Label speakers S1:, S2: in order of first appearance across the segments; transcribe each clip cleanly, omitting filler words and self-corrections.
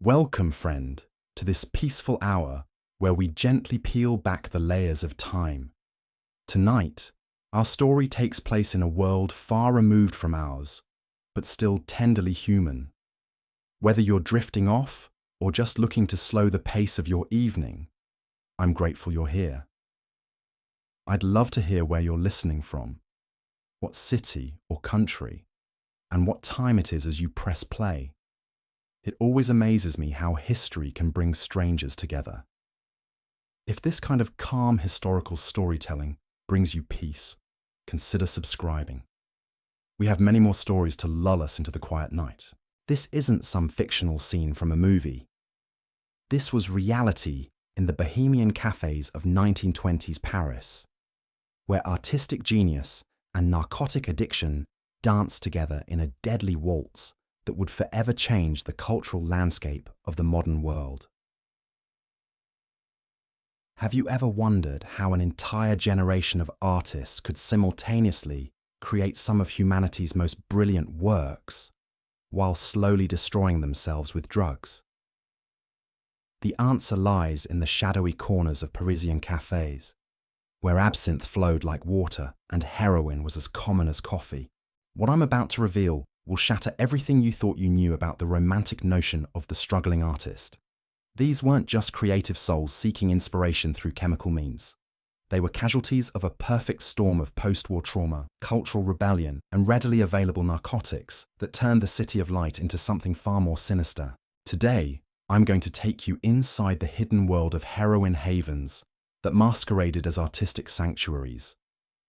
S1: Welcome, friend, to this peaceful hour where we gently peel back the layers of time. Tonight, our story takes place in a world far removed from ours, but still tenderly human. Whether you're drifting off or just looking to slow the pace of your evening, I'm grateful you're here. I'd love to hear where you're listening from, what city or country, and what time it is as you press play. It always amazes me how history can bring strangers together. If this kind of calm historical storytelling brings you peace, consider subscribing. We have many more stories to lull us into the quiet night. This isn't some fictional scene from a movie. This was reality in the bohemian cafes of 1920s Paris, where artistic genius and narcotic addiction danced together in a deadly waltz that would forever change the cultural landscape of the modern world. Have you ever wondered how an entire generation of artists could simultaneously create some of humanity's most brilliant works while slowly destroying themselves with drugs? The answer lies in the shadowy corners of Parisian cafes, where absinthe flowed like water and heroin was as common as coffee. What I'm about to reveal will shatter everything you thought you knew about the romantic notion of the struggling artist. These weren't just creative souls seeking inspiration through chemical means. They were casualties of a perfect storm of post-war trauma, cultural rebellion, and readily available narcotics that turned the City of Light into something far more sinister. Today, I'm going to take you inside the hidden world of heroin havens that masqueraded as artistic sanctuaries.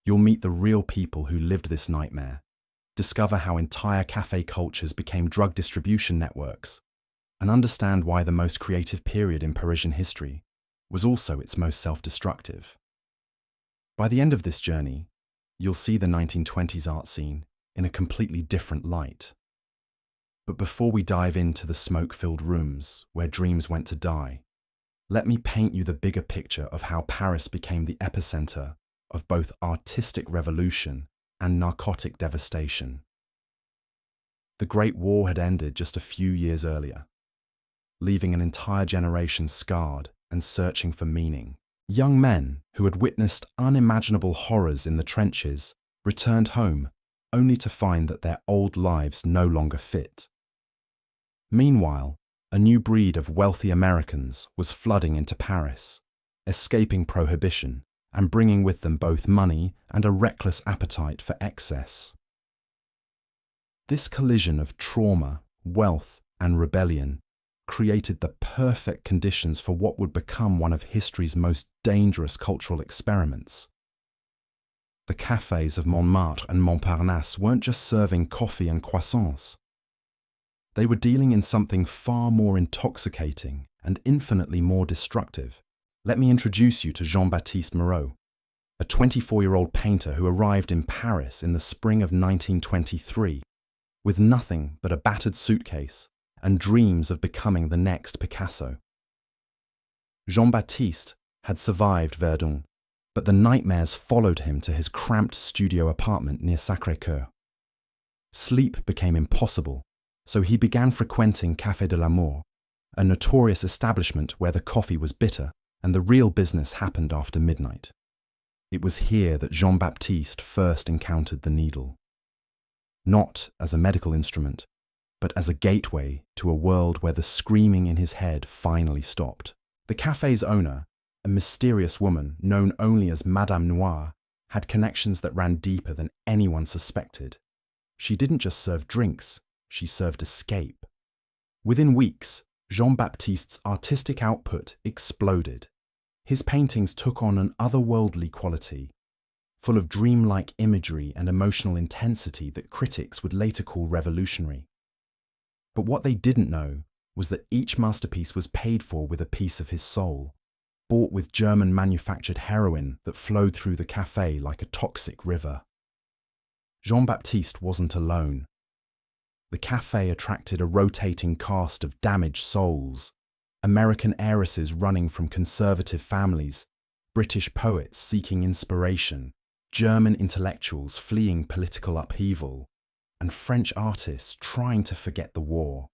S1: You'll meet the real people who lived this nightmare, discover how entire cafe cultures became drug distribution networks, and understand why the most creative period in Parisian history was also its most self-destructive. By the end of this journey, you'll see the 1920s art scene in a completely different light. But before we dive into the smoke-filled rooms where dreams went to die, let me paint you the bigger picture of how Paris became the epicenter of both artistic revolution and narcotic devastation. The Great War had ended just a few years earlier, leaving an entire generation scarred and searching for meaning. Young men who had witnessed unimaginable horrors in the trenches returned home only to find that their old lives no longer fit. Meanwhile, a new breed of wealthy Americans was flooding into Paris, escaping prohibition and bringing with them both money and a reckless appetite for excess. This collision of trauma, wealth, and rebellion created the perfect conditions for what would become one of history's most dangerous cultural experiments. The cafes of Montmartre and Montparnasse weren't just serving coffee and croissants. They were dealing in something far more intoxicating and infinitely more destructive. Let me introduce you to Jean-Baptiste Moreau, a 24-year-old painter who arrived in Paris in the spring of 1923 with nothing but a battered suitcase and dreams of becoming the next Picasso. Jean-Baptiste had survived Verdun, but the nightmares followed him to his cramped studio apartment near Sacré-Cœur. Sleep became impossible, so he began frequenting Café de l'Amour, a notorious establishment where the coffee was bitter and the real business happened after midnight. It was here that Jean-Baptiste first encountered the needle. Not as a medical instrument, but as a gateway to a world where the screaming in his head finally stopped. The cafe's owner, a mysterious woman known only as Madame Noire, had connections that ran deeper than anyone suspected. She didn't just serve drinks, she served escape. Within weeks, Jean-Baptiste's artistic output exploded. His paintings took on an otherworldly quality, full of dreamlike imagery and emotional intensity that critics would later call revolutionary. But what they didn't know was that each masterpiece was paid for with a piece of his soul, bought with German-manufactured heroin that flowed through the café like a toxic river. Jean-Baptiste wasn't alone. The café attracted a rotating cast of damaged souls, American heiresses running from conservative families, British poets seeking inspiration, German intellectuals fleeing political upheaval, and French artists trying to forget the war.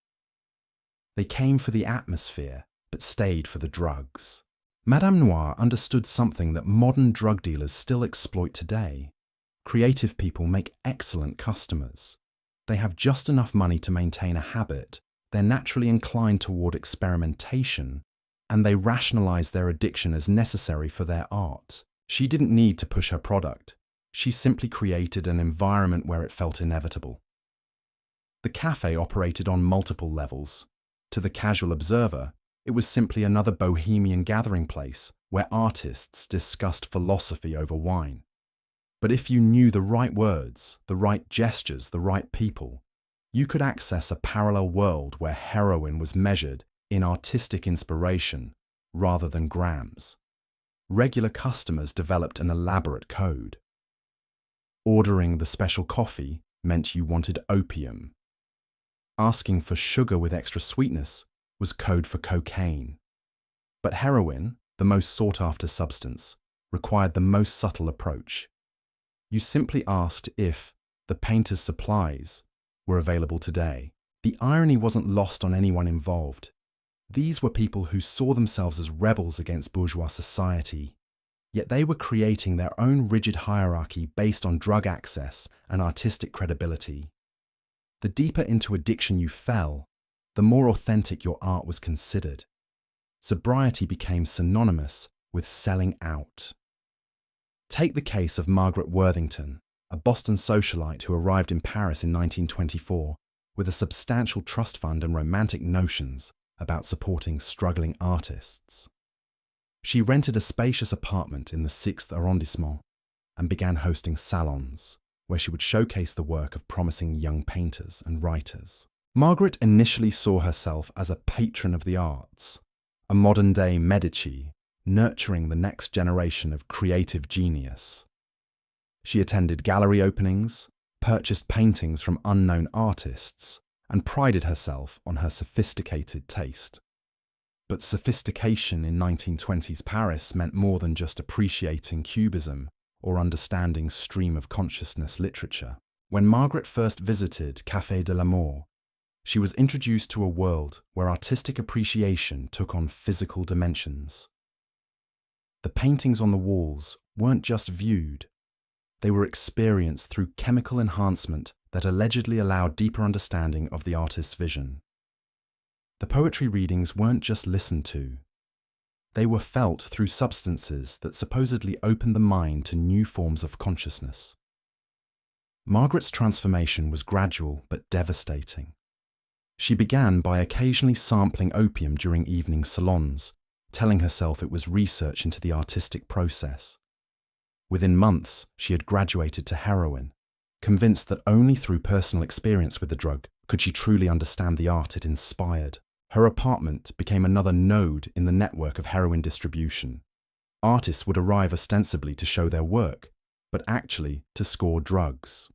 S1: They came for the atmosphere, but stayed for the drugs. Madame Noire understood something that modern drug dealers still exploit today. Creative people make excellent customers. They have just enough money to maintain a habit, they're naturally inclined toward experimentation, and they rationalize their addiction as necessary for their art. She didn't need to push her product. She simply created an environment where it felt inevitable. The cafe operated on multiple levels. To the casual observer, it was simply another bohemian gathering place where artists discussed philosophy over wine. But if you knew the right words, the right gestures, the right people, you could access a parallel world where heroin was measured in artistic inspiration rather than grams. Regular customers developed an elaborate code. Ordering the special coffee meant you wanted opium. Asking for sugar with extra sweetness was code for cocaine. But heroin, the most sought-after substance, required the most subtle approach. You simply asked if the painter's supplies were available today. The irony wasn't lost on anyone involved. These were people who saw themselves as rebels against bourgeois society, yet they were creating their own rigid hierarchy based on drug access and artistic credibility. The deeper into addiction you fell, the more authentic your art was considered. Sobriety became synonymous with selling out. Take the case of Margaret Worthington, a Boston socialite who arrived in Paris in 1924 with a substantial trust fund and romantic notions about supporting struggling artists. She rented a spacious apartment in the 6th arrondissement and began hosting salons, where she would showcase the work of promising young painters and writers. Margaret initially saw herself as a patron of the arts, a modern-day Medici, nurturing the next generation of creative genius. She attended gallery openings, purchased paintings from unknown artists, and prided herself on her sophisticated taste. But sophistication in 1920s Paris meant more than just appreciating cubism or understanding stream of consciousness literature. When Margaret first visited Café de l'Amour, she was introduced to a world where artistic appreciation took on physical dimensions. The paintings on the walls weren't just viewed, they were experienced through chemical enhancement that allegedly allowed deeper understanding of the artist's vision. The poetry readings weren't just listened to, they were felt through substances that supposedly opened the mind to new forms of consciousness. Margaret's transformation was gradual but devastating. She began by occasionally sampling opium during evening salons, telling herself it was research into the artistic process. Within months, she had graduated to heroin, convinced that only through personal experience with the drug could she truly understand the art it inspired. Her apartment became another node in the network of heroin distribution. Artists would arrive ostensibly to show their work, but actually to score drugs.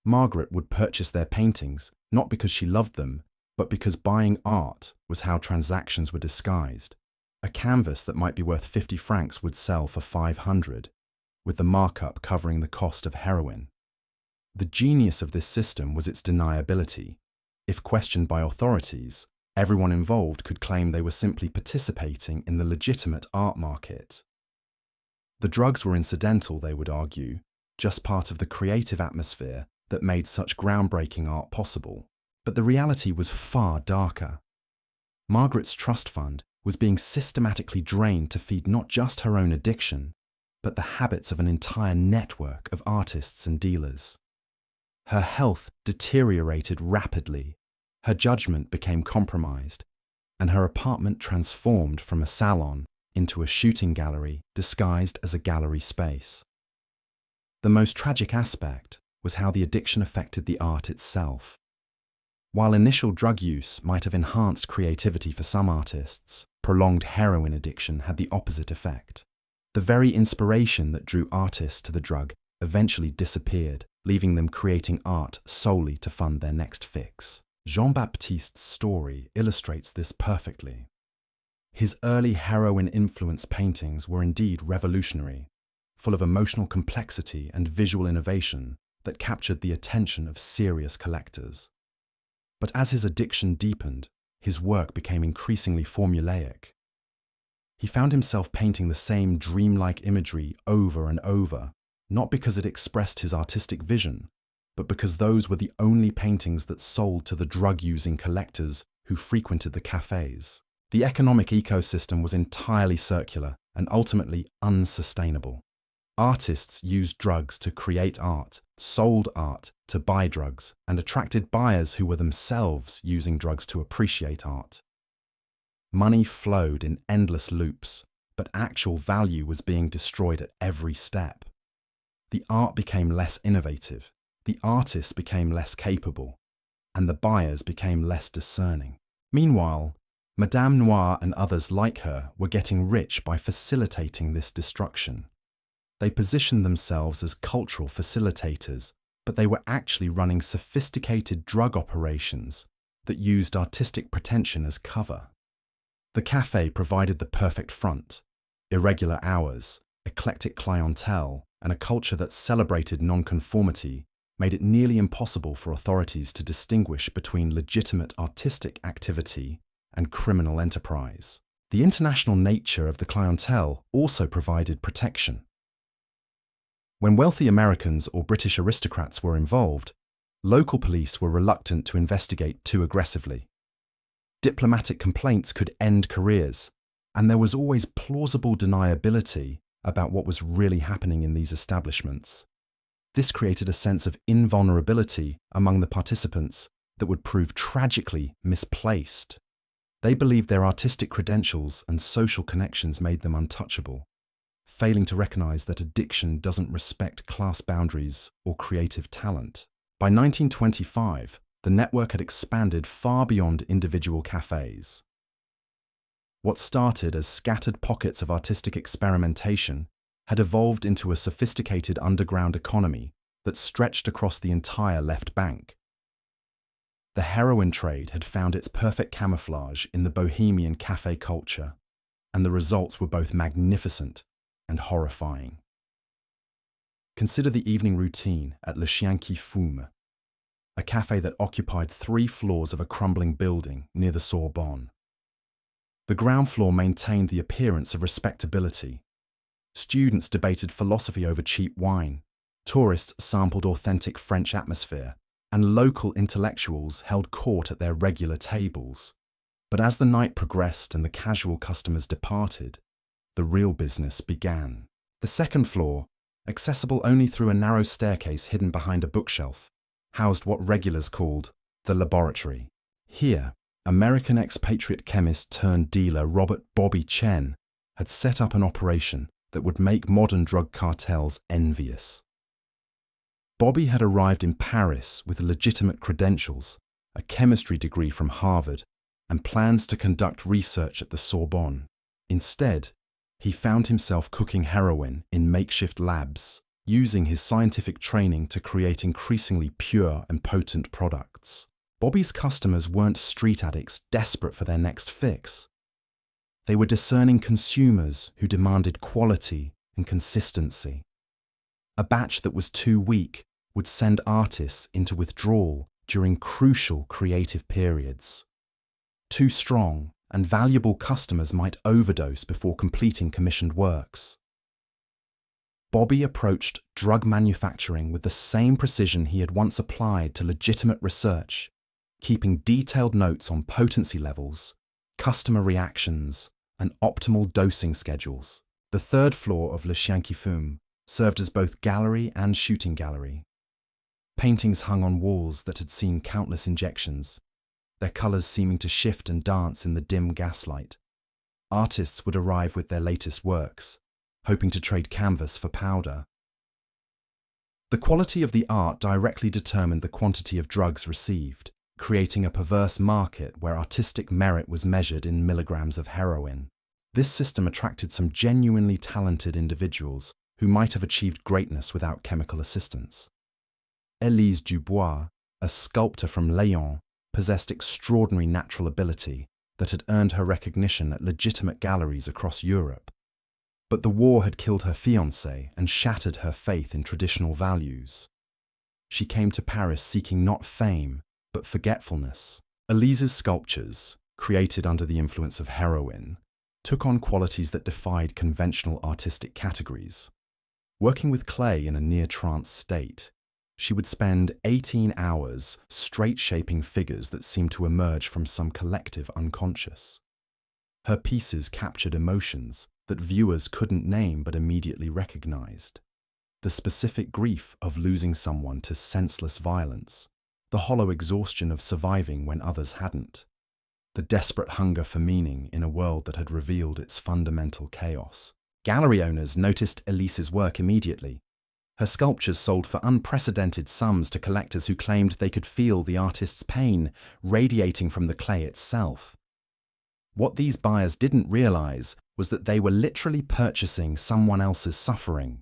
S1: Margaret would purchase their paintings not because she loved them, but because buying art was how transactions were disguised. A canvas that might be worth 50 francs would sell for 500, with the markup covering the cost of heroin. The genius of this system was its deniability. If questioned by authorities, everyone involved could claim they were simply participating in the legitimate art market. The drugs were incidental, they would argue, just part of the creative atmosphere that made such groundbreaking art possible. But the reality was far darker. Margaret's trust fund was being systematically drained to feed not just her own addiction, but the habits of an entire network of artists and dealers. Her health deteriorated rapidly, her judgment became compromised, and her apartment transformed from a salon into a shooting gallery disguised as a gallery space. The most tragic aspect was how the addiction affected the art itself. While initial drug use might have enhanced creativity for some artists, prolonged heroin addiction had the opposite effect. The very inspiration that drew artists to the drug eventually disappeared, leaving them creating art solely to fund their next fix. Jean-Baptiste's story illustrates this perfectly. His early heroin-influenced paintings were indeed revolutionary, full of emotional complexity and visual innovation that captured the attention of serious collectors. But as his addiction deepened, his work became increasingly formulaic. He found himself painting the same dreamlike imagery over and over, not because it expressed his artistic vision, but because those were the only paintings that sold to the drug-using collectors who frequented the cafes. The economic ecosystem was entirely circular and ultimately unsustainable. Artists used drugs to create art, sold art to buy drugs, and attracted buyers who were themselves using drugs to appreciate art. Money flowed in endless loops, but actual value was being destroyed at every step. The art became less innovative, the artists became less capable, and the buyers became less discerning. Meanwhile, Madame Noire and others like her were getting rich by facilitating this destruction. They positioned themselves as cultural facilitators, but they were actually running sophisticated drug operations that used artistic pretension as cover. The cafe provided the perfect front: irregular hours, eclectic clientele, and a culture that celebrated nonconformity made it nearly impossible for authorities to distinguish between legitimate artistic activity and criminal enterprise. The international nature of the clientele also provided protection. When wealthy Americans or British aristocrats were involved, local police were reluctant to investigate too aggressively. Diplomatic complaints could end careers, and there was always plausible deniability about what was really happening in these establishments. This created a sense of invulnerability among the participants that would prove tragically misplaced. They believed their artistic credentials and social connections made them untouchable, failing to recognize that addiction doesn't respect class boundaries or creative talent. By 1925, the network had expanded far beyond individual cafes. What started as scattered pockets of artistic experimentation had evolved into a sophisticated underground economy that stretched across the entire left bank. The heroin trade had found its perfect camouflage in the bohemian cafe culture, and the results were both magnificent and horrifying. Consider the evening routine at Le Chien qui Fume, a cafe that occupied 3 floors of a crumbling building near the Sorbonne. The ground floor maintained the appearance of respectability. Students debated philosophy over cheap wine, tourists sampled authentic French atmosphere, and local intellectuals held court at their regular tables. But as the night progressed and the casual customers departed, the real business began. The second floor, accessible only through a narrow staircase hidden behind a bookshelf, housed what regulars called the laboratory. Here, American expatriate chemist turned dealer Robert Bobby Chen had set up an operation that would make modern drug cartels envious. Bobby had arrived in Paris with legitimate credentials, a chemistry degree from Harvard, and plans to conduct research at the Sorbonne. Instead, he found himself cooking heroin in makeshift labs, using his scientific training to create increasingly pure and potent products. Bobby's customers weren't street addicts desperate for their next fix. They were discerning consumers who demanded quality and consistency. A batch that was too weak would send artists into withdrawal during crucial creative periods. Too strong and valuable customers might overdose before completing commissioned works. Bobby approached drug manufacturing with the same precision he had once applied to legitimate research, keeping detailed notes on potency levels, customer reactions, and optimal dosing schedules. The third floor of Le Chien qui Fume served as both gallery and shooting gallery. Paintings hung on walls that had seen countless injections, their colours seeming to shift and dance in the dim gaslight. Artists would arrive with their latest works, hoping to trade canvas for powder. The quality of the art directly determined the quantity of drugs received, creating a perverse market where artistic merit was measured in milligrams of heroin. This system attracted some genuinely talented individuals who might have achieved greatness without chemical assistance. Élise Dubois, a sculptor from Lyon, possessed extraordinary natural ability that had earned her recognition at legitimate galleries across Europe. But the war had killed her fiancé and shattered her faith in traditional values. She came to Paris seeking not fame, but forgetfulness. Élise's sculptures, created under the influence of heroin, took on qualities that defied conventional artistic categories. Working with clay in a near-trance state, she would spend 18 hours straight-shaping figures that seemed to emerge from some collective unconscious. Her pieces captured emotions that viewers couldn't name but immediately recognized. The specific grief of losing someone to senseless violence, the hollow exhaustion of surviving when others hadn't, the desperate hunger for meaning in a world that had revealed its fundamental chaos. Gallery owners noticed Elise's work immediately. Her sculptures sold for unprecedented sums to collectors who claimed they could feel the artist's pain radiating from the clay itself. What these buyers didn't realize was that they were literally purchasing someone else's suffering,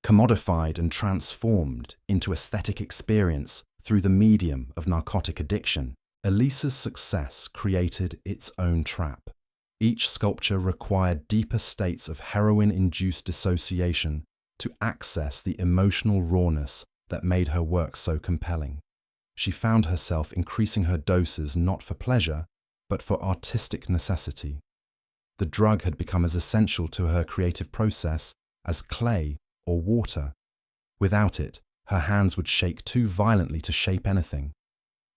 S1: commodified and transformed into aesthetic experience through the medium of narcotic addiction. Elise's success created its own trap. Each sculpture required deeper states of heroin-induced dissociation to access the emotional rawness that made her work so compelling. She found herself increasing her doses not for pleasure, but for artistic necessity. The drug had become as essential to her creative process as clay or water. Without it, her hands would shake too violently to shape anything.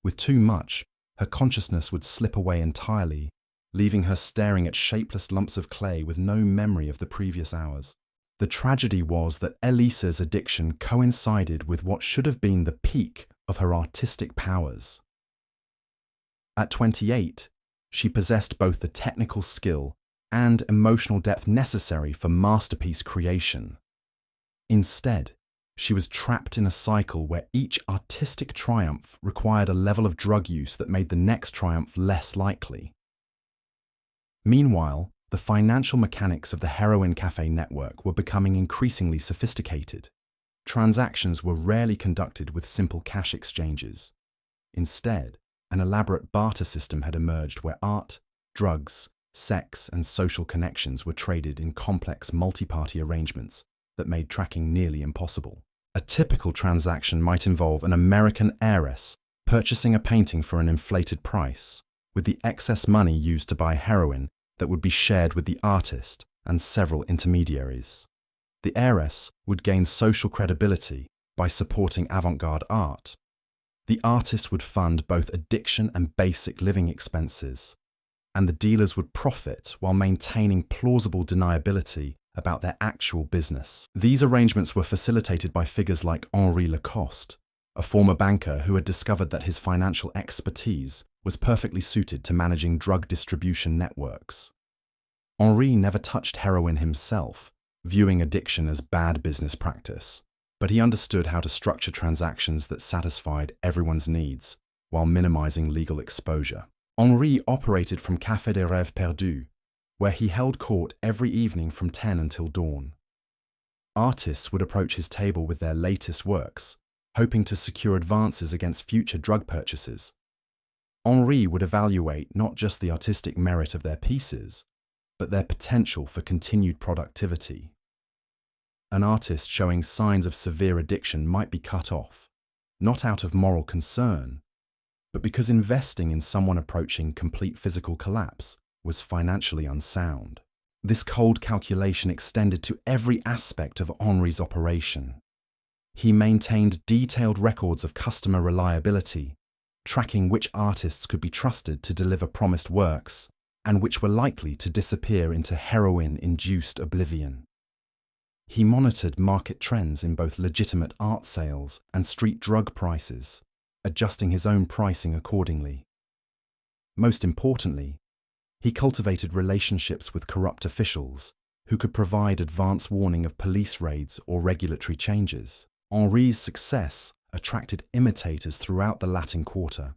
S1: With too much, her consciousness would slip away entirely, leaving her staring at shapeless lumps of clay with no memory of the previous hours. The tragedy was that Elise's addiction coincided with what should have been the peak of her artistic powers. At 28, she possessed both the technical skill and emotional depth necessary for masterpiece creation. Instead, she was trapped in a cycle where each artistic triumph required a level of drug use that made the next triumph less likely. Meanwhile, the financial mechanics of the heroin cafe network were becoming increasingly sophisticated. Transactions were rarely conducted with simple cash exchanges. Instead, an elaborate barter system had emerged where art, drugs, sex, and social connections were traded in complex multi-party arrangements that made tracking nearly impossible. A typical transaction might involve an American heiress purchasing a painting for an inflated price, with the excess money used to buy heroin that would be shared with the artist and several intermediaries. The heiress would gain social credibility by supporting avant-garde art. The artist would fund both addiction and basic living expenses, and the dealers would profit while maintaining plausible deniability about their actual business. These arrangements were facilitated by figures like Henri Lacoste, a former banker who had discovered that his financial expertise was perfectly suited to managing drug distribution networks. Henri never touched heroin himself, viewing addiction as bad business practice, but he understood how to structure transactions that satisfied everyone's needs while minimizing legal exposure. Henri operated from Café des Rêves Perdus, where he held court every evening from 10 until dawn. Artists would approach his table with their latest works, hoping to secure advances against future drug purchases. Henri would evaluate not just the artistic merit of their pieces, but their potential for continued productivity. An artist showing signs of severe addiction might be cut off, not out of moral concern, but because investing in someone approaching complete physical collapse was financially unsound. This cold calculation extended to every aspect of Henri's operation. He maintained detailed records of customer reliability, tracking which artists could be trusted to deliver promised works and which were likely to disappear into heroin-induced oblivion. He monitored market trends in both legitimate art sales and street drug prices, adjusting his own pricing accordingly. Most importantly, he cultivated relationships with corrupt officials who could provide advance warning of police raids or regulatory changes. Henri's success attracted imitators throughout the Latin Quarter.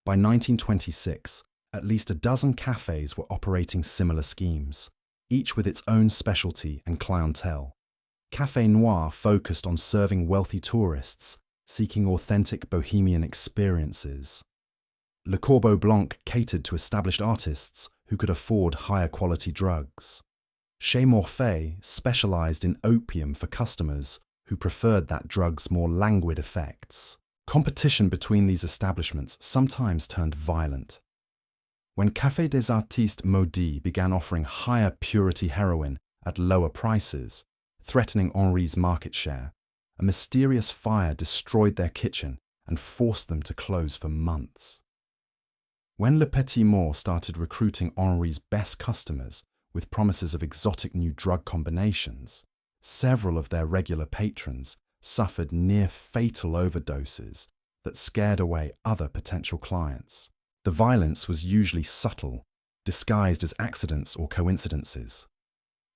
S1: By 1926, at least a dozen cafes were operating similar schemes, each with its own specialty and clientele. Café Noir focused on serving wealthy tourists seeking authentic bohemian experiences. Le Corbeau Blanc catered to established artists who could afford higher quality drugs. Chez Morphe specialized in opium for customers who preferred that drug's more languid effects. Competition between these establishments sometimes turned violent. When Café des Artistes Maudits began offering higher purity heroin at lower prices, threatening Henri's market share, a mysterious fire destroyed their kitchen and forced them to close for months. When Le Petit Mort started recruiting Henri's best customers with promises of exotic new drug combinations, several of their regular patrons suffered near-fatal overdoses that scared away other potential clients. The violence was usually subtle, disguised as accidents or coincidences.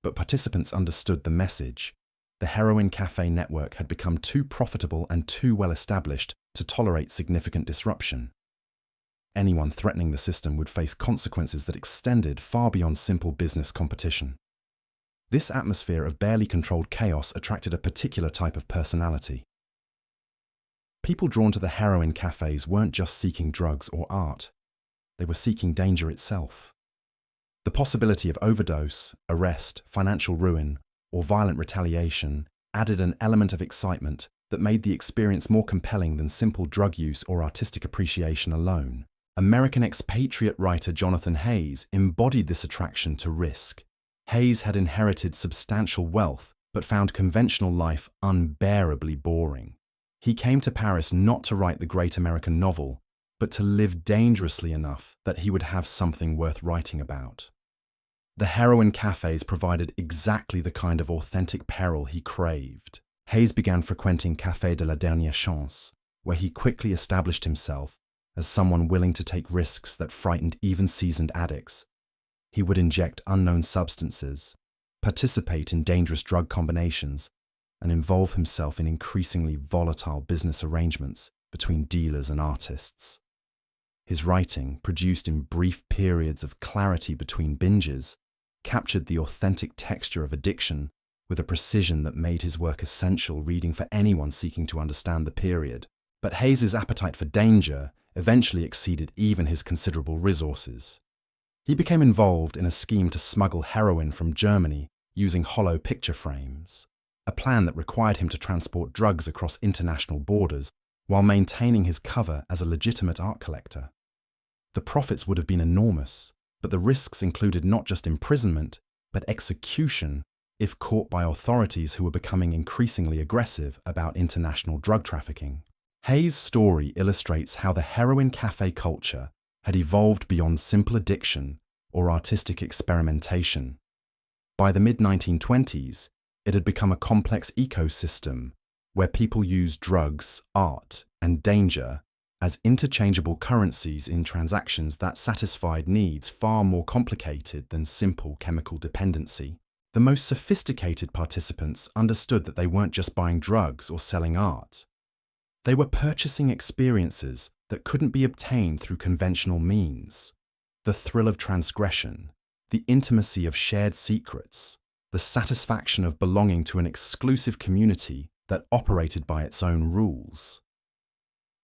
S1: But participants understood the message. The heroin cafe network had become too profitable and too well established to tolerate significant disruption. Anyone threatening the system would face consequences that extended far beyond simple business competition. This atmosphere of barely controlled chaos attracted a particular type of personality. People drawn to the heroin cafes weren't just seeking drugs or art. They were seeking danger itself. The possibility of overdose, arrest, financial ruin, or violent retaliation added an element of excitement that made the experience more compelling than simple drug use or artistic appreciation alone. American expatriate writer Jonathan Hayes embodied this attraction to risk. Hayes had inherited substantial wealth but found conventional life unbearably boring. He came to Paris not to write the great American novel, but to live dangerously enough that he would have something worth writing about. The heroin cafes provided exactly the kind of authentic peril he craved. Hayes began frequenting Café de la Dernière Chance, where he quickly established himself as someone willing to take risks that frightened even seasoned addicts. He would inject unknown substances, participate in dangerous drug combinations, and involve himself in increasingly volatile business arrangements between dealers and artists. His writing, produced in brief periods of clarity between binges, captured the authentic texture of addiction with a precision that made his work essential reading for anyone seeking to understand the period. But Hayes's appetite for danger eventually exceeded even his considerable resources. He became involved in a scheme to smuggle heroin from Germany using hollow picture frames, a plan that required him to transport drugs across international borders while maintaining his cover as a legitimate art collector. The profits would have been enormous, but the risks included not just imprisonment, but execution if caught by authorities who were becoming increasingly aggressive about international drug trafficking. Hayes' story illustrates how the heroin cafe culture had evolved beyond simple addiction or artistic experimentation. By the mid-1920s, it had become a complex ecosystem where people used drugs, art, and danger as interchangeable currencies in transactions that satisfied needs far more complicated than simple chemical dependency. The most sophisticated participants understood that they weren't just buying drugs or selling art. They were purchasing experiences that couldn't be obtained through conventional means. The thrill of transgression, the intimacy of shared secrets, the satisfaction of belonging to an exclusive community that operated by its own rules.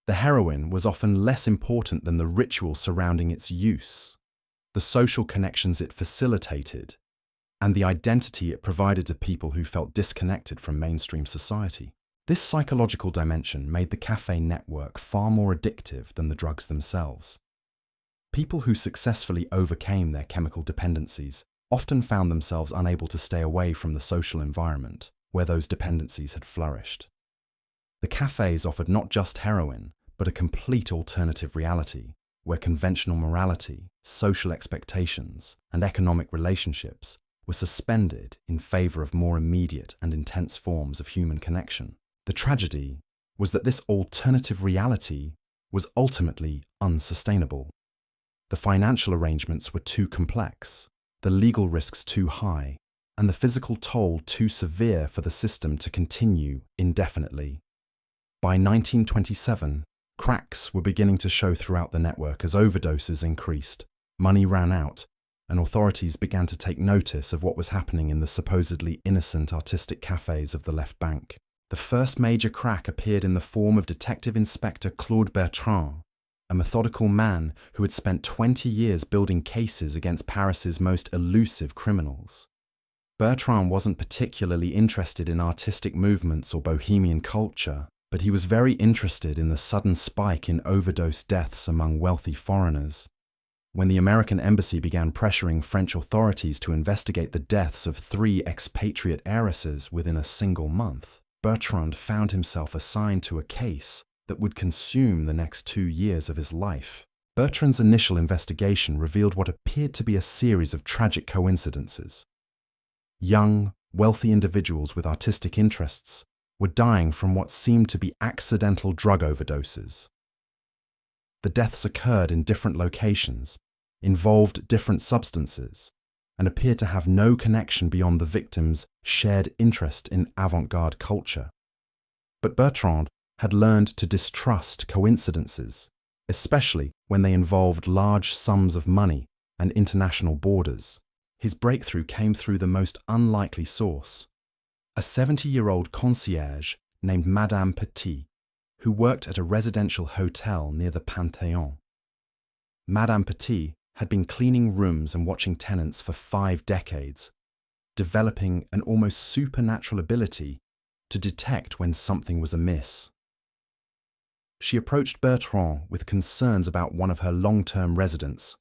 S1: The heroin was often less important than the ritual surrounding its use, the social connections it facilitated, and the identity it provided to people who felt disconnected from mainstream society. This psychological dimension made the cafe network far more addictive than the drugs themselves. People who successfully overcame their chemical dependencies often found themselves unable to stay away from the social environment where those dependencies had flourished. The cafes offered not just heroin, but a complete alternative reality where conventional morality, social expectations, and economic relationships were suspended in favor of more immediate and intense forms of human connection. The tragedy was that this alternative reality was ultimately unsustainable. The financial arrangements were too complex, the legal risks too high, and the physical toll too severe for the system to continue indefinitely. By 1927, cracks were beginning to show throughout the network as overdoses increased, money ran out, and authorities began to take notice of what was happening in the supposedly innocent artistic cafes of the left bank. The first major crack appeared in the form of Detective Inspector Claude Bertrand, a methodical man who had spent 20 years building cases against Paris's most elusive criminals. Bertrand wasn't particularly interested in artistic movements or bohemian culture, but he was very interested in the sudden spike in overdose deaths among wealthy foreigners. When the American embassy began pressuring French authorities to investigate the deaths of 3 expatriate heiresses within a single month, Bertrand found himself assigned to a case that would consume the next 2 years of his life. Bertrand's initial investigation revealed what appeared to be a series of tragic coincidences. Young, wealthy individuals with artistic interests were dying from what seemed to be accidental drug overdoses. The deaths occurred in different locations, involved different substances, and appeared to have no connection beyond the victims' shared interest in avant-garde culture. But Bertrand had learned to distrust coincidences, especially when they involved large sums of money and international borders. His breakthrough came through the most unlikely source: a 70-year-old concierge named Madame Petit, who worked at a residential hotel near the Panthéon. Madame Petit had been cleaning rooms and watching tenants for 5 decades, developing an almost supernatural ability to detect when something was amiss. She approached Bertrand with concerns about one of her long-term residents,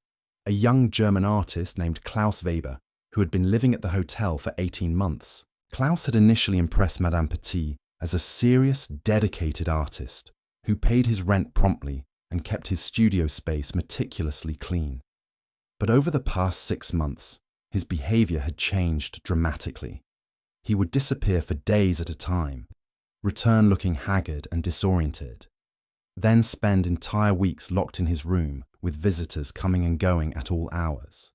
S1: a young German artist named Klaus Weber, who had been living at the hotel for 18 months. Klaus had initially impressed Madame Petit as a serious, dedicated artist who paid his rent promptly and kept his studio space meticulously clean. But over the past 6 months, his behavior had changed dramatically. He would disappear for days at a time, return looking haggard and disoriented, then spend entire weeks locked in his room with visitors coming and going at all hours.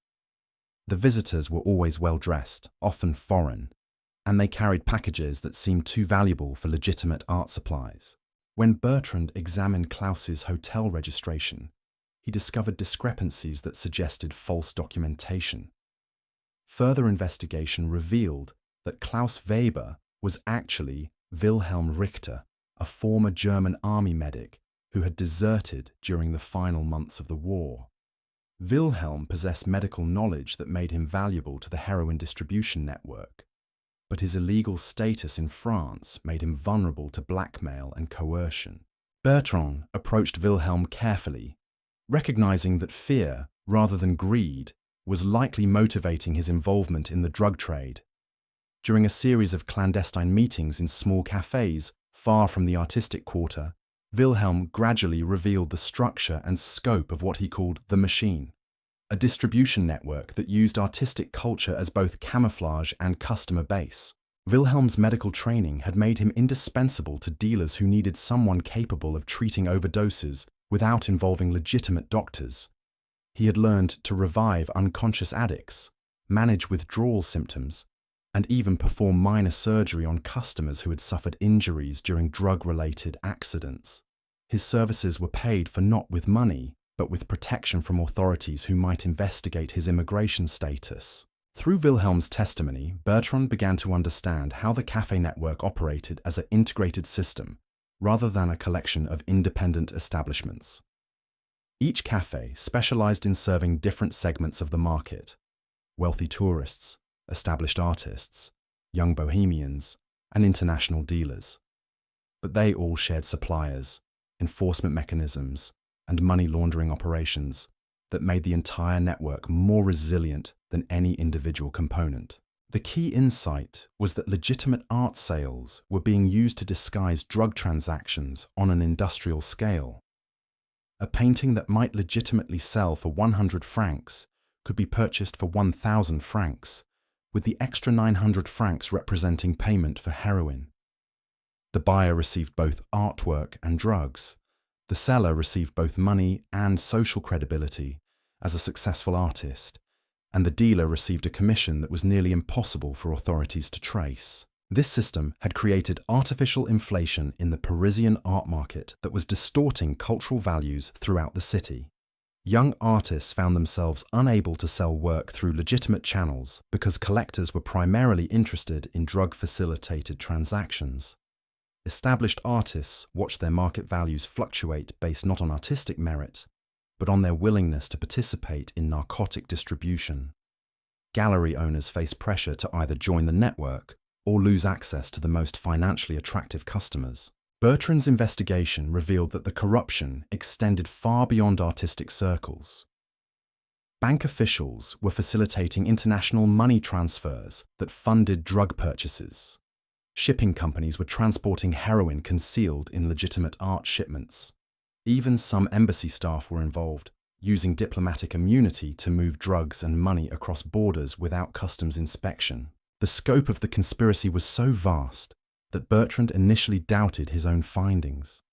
S1: The visitors were always well-dressed, often foreign, and they carried packages that seemed too valuable for legitimate art supplies. When Bertrand examined Klaus's hotel registration, he discovered discrepancies that suggested false documentation. Further investigation revealed that Klaus Weber was actually Wilhelm Richter, a former German army medic who had deserted during the final months of the war. Wilhelm possessed medical knowledge that made him valuable to the heroin distribution network, but his illegal status in France made him vulnerable to blackmail and coercion. Bertrand approached Wilhelm carefully, recognizing that fear, rather than greed, was likely motivating his involvement in the drug trade. During a series of clandestine meetings in small cafes far from the artistic quarter, Wilhelm gradually revealed the structure and scope of what he called the machine, a distribution network that used artistic culture as both camouflage and customer base. Wilhelm's medical training had made him indispensable to dealers who needed someone capable of treating overdoses without involving legitimate doctors. He had learned to revive unconscious addicts, manage withdrawal symptoms, and even perform minor surgery on customers who had suffered injuries during drug-related accidents. His services were paid for not with money, but with protection from authorities who might investigate his immigration status. Through Wilhelm's testimony, Bertrand began to understand how the cafe network operated as an integrated system, rather than a collection of independent establishments. Each cafe specialized in serving different segments of the market: wealthy tourists, established artists, young bohemians, and international dealers. But they all shared suppliers, enforcement mechanisms, and money laundering operations that made the entire network more resilient than any individual component. The key insight was that legitimate art sales were being used to disguise drug transactions on an industrial scale. A painting that might legitimately sell for 100 francs could be purchased for 1,000 francs, with the extra 900 francs representing payment for heroin. The buyer received both artwork and drugs. The seller received both money and social credibility as a successful artist, and the dealer received a commission that was nearly impossible for authorities to trace. This system had created artificial inflation in the Parisian art market that was distorting cultural values throughout the city. Young artists found themselves unable to sell work through legitimate channels because collectors were primarily interested in drug-facilitated transactions. Established artists watched their market values fluctuate based not on artistic merit, but on their willingness to participate in narcotic distribution. Gallery owners faced pressure to either join the network or lose access to the most financially attractive customers. Bertrand's investigation revealed that the corruption extended far beyond artistic circles. Bank officials were facilitating international money transfers that funded drug purchases. Shipping companies were transporting heroin concealed in legitimate art shipments. Even some embassy staff were involved, using diplomatic immunity to move drugs and money across borders without customs inspection. The scope of the conspiracy was so vast that Bertrand initially doubted his own findings.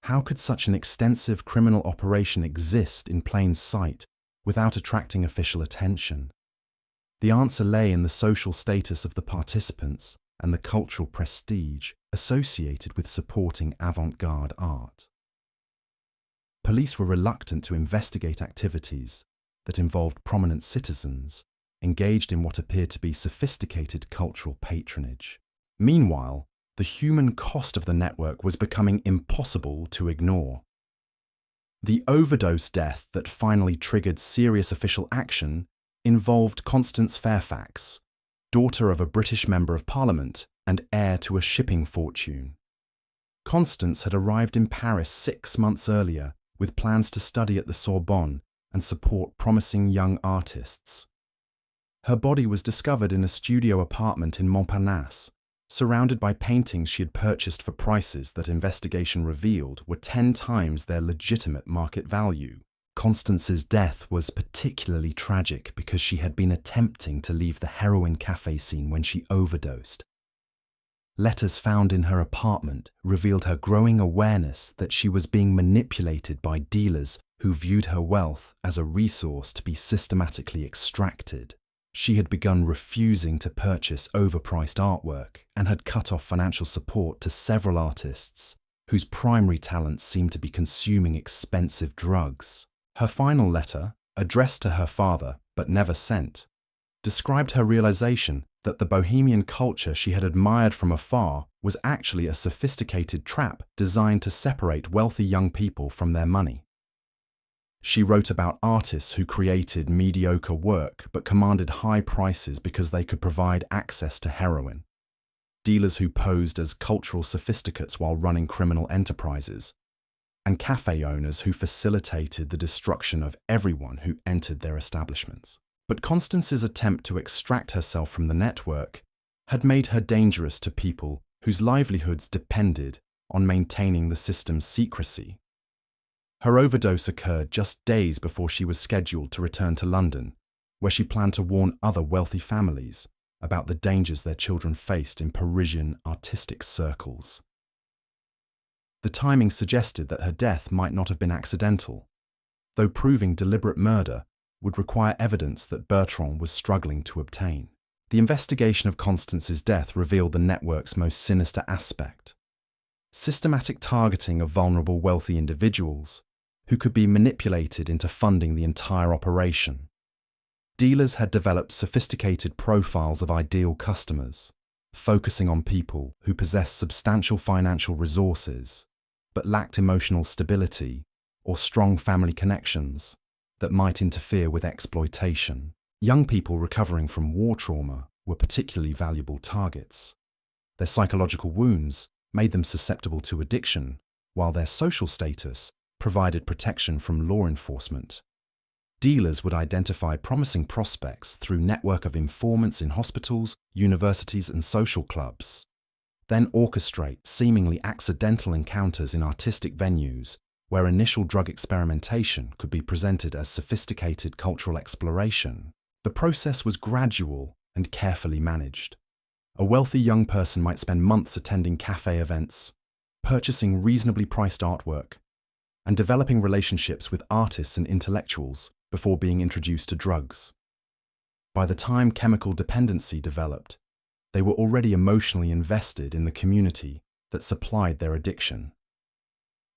S1: How could such an extensive criminal operation exist in plain sight without attracting official attention? The answer lay in the social status of the participants and the cultural prestige associated with supporting avant-garde art. Police were reluctant to investigate activities that involved prominent citizens engaged in what appeared to be sophisticated cultural patronage. Meanwhile, the human cost of the network was becoming impossible to ignore. The overdose death that finally triggered serious official action involved Constance Fairfax, daughter of a British Member of Parliament and heir to a shipping fortune. Constance had arrived in Paris 6 months earlier with plans to study at the Sorbonne and support promising young artists. Her body was discovered in a studio apartment in Montparnasse, surrounded by paintings she had purchased for prices that investigation revealed were 10 times their legitimate market value. Constance's death was particularly tragic because she had been attempting to leave the heroin cafe scene when she overdosed. Letters found in her apartment revealed her growing awareness that she was being manipulated by dealers who viewed her wealth as a resource to be systematically extracted. She had begun refusing to purchase overpriced artwork and had cut off financial support to several artists whose primary talents seemed to be consuming expensive drugs. Her final letter, addressed to her father but never sent, described her realization that the bohemian culture she had admired from afar was actually a sophisticated trap designed to separate wealthy young people from their money. She wrote about artists who created mediocre work but commanded high prices because they could provide access to heroin, dealers who posed as cultural sophisticates while running criminal enterprises, and cafe owners who facilitated the destruction of everyone who entered their establishments. But Constance's attempt to extract herself from the network had made her dangerous to people whose livelihoods depended on maintaining the system's secrecy. Her overdose occurred just days before she was scheduled to return to London, where she planned to warn other wealthy families about the dangers their children faced in Parisian artistic circles. The timing suggested that her death might not have been accidental, though proving deliberate murder would require evidence that Bertrand was struggling to obtain. The investigation of Constance's death revealed the network's most sinister aspect: systematic targeting of vulnerable wealthy individuals who could be manipulated into funding the entire operation. Dealers had developed sophisticated profiles of ideal customers, focusing on people who possessed substantial financial resources but lacked emotional stability or strong family connections that might interfere with exploitation. Young people recovering from war trauma were particularly valuable targets. Their psychological wounds made them susceptible to addiction, while their social status provided protection from law enforcement. Dealers would identify promising prospects through a network of informants in hospitals, universities, and social clubs, then orchestrate seemingly accidental encounters in artistic venues where initial drug experimentation could be presented as sophisticated cultural exploration. The process was gradual and carefully managed. A wealthy young person might spend months attending cafe events, purchasing reasonably priced artwork, and developing relationships with artists and intellectuals before being introduced to drugs. By the time chemical dependency developed, they were already emotionally invested in the community that supplied their addiction.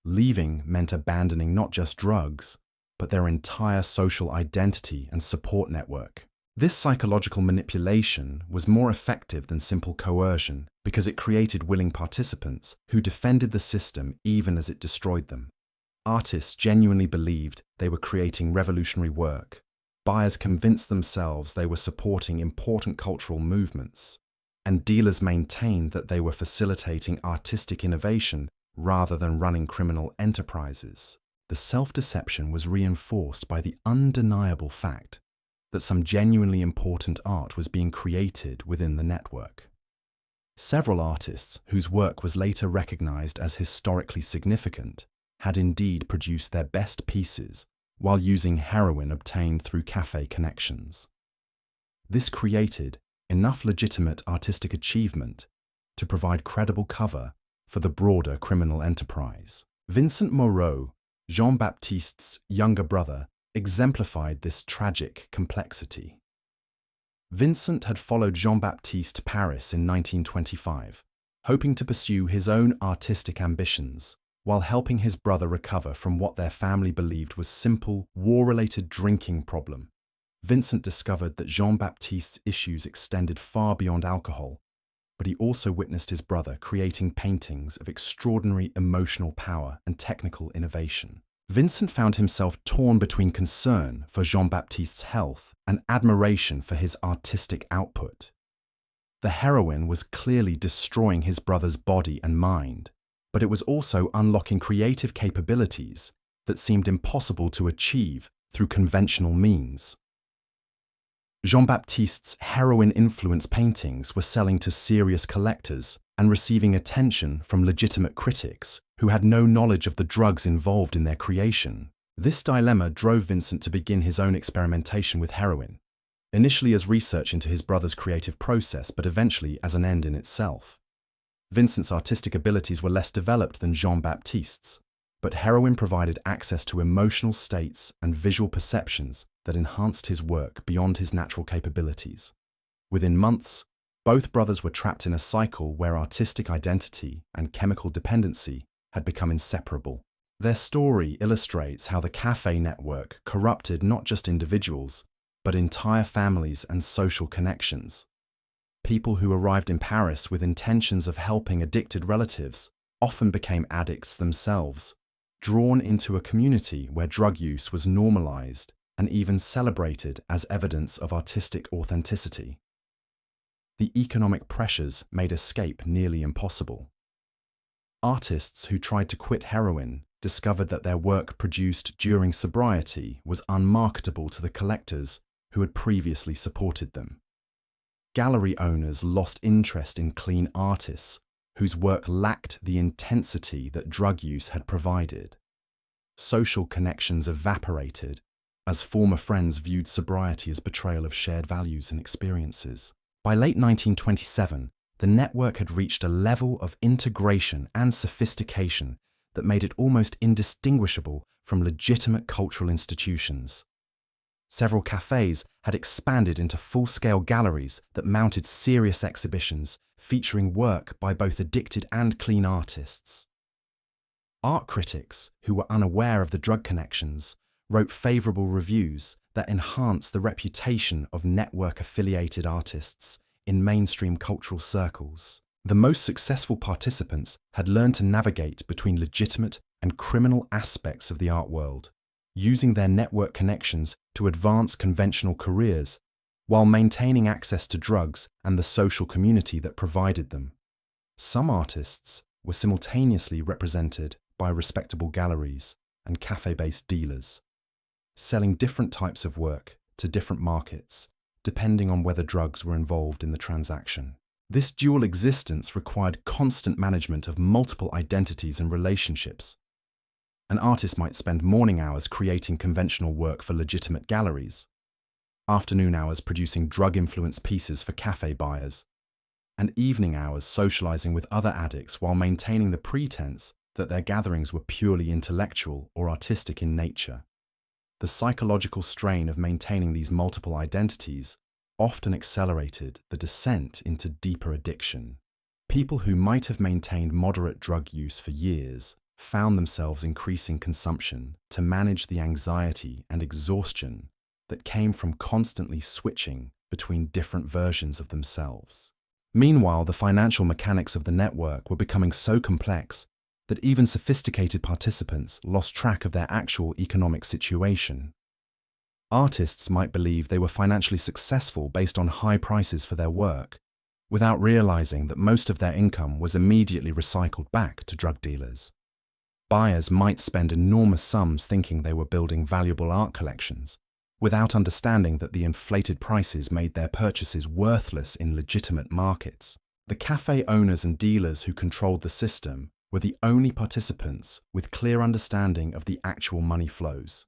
S1: Leaving meant abandoning not just drugs, but their entire social identity and support network. This psychological manipulation was more effective than simple coercion because it created willing participants who defended the system even as it destroyed them. Artists genuinely believed they were creating revolutionary work. Buyers convinced themselves they were supporting important cultural movements, and dealers maintained that they were facilitating artistic innovation rather than running criminal enterprises. The self-deception was reinforced by the undeniable fact that some genuinely important art was being created within the network. Several artists, whose work was later recognized as historically significant, had indeed produced their best pieces while using heroin obtained through cafe connections. This created enough legitimate artistic achievement to provide credible cover for the broader criminal enterprise. Vincent Moreau, Jean-Baptiste's younger brother, exemplified this tragic complexity. Vincent had followed Jean-Baptiste to Paris in 1925, hoping to pursue his own artistic ambitions while helping his brother recover from what their family believed was simple, war-related drinking problem. Vincent discovered that Jean-Baptiste's issues extended far beyond alcohol, but he also witnessed his brother creating paintings of extraordinary emotional power and technical innovation. Vincent found himself torn between concern for Jean-Baptiste's health and admiration for his artistic output. The heroin was clearly destroying his brother's body and mind, but it was also unlocking creative capabilities that seemed impossible to achieve through conventional means. Jean-Baptiste's heroin-influenced paintings were selling to serious collectors and receiving attention from legitimate critics who had no knowledge of the drugs involved in their creation. This dilemma drove Vincent to begin his own experimentation with heroin, initially as research into his brother's creative process, but eventually as an end in itself. Vincent's artistic abilities were less developed than Jean-Baptiste's, but heroin provided access to emotional states and visual perceptions that enhanced his work beyond his natural capabilities. Within months, both brothers were trapped in a cycle where artistic identity and chemical dependency had become inseparable. Their story illustrates how the cafe network corrupted not just individuals, but entire families and social connections. People who arrived in Paris with intentions of helping addicted relatives often became addicts themselves, drawn into a community where drug use was normalized and even celebrated as evidence of artistic authenticity. The economic pressures made escape nearly impossible. Artists who tried to quit heroin discovered that their work produced during sobriety was unmarketable to the collectors who had previously supported them. Gallery owners lost interest in clean artists whose work lacked the intensity that drug use had provided. Social connections evaporated as former friends viewed sobriety as betrayal of shared values and experiences. By late 1927, the network had reached a level of integration and sophistication that made it almost indistinguishable from legitimate cultural institutions. Several cafes had expanded into full-scale galleries that mounted serious exhibitions featuring work by both addicted and clean artists. Art critics, who were unaware of the drug connections, wrote favorable reviews that enhanced the reputation of network-affiliated artists in mainstream cultural circles. The most successful participants had learned to navigate between legitimate and criminal aspects of the art world, using their network connections to advance conventional careers while maintaining access to drugs and the social community that provided them. Some artists were simultaneously represented by respectable galleries and cafe-based dealers, selling different types of work to different markets, depending on whether drugs were involved in the transaction. This dual existence required constant management of multiple identities and relationships. An artist might spend morning hours creating conventional work for legitimate galleries, afternoon hours producing drug-influenced pieces for cafe buyers, and evening hours socializing with other addicts while maintaining the pretense that their gatherings were purely intellectual or artistic in nature. The psychological strain of maintaining these multiple identities often accelerated the descent into deeper addiction. People who might have maintained moderate drug use for years found themselves increasing consumption to manage the anxiety and exhaustion that came from constantly switching between different versions of themselves. Meanwhile, the financial mechanics of the network were becoming so complex that even sophisticated participants lost track of their actual economic situation. Artists might believe they were financially successful based on high prices for their work, without realizing that most of their income was immediately recycled back to drug dealers. Buyers might spend enormous sums thinking they were building valuable art collections, without understanding that the inflated prices made their purchases worthless in legitimate markets. The cafe owners and dealers who controlled the system were the only participants with clear understanding of the actual money flows.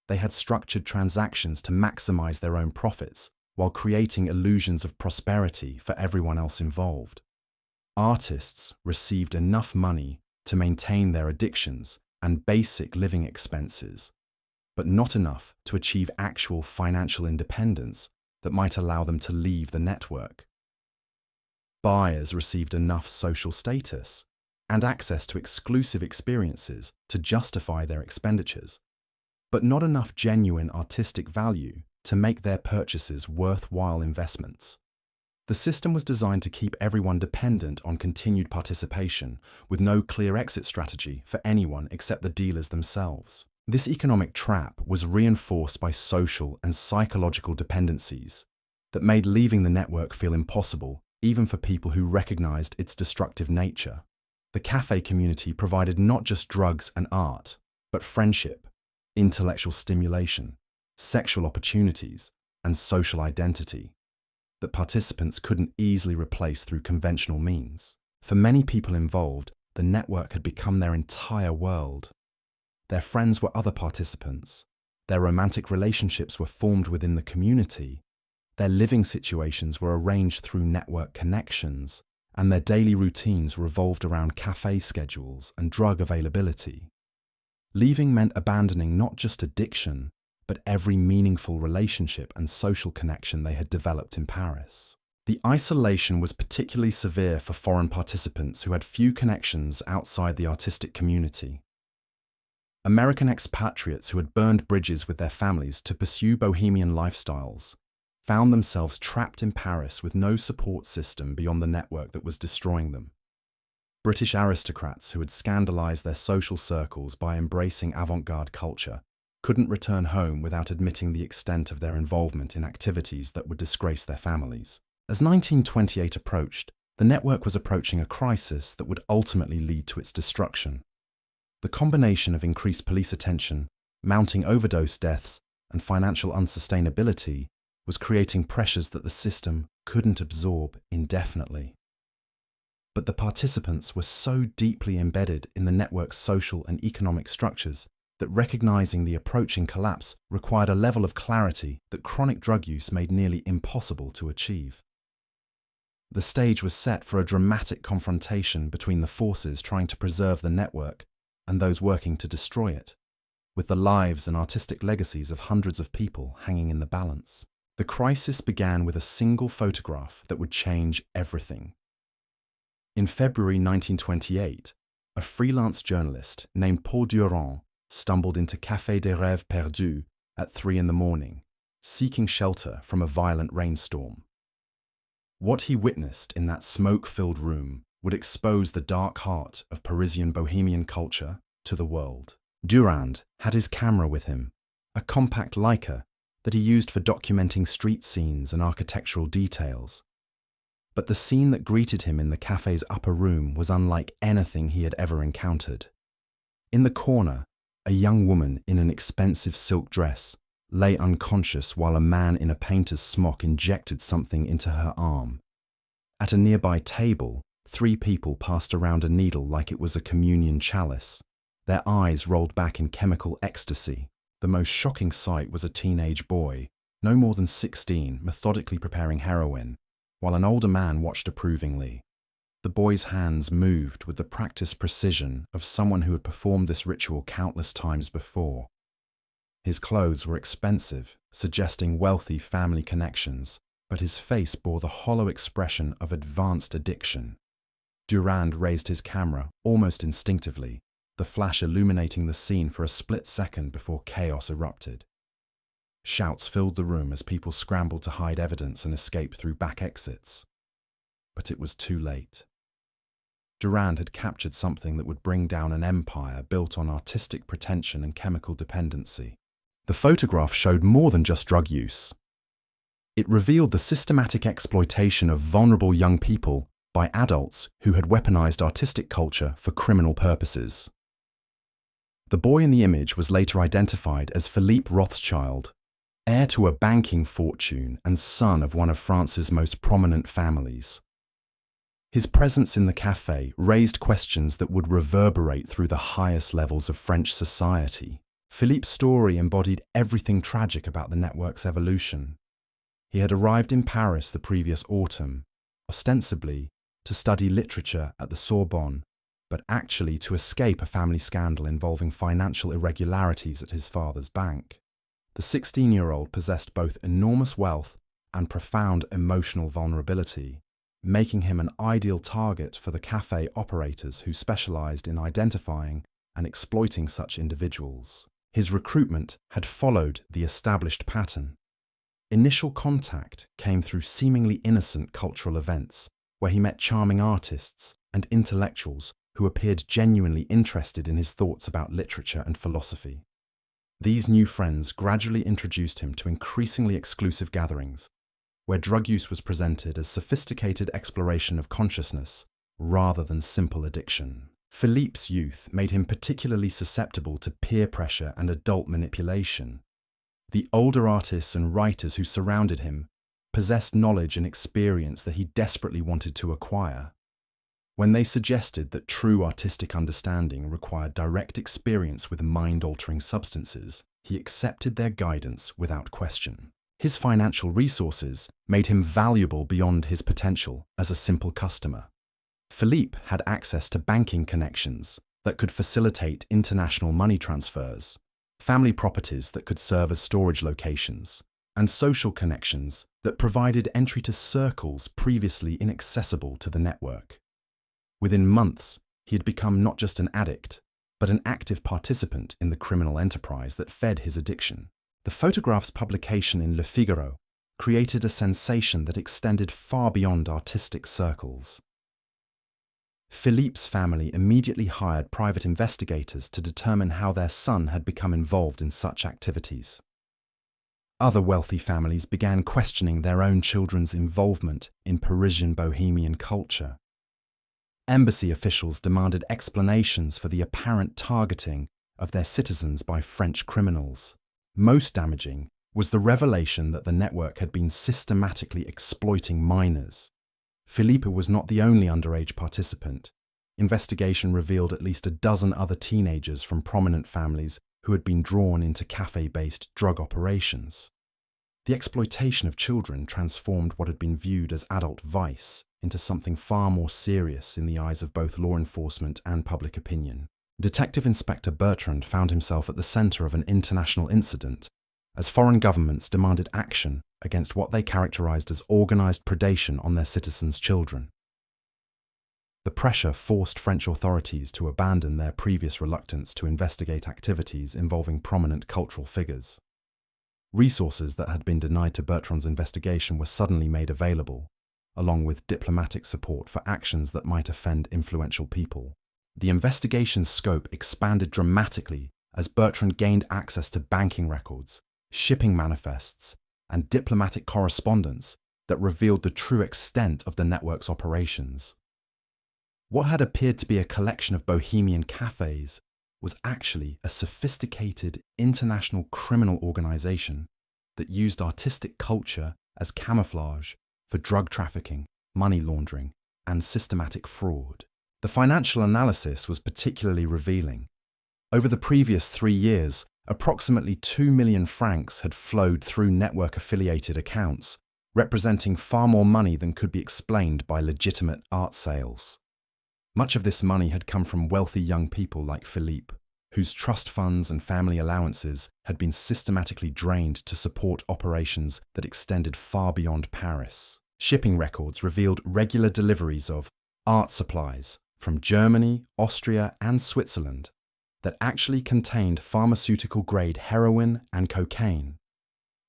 S1: They had structured transactions to maximize their own profits while creating illusions of prosperity for everyone else involved. Artists received enough money to maintain their addictions and basic living expenses, but not enough to achieve actual financial independence that might allow them to leave the network. Buyers received enough social status and access to exclusive experiences to justify their expenditures, but not enough genuine artistic value to make their purchases worthwhile investments. The system was designed to keep everyone dependent on continued participation, with no clear exit strategy for anyone except the dealers themselves. This economic trap was reinforced by social and psychological dependencies that made leaving the network feel impossible, even for people who recognized its destructive nature. The cafe community provided not just drugs and art, but friendship, intellectual stimulation, sexual opportunities, and social identity that participants couldn't easily replace through conventional means. For many people involved, the network had become their entire world. Their friends were other participants, their romantic relationships were formed within the community, their living situations were arranged through network connections, and their daily routines revolved around cafe schedules and drug availability. Leaving meant abandoning not just addiction, but every meaningful relationship and social connection they had developed in Paris. The isolation was particularly severe for foreign participants who had few connections outside the artistic community. American expatriates who had burned bridges with their families to pursue bohemian lifestyles found themselves trapped in Paris with no support system beyond the network that was destroying them. British aristocrats who had scandalized their social circles by embracing avant-garde culture couldn't return home without admitting the extent of their involvement in activities that would disgrace their families. As 1928 approached, the network was approaching a crisis that would ultimately lead to its destruction. The combination of increased police attention, mounting overdose deaths, and financial unsustainability was creating pressures that the system couldn't absorb indefinitely. But the participants were so deeply embedded in the network's social and economic structures that recognizing the approaching collapse required a level of clarity that chronic drug use made nearly impossible to achieve. The stage was set for a dramatic confrontation between the forces trying to preserve the network and those working to destroy it, with the lives and artistic legacies of hundreds of people hanging in the balance. The crisis began with a single photograph that would change everything. In February 1928, a freelance journalist named Paul Durand stumbled into Café des Rêves Perdus at 3 a.m, seeking shelter from a violent rainstorm. What he witnessed in that smoke-filled room would expose the dark heart of Parisian bohemian culture to the world. Durand had his camera with him, a compact Leica that he used for documenting street scenes and architectural details. But the scene that greeted him in the cafe's upper room was unlike anything he had ever encountered. In the corner, a young woman in an expensive silk dress lay unconscious while a man in a painter's smock injected something into her arm. At a nearby table, 3 people passed around a needle like it was a communion chalice, their eyes rolled back in chemical ecstasy. The most shocking sight was a teenage boy, no more than 16, methodically preparing heroin, while an older man watched approvingly. The boy's hands moved with the practiced precision of someone who had performed this ritual countless times before. His clothes were expensive, suggesting wealthy family connections, but his face bore the hollow expression of advanced addiction. Durand raised his camera almost instinctively, the flash illuminating the scene for a split second before chaos erupted. Shouts filled the room as people scrambled to hide evidence and escape through back exits. But it was too late. Durand had captured something that would bring down an empire built on artistic pretension and chemical dependency. The photograph showed more than just drug use. It revealed the systematic exploitation of vulnerable young people by adults who had weaponized artistic culture for criminal purposes. The boy in the image was later identified as Philippe Rothschild, heir to a banking fortune and son of one of France's most prominent families. His presence in the café raised questions that would reverberate through the highest levels of French society. Philippe's story embodied everything tragic about the network's evolution. He had arrived in Paris the previous autumn, ostensibly to study literature at the Sorbonne, but actually to escape a family scandal involving financial irregularities at his father's bank. The 16-year-old possessed both enormous wealth and profound emotional vulnerability, making him an ideal target for the café operators who specialized in identifying and exploiting such individuals. His recruitment had followed the established pattern. Initial contact came through seemingly innocent cultural events, where he met charming artists and intellectuals who appeared genuinely interested in his thoughts about literature and philosophy. These new friends gradually introduced him to increasingly exclusive gatherings, where drug use was presented as sophisticated exploration of consciousness rather than simple addiction. Philippe's youth made him particularly susceptible to peer pressure and adult manipulation. The older artists and writers who surrounded him possessed knowledge and experience that he desperately wanted to acquire. When they suggested that true artistic understanding required direct experience with mind-altering substances, he accepted their guidance without question. His financial resources made him valuable beyond his potential as a simple customer. Philippe had access to banking connections that could facilitate international money transfers, family properties that could serve as storage locations, and social connections that provided entry to circles previously inaccessible to the network. Within months, he had become not just an addict, but an active participant in the criminal enterprise that fed his addiction. The photograph's publication in Le Figaro created a sensation that extended far beyond artistic circles. Philippe's family immediately hired private investigators to determine how their son had become involved in such activities. Other wealthy families began questioning their own children's involvement in Parisian bohemian culture. Embassy officials demanded explanations for the apparent targeting of their citizens by French criminals. Most damaging was the revelation that the network had been systematically exploiting minors. Philippe was not the only underage participant. Investigation revealed at least a dozen other teenagers from prominent families who had been drawn into cafe-based drug operations. The exploitation of children transformed what had been viewed as adult vice into something far more serious in the eyes of both law enforcement and public opinion. Detective Inspector Bertrand found himself at the center of an international incident as foreign governments demanded action against what they characterized as organized predation on their citizens' children. The pressure forced French authorities to abandon their previous reluctance to investigate activities involving prominent cultural figures. Resources that had been denied to Bertrand's investigation were suddenly made available, along with diplomatic support for actions that might offend influential people. The investigation's scope expanded dramatically as Bertrand gained access to banking records, shipping manifests, and diplomatic correspondence that revealed the true extent of the network's operations. What had appeared to be a collection of bohemian cafes was actually a sophisticated international criminal organization that used artistic culture as camouflage for drug trafficking, money laundering, and systematic fraud. The financial analysis was particularly revealing. Over the previous 3 years, approximately 2 million francs had flowed through network-affiliated accounts, representing far more money than could be explained by legitimate art sales. Much of this money had come from wealthy young people like Philippe, whose trust funds and family allowances had been systematically drained to support operations that extended far beyond Paris. Shipping records revealed regular deliveries of art supplies from Germany, Austria, and Switzerland that actually contained pharmaceutical-grade heroin and cocaine.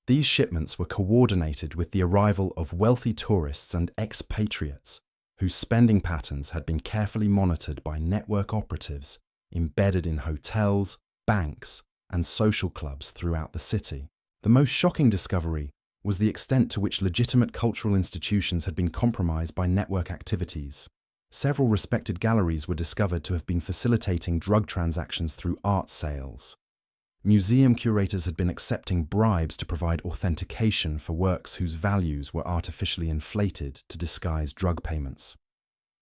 S1: These shipments were coordinated with the arrival of wealthy tourists and expatriates whose spending patterns had been carefully monitored by network operatives embedded in hotels, banks, and social clubs throughout the city. The most shocking discovery was the extent to which legitimate cultural institutions had been compromised by network activities. Several respected galleries were discovered to have been facilitating drug transactions through art sales. Museum curators had been accepting bribes to provide authentication for works whose values were artificially inflated to disguise drug payments.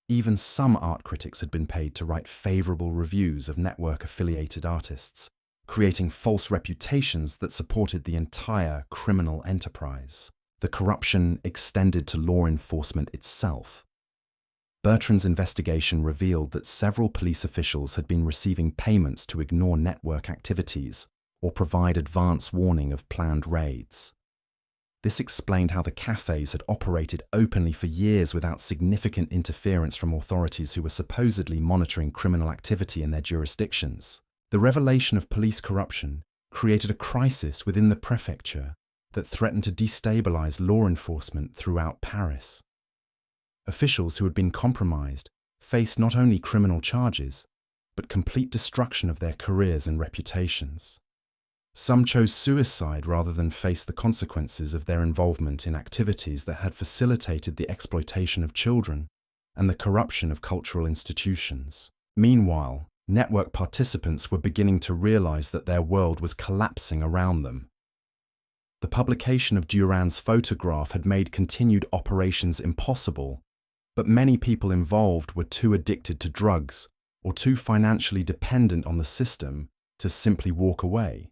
S1: Even some art critics had been paid to write favorable reviews of network-affiliated artists, creating false reputations that supported the entire criminal enterprise. The corruption extended to law enforcement itself. Bertrand's investigation revealed that several police officials had been receiving payments to ignore network activities or provide advance warning of planned raids. This explained how the cafes had operated openly for years without significant interference from authorities who were supposedly monitoring criminal activity in their jurisdictions. The revelation of police corruption created a crisis within the prefecture that threatened to destabilize law enforcement throughout Paris. Officials who had been compromised faced not only criminal charges, but complete destruction of their careers and reputations. Some chose suicide rather than face the consequences of their involvement in activities that had facilitated the exploitation of children and the corruption of cultural institutions. Meanwhile, network participants were beginning to realize that their world was collapsing around them. The publication of Durand's photograph had made continued operations impossible, but many people involved were too addicted to drugs or too financially dependent on the system to simply walk away.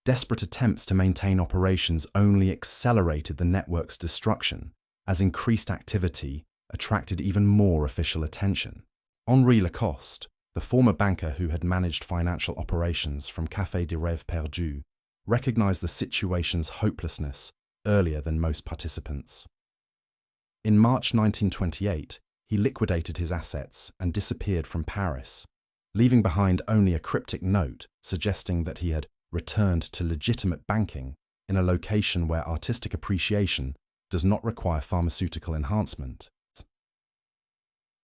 S1: Desperate attempts to maintain operations only accelerated the network's destruction, as increased activity attracted even more official attention. Henri Lacoste, the former banker who had managed financial operations from Café des Rêves Perdus, recognized the situation's hopelessness earlier than most participants. In March 1928, he liquidated his assets and disappeared from Paris, leaving behind only a cryptic note suggesting that he had returned to legitimate banking in a location where artistic appreciation does not require pharmaceutical enhancement.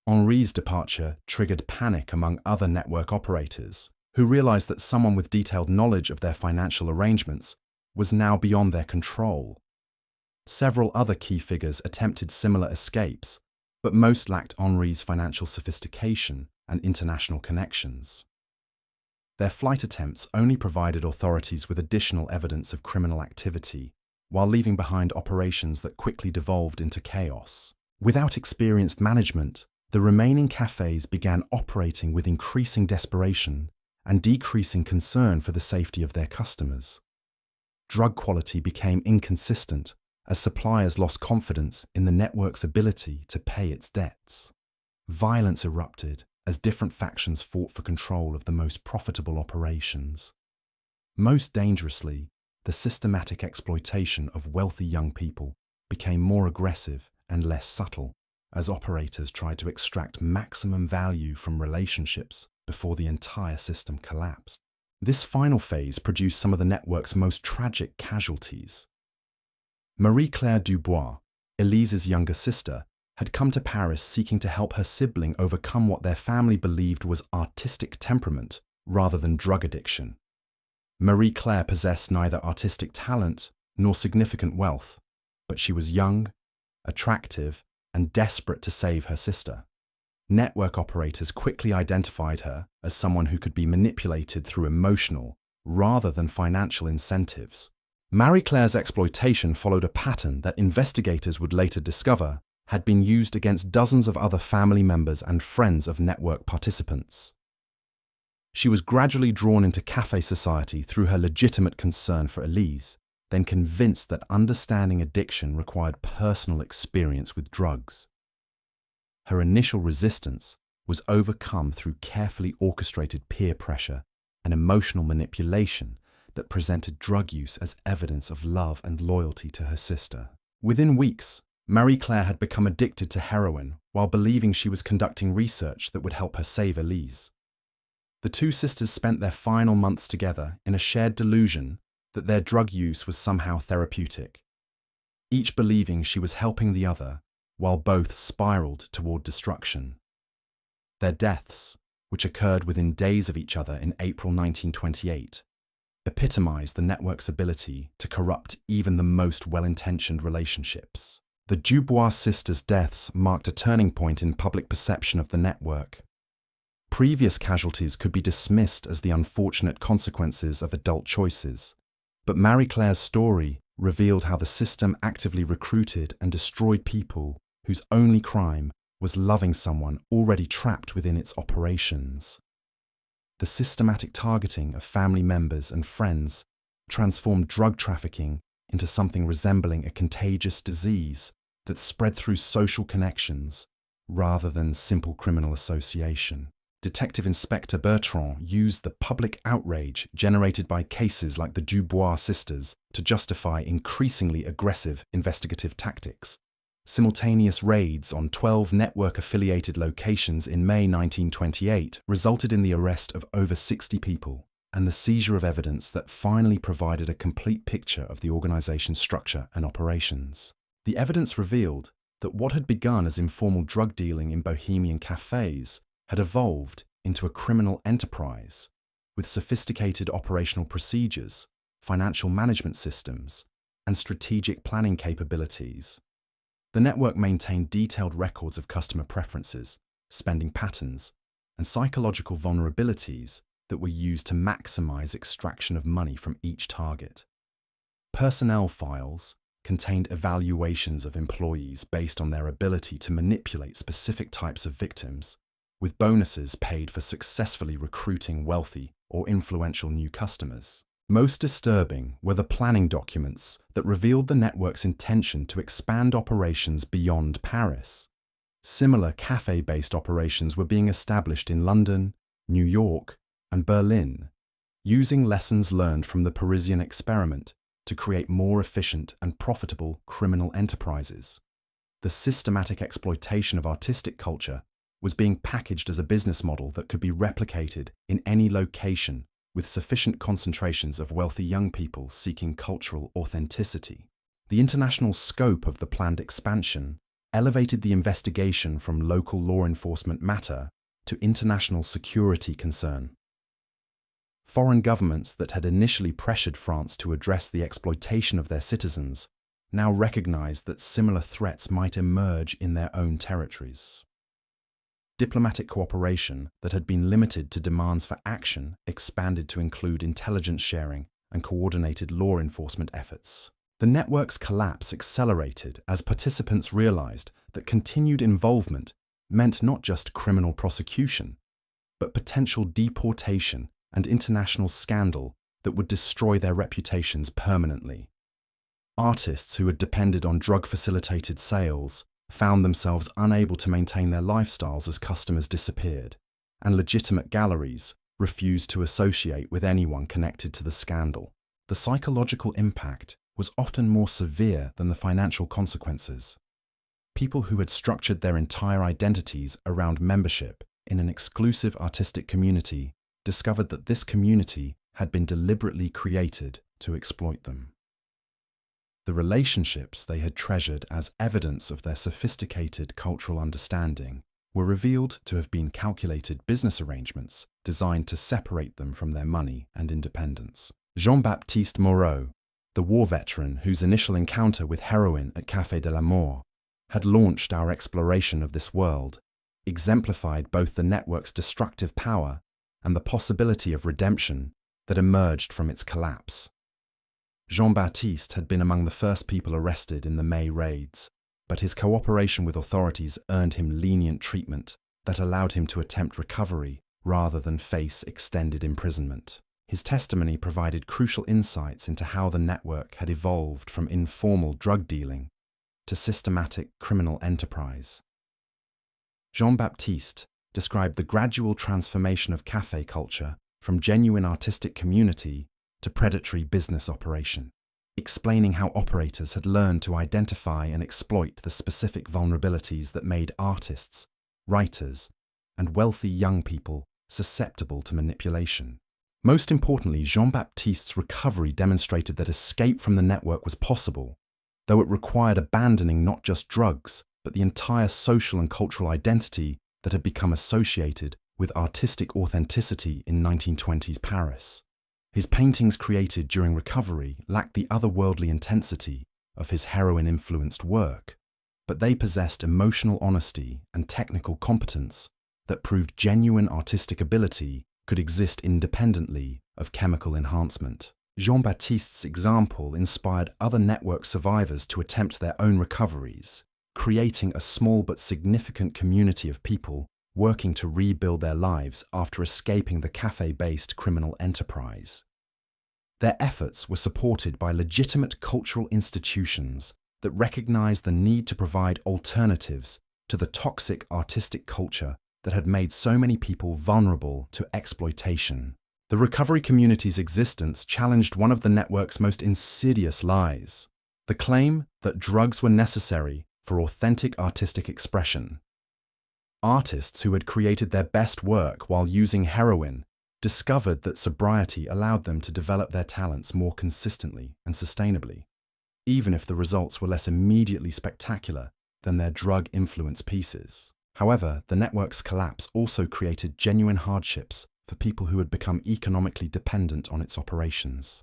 S1: Henri's departure triggered panic among other network operators, who realized that someone with detailed knowledge of their financial arrangements was now beyond their control. Several other key figures attempted similar escapes, but most lacked Henri's financial sophistication and international connections. Their flight attempts only provided authorities with additional evidence of criminal activity, while leaving behind operations that quickly devolved into chaos. Without experienced management, the remaining cafes began operating with increasing desperation and decreasing concern for the safety of their customers. Drug quality became inconsistent as suppliers lost confidence in the network's ability to pay its debts. Violence erupted as different factions fought for control of the most profitable operations. Most dangerously, the systematic exploitation of wealthy young people became more aggressive and less subtle as operators tried to extract maximum value from relationships before the entire system collapsed. This final phase produced some of the network's most tragic casualties. Marie-Claire Dubois, Elise's younger sister, had come to Paris seeking to help her sibling overcome what their family believed was artistic temperament rather than drug addiction. Marie-Claire possessed neither artistic talent nor significant wealth, but she was young, attractive, and desperate to save her sister. Network operators quickly identified her as someone who could be manipulated through emotional rather than financial incentives. Marie-Claire's exploitation followed a pattern that investigators would later discover had been used against dozens of other family members and friends of network participants. She was gradually drawn into cafe society through her legitimate concern for Elise, then convinced that understanding addiction required personal experience with drugs. Her initial resistance was overcome through carefully orchestrated peer pressure and emotional manipulation that presented drug use as evidence of love and loyalty to her sister. Within weeks, Marie-Claire had become addicted to heroin while believing she was conducting research that would help her save Elise. The two sisters spent their final months together in a shared delusion that their drug use was somehow therapeutic, each believing she was helping the other while both spiraled toward destruction. Their deaths, which occurred within days of each other in April 1928, epitomized the network's ability to corrupt even the most well-intentioned relationships. The Dubois sisters' deaths marked a turning point in public perception of the network. Previous casualties could be dismissed as the unfortunate consequences of adult choices, but Marie-Claire's story revealed how the system actively recruited and destroyed people whose only crime was loving someone already trapped within its operations. The systematic targeting of family members and friends transformed drug trafficking into something resembling a contagious disease that spread through social connections rather than simple criminal association. Detective Inspector Bertrand used the public outrage generated by cases like the Dubois sisters to justify increasingly aggressive investigative tactics. Simultaneous raids on 12 network-affiliated locations in May 1928 resulted in the arrest of over 60 people and the seizure of evidence that finally provided a complete picture of the organization's structure and operations. The evidence revealed that what had begun as informal drug dealing in bohemian cafes had evolved into a criminal enterprise with sophisticated operational procedures, financial management systems, and strategic planning capabilities. The network maintained detailed records of customer preferences, spending patterns, and psychological vulnerabilities that were used to maximize extraction of money from each target. Personnel files contained evaluations of employees based on their ability to manipulate specific types of victims, with bonuses paid for successfully recruiting wealthy or influential new customers. Most disturbing were the planning documents that revealed the network's intention to expand operations beyond Paris. Similar cafe-based operations were being established in London, New York, and Berlin, using lessons learned from the Parisian experiment to create more efficient and profitable criminal enterprises. The systematic exploitation of artistic culture was being packaged as a business model that could be replicated in any location with sufficient concentrations of wealthy young people seeking cultural authenticity. The international scope of the planned expansion elevated the investigation from local law enforcement matter to international security concern. Foreign governments that had initially pressured France to address the exploitation of their citizens now recognized that similar threats might emerge in their own territories. Diplomatic cooperation that had been limited to demands for action expanded to include intelligence sharing and coordinated law enforcement efforts. The network's collapse accelerated as participants realized that continued involvement meant not just criminal prosecution, but potential deportation and international scandal that would destroy their reputations permanently. Artists who had depended on drug-facilitated sales found themselves unable to maintain their lifestyles as customers disappeared, and legitimate galleries refused to associate with anyone connected to the scandal. The psychological impact was often more severe than the financial consequences. People who had structured their entire identities around membership in an exclusive artistic community discovered that this community had been deliberately created to exploit them. The relationships they had treasured as evidence of their sophisticated cultural understanding were revealed to have been calculated business arrangements designed to separate them from their money and independence. Jean-Baptiste Moreau, the war veteran whose initial encounter with heroin at Café de la Mort had launched our exploration of this world, exemplified both the network's destructive power and the possibility of redemption that emerged from its collapse. Jean-Baptiste had been among the first people arrested in the May raids, but his cooperation with authorities earned him lenient treatment that allowed him to attempt recovery rather than face extended imprisonment. His testimony provided crucial insights into how the network had evolved from informal drug dealing to systematic criminal enterprise. Jean-Baptiste described the gradual transformation of cafe culture from genuine artistic community to predatory business operation, explaining how operators had learned to identify and exploit the specific vulnerabilities that made artists, writers, and wealthy young people susceptible to manipulation. Most importantly, Jean-Baptiste's recovery demonstrated that escape from the network was possible, though it required abandoning not just drugs, but the entire social and cultural identity that had become associated with artistic authenticity in 1920s Paris. His paintings created during recovery lacked the otherworldly intensity of his heroin-influenced work, but they possessed emotional honesty and technical competence that proved genuine artistic ability could exist independently of chemical enhancement. Jean-Baptiste's example inspired other network survivors to attempt their own recoveries, creating a small but significant community of people working to rebuild their lives after escaping the cafe-based criminal enterprise. Their efforts were supported by legitimate cultural institutions that recognized the need to provide alternatives to the toxic artistic culture that had made so many people vulnerable to exploitation. The recovery community's existence challenged one of the network's most insidious lies, the claim that drugs were necessary for authentic artistic expression. Artists who had created their best work while using heroin discovered that sobriety allowed them to develop their talents more consistently and sustainably, even if the results were less immediately spectacular than their drug-influenced pieces. However, the network's collapse also created genuine hardships for people who had become economically dependent on its operations.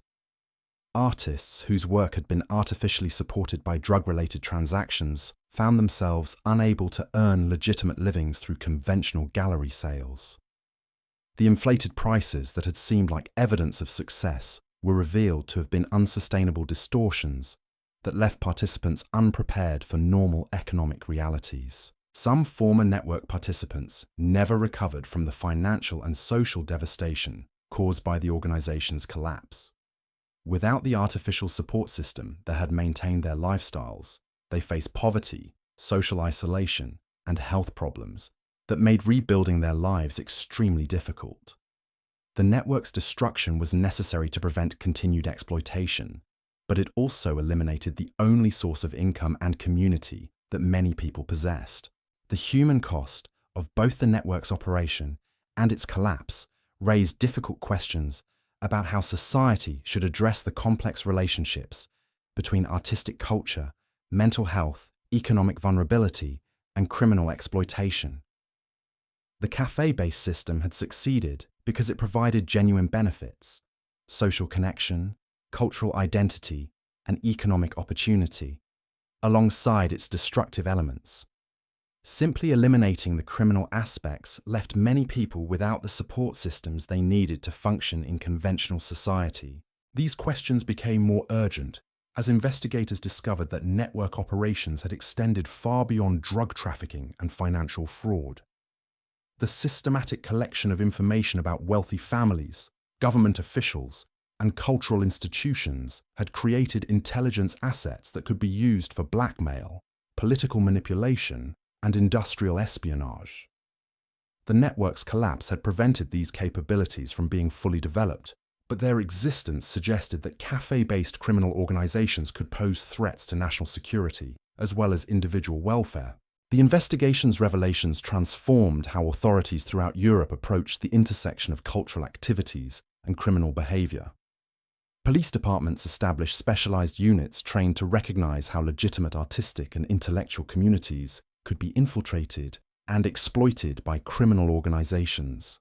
S1: Artists whose work had been artificially supported by drug-related transactions found themselves unable to earn legitimate livings through conventional gallery sales. The inflated prices that had seemed like evidence of success were revealed to have been unsustainable distortions that left participants unprepared for normal economic realities. Some former network participants never recovered from the financial and social devastation caused by the organization's collapse. Without the artificial support system that had maintained their lifestyles, they faced poverty, social isolation, and health problems that made rebuilding their lives extremely difficult. The network's destruction was necessary to prevent continued exploitation, but it also eliminated the only source of income and community that many people possessed. The human cost of both the network's operation and its collapse raised difficult questions about how society should address the complex relationships between artistic culture, mental health, economic vulnerability, and criminal exploitation. The cafe-based system had succeeded because it provided genuine benefits, social connection, cultural identity, and economic opportunity, alongside its destructive elements. Simply eliminating the criminal aspects left many people without the support systems they needed to function in conventional society. These questions became more urgent as investigators discovered that network operations had extended far beyond drug trafficking and financial fraud. The systematic collection of information about wealthy families, government officials, and cultural institutions had created intelligence assets that could be used for blackmail, political manipulation, and industrial espionage. The network's collapse had prevented these capabilities from being fully developed, but their existence suggested that cafe-based criminal organizations could pose threats to national security, as well as individual welfare. The investigation's revelations transformed how authorities throughout Europe approached the intersection of cultural activities and criminal behavior. Police departments established specialized units trained to recognize how legitimate artistic and intellectual communities could be infiltrated and exploited by criminal organizations.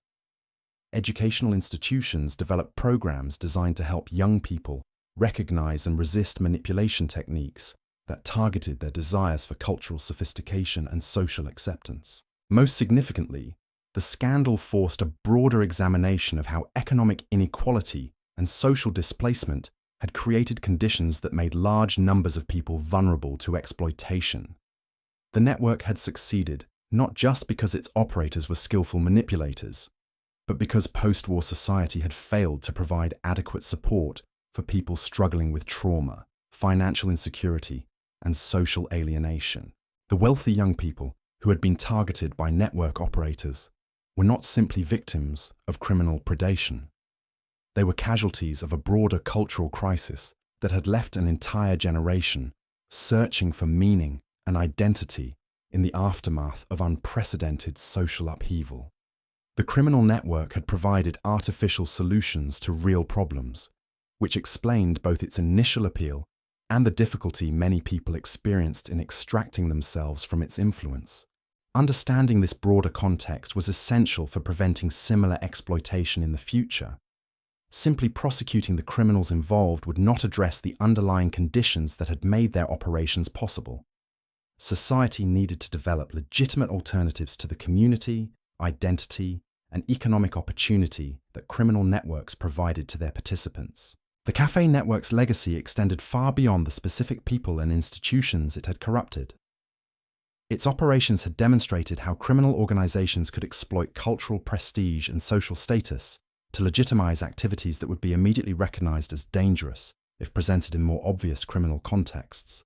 S1: Educational institutions developed programs designed to help young people recognize and resist manipulation techniques that targeted their desires for cultural sophistication and social acceptance. Most significantly, the scandal forced a broader examination of how economic inequality and social displacement had created conditions that made large numbers of people vulnerable to exploitation. The network had succeeded not just because its operators were skillful manipulators, but because post-war society had failed to provide adequate support for people struggling with trauma, financial insecurity, and social alienation. The wealthy young people who had been targeted by network operators were not simply victims of criminal predation. They were casualties of a broader cultural crisis that had left an entire generation searching for meaning and identity in the aftermath of unprecedented social upheaval. The criminal network had provided artificial solutions to real problems, which explained both its initial appeal and the difficulty many people experienced in extracting themselves from its influence. Understanding this broader context was essential for preventing similar exploitation in the future. Simply prosecuting the criminals involved would not address the underlying conditions that had made their operations possible. society needed to develop legitimate alternatives to the community, identity, and economic opportunity that criminal networks provided to their participants. The cafe network's legacy extended far beyond the specific people and institutions it had corrupted. Its operations had demonstrated how criminal organizations could exploit cultural prestige and social status to legitimize activities that would be immediately recognized as dangerous if presented in more obvious criminal contexts.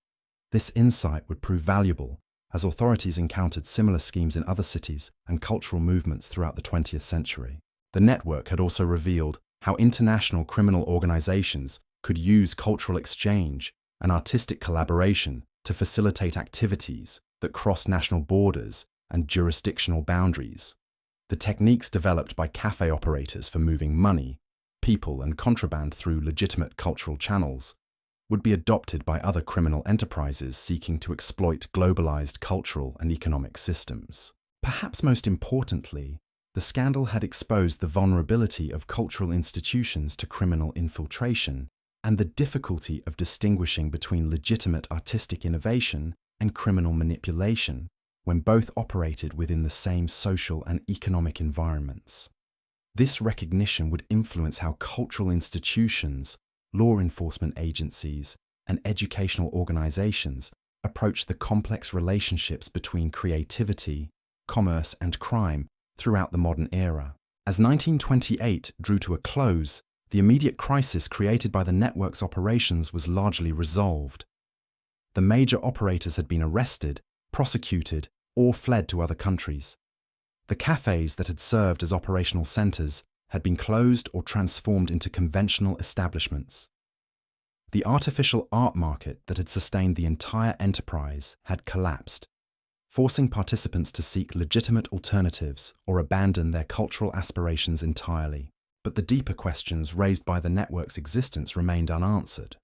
S1: This insight would prove valuable as authorities encountered similar schemes in other cities and cultural movements throughout the 20th century. The network had also revealed how international criminal organizations could use cultural exchange and artistic collaboration to facilitate activities that cross national borders and jurisdictional boundaries. The techniques developed by cafe operators for moving money, people, and contraband through legitimate cultural channels would be adopted by other criminal enterprises seeking to exploit globalized cultural and economic systems. Perhaps most importantly, the scandal had exposed the vulnerability of cultural institutions to criminal infiltration and the difficulty of distinguishing between legitimate artistic innovation and criminal manipulation when both operated within the same social and economic environments. This recognition would influence how cultural institutions, law enforcement agencies, and educational organizations approach the complex relationships between creativity, commerce, and crime throughout the modern era. As 1928 drew to a close, the immediate crisis created by the network's operations was largely resolved. The major operators had been arrested, prosecuted, or fled to other countries. The cafes that had served as operational centers had been closed or transformed into conventional establishments. The artificial art market that had sustained the entire enterprise had collapsed, forcing participants to seek legitimate alternatives or abandon their cultural aspirations entirely. But the deeper questions raised by the network's existence remained unanswered.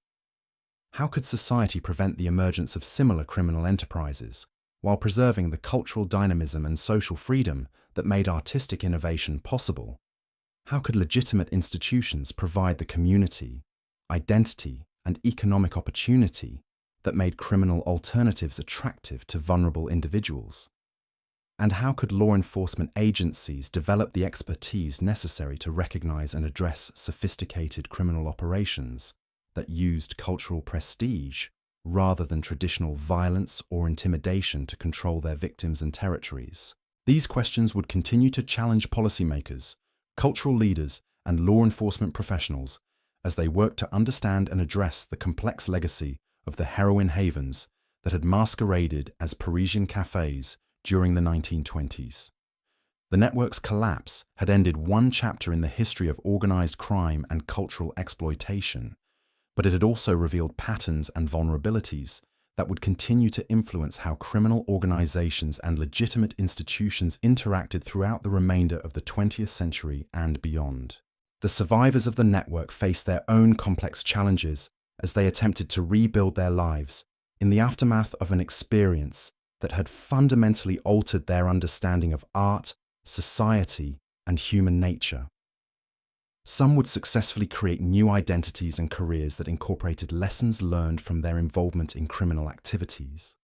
S1: How could society prevent the emergence of similar criminal enterprises while preserving the cultural dynamism and social freedom that made artistic innovation possible? How could legitimate institutions provide the community, identity, and economic opportunity that made criminal alternatives attractive to vulnerable individuals? And how could law enforcement agencies develop the expertise necessary to recognize and address sophisticated criminal operations that used cultural prestige rather than traditional violence or intimidation to control their victims and territories? These questions would continue to challenge policymakers, cultural leaders, and law enforcement professionals as they worked to understand and address the complex legacy of the heroin havens that had masqueraded as Parisian cafes during the 1920s. The network's collapse had ended one chapter in the history of organized crime and cultural exploitation, but it had also revealed patterns and vulnerabilities that would continue to influence how criminal organizations and legitimate institutions interacted throughout the remainder of the 20th century and beyond. The survivors of the network faced their own complex challenges as they attempted to rebuild their lives in the aftermath of an experience that had fundamentally altered their understanding of art, society, and human nature. Some would successfully create new identities and careers that incorporated lessons learned from their involvement in criminal activities.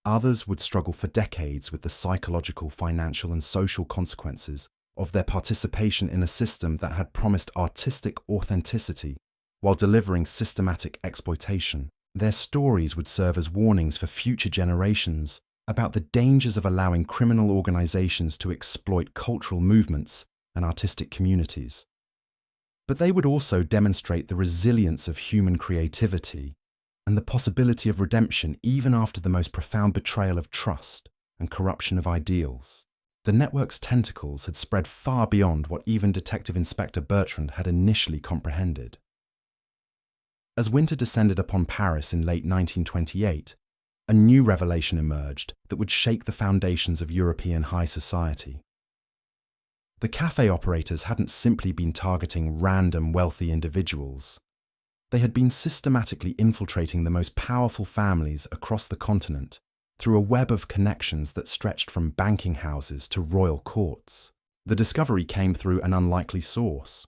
S1: Others would struggle for decades with the psychological, financial, and social consequences of their participation in a system that had promised artistic authenticity while delivering systematic exploitation. Their stories would serve as warnings for future generations about the dangers of allowing criminal organizations to exploit cultural movements and artistic communities. But they would also demonstrate the resilience of human creativity and the possibility of redemption even after the most profound betrayal of trust and corruption of ideals. The network's tentacles had spread far beyond what even Detective Inspector Bertrand had initially comprehended. As winter descended upon Paris in late 1928, a new revelation emerged that would shake the foundations of European high society. The cafe operators hadn't simply been targeting random wealthy individuals. They had been systematically infiltrating the most powerful families across the continent through a web of connections that stretched from banking houses to royal courts. The discovery came through an unlikely source: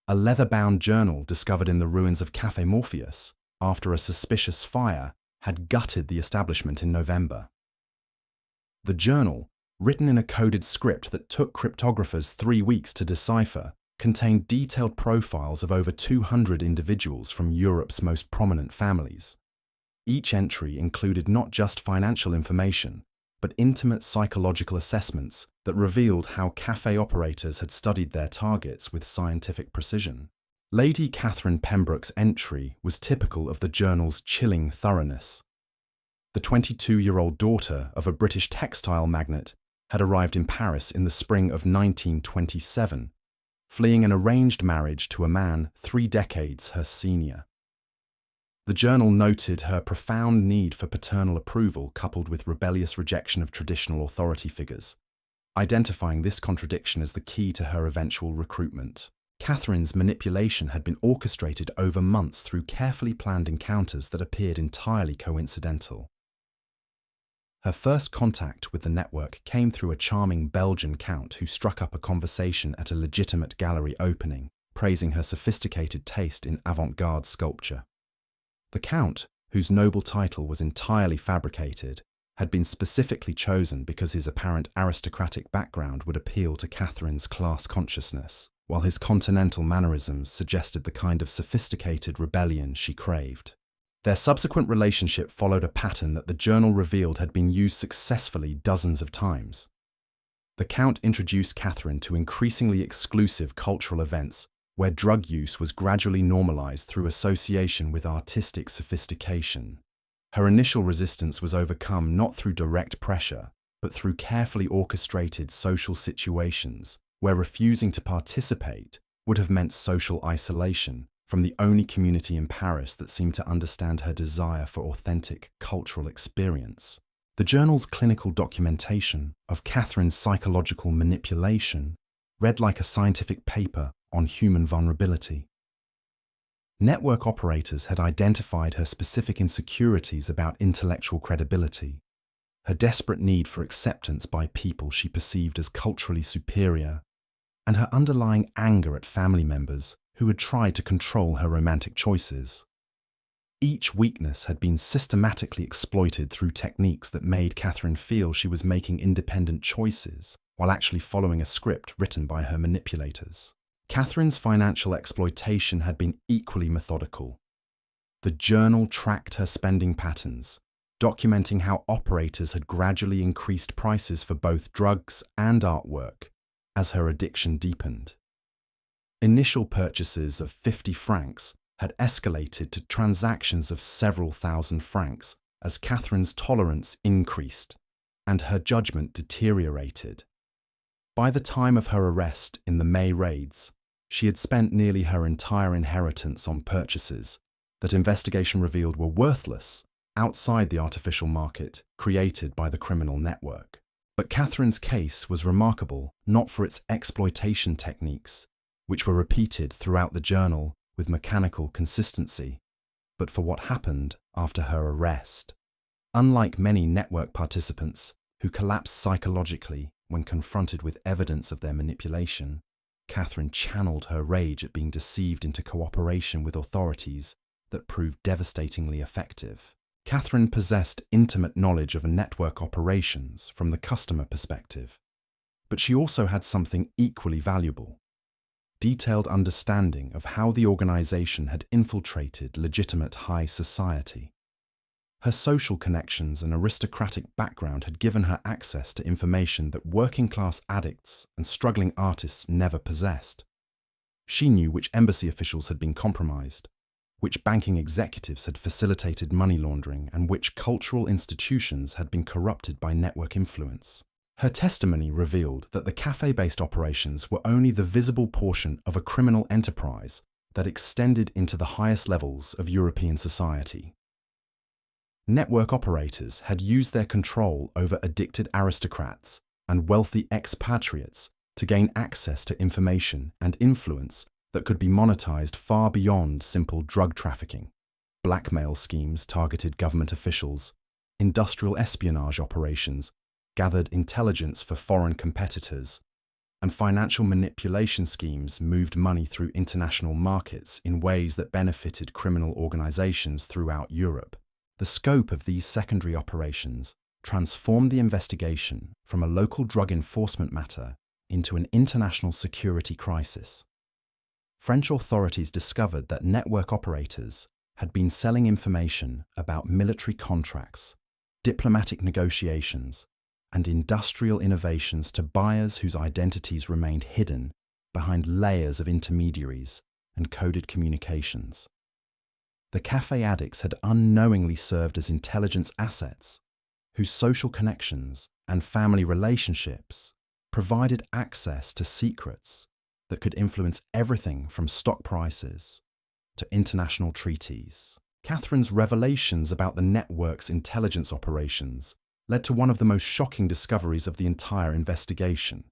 S1: a leather-bound journal discovered in the ruins of Café Morpheus after a suspicious fire had gutted the establishment in November. The journal, written in a coded script that took cryptographers 3 weeks to decipher, contained detailed profiles of over 200 individuals from Europe's most prominent families. Each entry included not just financial information, but intimate psychological assessments that revealed how cafe operators had studied their targets with scientific precision. Lady Catherine Pembroke's entry was typical of the journal's chilling thoroughness. The 22-year-old daughter of a British textile magnate had arrived in Paris in the spring of 1927, fleeing an arranged marriage to a man 3 decades her senior. The journal noted her profound need for paternal approval coupled with rebellious rejection of traditional authority figures, identifying this contradiction as the key to her eventual recruitment. Catherine's manipulation had been orchestrated over months through carefully planned encounters that appeared entirely coincidental. Her first contact with the network came through a charming Belgian count who struck up a conversation at a legitimate gallery opening, praising her sophisticated taste in avant-garde sculpture. The count, whose noble title was entirely fabricated, had been specifically chosen because his apparent aristocratic background would appeal to Catherine's class consciousness, while his continental mannerisms suggested the kind of sophisticated rebellion she craved. Their subsequent relationship followed a pattern that the journal revealed had been used successfully dozens of times. The Count introduced Catherine to increasingly exclusive cultural events where drug use was gradually normalized through association with artistic sophistication. Her initial resistance was overcome not through direct pressure, but through carefully orchestrated social situations where refusing to participate would have meant social isolation from the only community in Paris that seemed to understand her desire for authentic cultural experience. The journal's clinical documentation of Catherine's psychological manipulation read like a scientific paper on human vulnerability. Network operators had identified her specific insecurities about intellectual credibility, her desperate need for acceptance by people she perceived as culturally superior, and her underlying anger at family members who had tried to control her romantic choices. Each weakness had been systematically exploited through techniques that made Catherine feel she was making independent choices while actually following a script written by her manipulators. Catherine's financial exploitation had been equally methodical. The journal tracked her spending patterns, documenting how operators had gradually increased prices for both drugs and artwork as her addiction deepened. Initial purchases of 50 francs had escalated to transactions of several thousand francs as Catherine's tolerance increased and her judgment deteriorated. By the time of her arrest in the May raids, she had spent nearly her entire inheritance on purchases that investigation revealed were worthless outside the artificial market created by the criminal network. But Catherine's case was remarkable not for its exploitation techniques, which were repeated throughout the journal with mechanical consistency, but for what happened after her arrest. Unlike many network participants who collapsed psychologically when confronted with evidence of their manipulation, Catherine channeled her rage at being deceived into cooperation with authorities that proved devastatingly effective. Catherine possessed intimate knowledge of network operations from the customer perspective, but she also had something equally valuable: detailed understanding of how the organization had infiltrated legitimate high society. Her social connections and aristocratic background had given her access to information that working-class addicts and struggling artists never possessed. She knew which embassy officials had been compromised, which banking executives had facilitated money laundering, and which cultural institutions had been corrupted by network influence. Her testimony revealed that the cafe-based operations were only the visible portion of a criminal enterprise that extended into the highest levels of European society. Network operators had used their control over addicted aristocrats and wealthy expatriates to gain access to information and influence that could be monetized far beyond simple drug trafficking. Blackmail schemes targeted government officials, industrial espionage operations gathered intelligence for foreign competitors, and financial manipulation schemes moved money through international markets in ways that benefited criminal organizations throughout Europe. The scope of these secondary operations transformed the investigation from a local drug enforcement matter into an international security crisis. French authorities discovered that network operators had been selling information about military contracts, diplomatic negotiations, and industrial innovations to buyers whose identities remained hidden behind layers of intermediaries and coded communications. The cafe addicts had unknowingly served as intelligence assets, whose social connections and family relationships provided access to secrets that could influence everything from stock prices to international treaties. Catherine's revelations about the network's intelligence operations led to one of the most shocking discoveries of the entire investigation.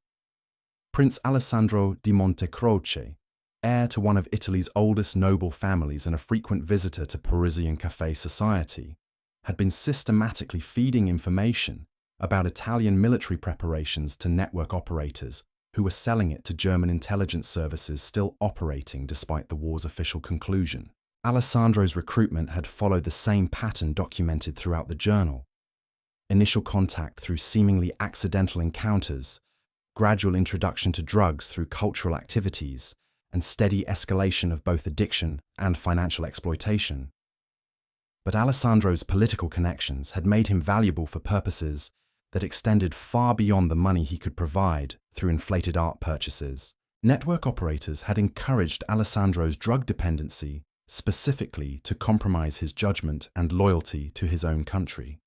S1: Prince Alessandro di Montecroce, heir to one of Italy's oldest noble families and a frequent visitor to Parisian café society, had been systematically feeding information about Italian military preparations to network operators who were selling it to German intelligence services still operating despite the war's official conclusion. Alessandro's recruitment had followed the same pattern documented throughout the journal. Initial contact through seemingly accidental encounters, gradual introduction to drugs through cultural activities, and steady escalation of both addiction and financial exploitation. But Alessandro's political connections had made him valuable for purposes that extended far beyond the money he could provide through inflated art purchases. Network operators had encouraged Alessandro's drug dependency specifically to compromise his judgment and loyalty to his own country.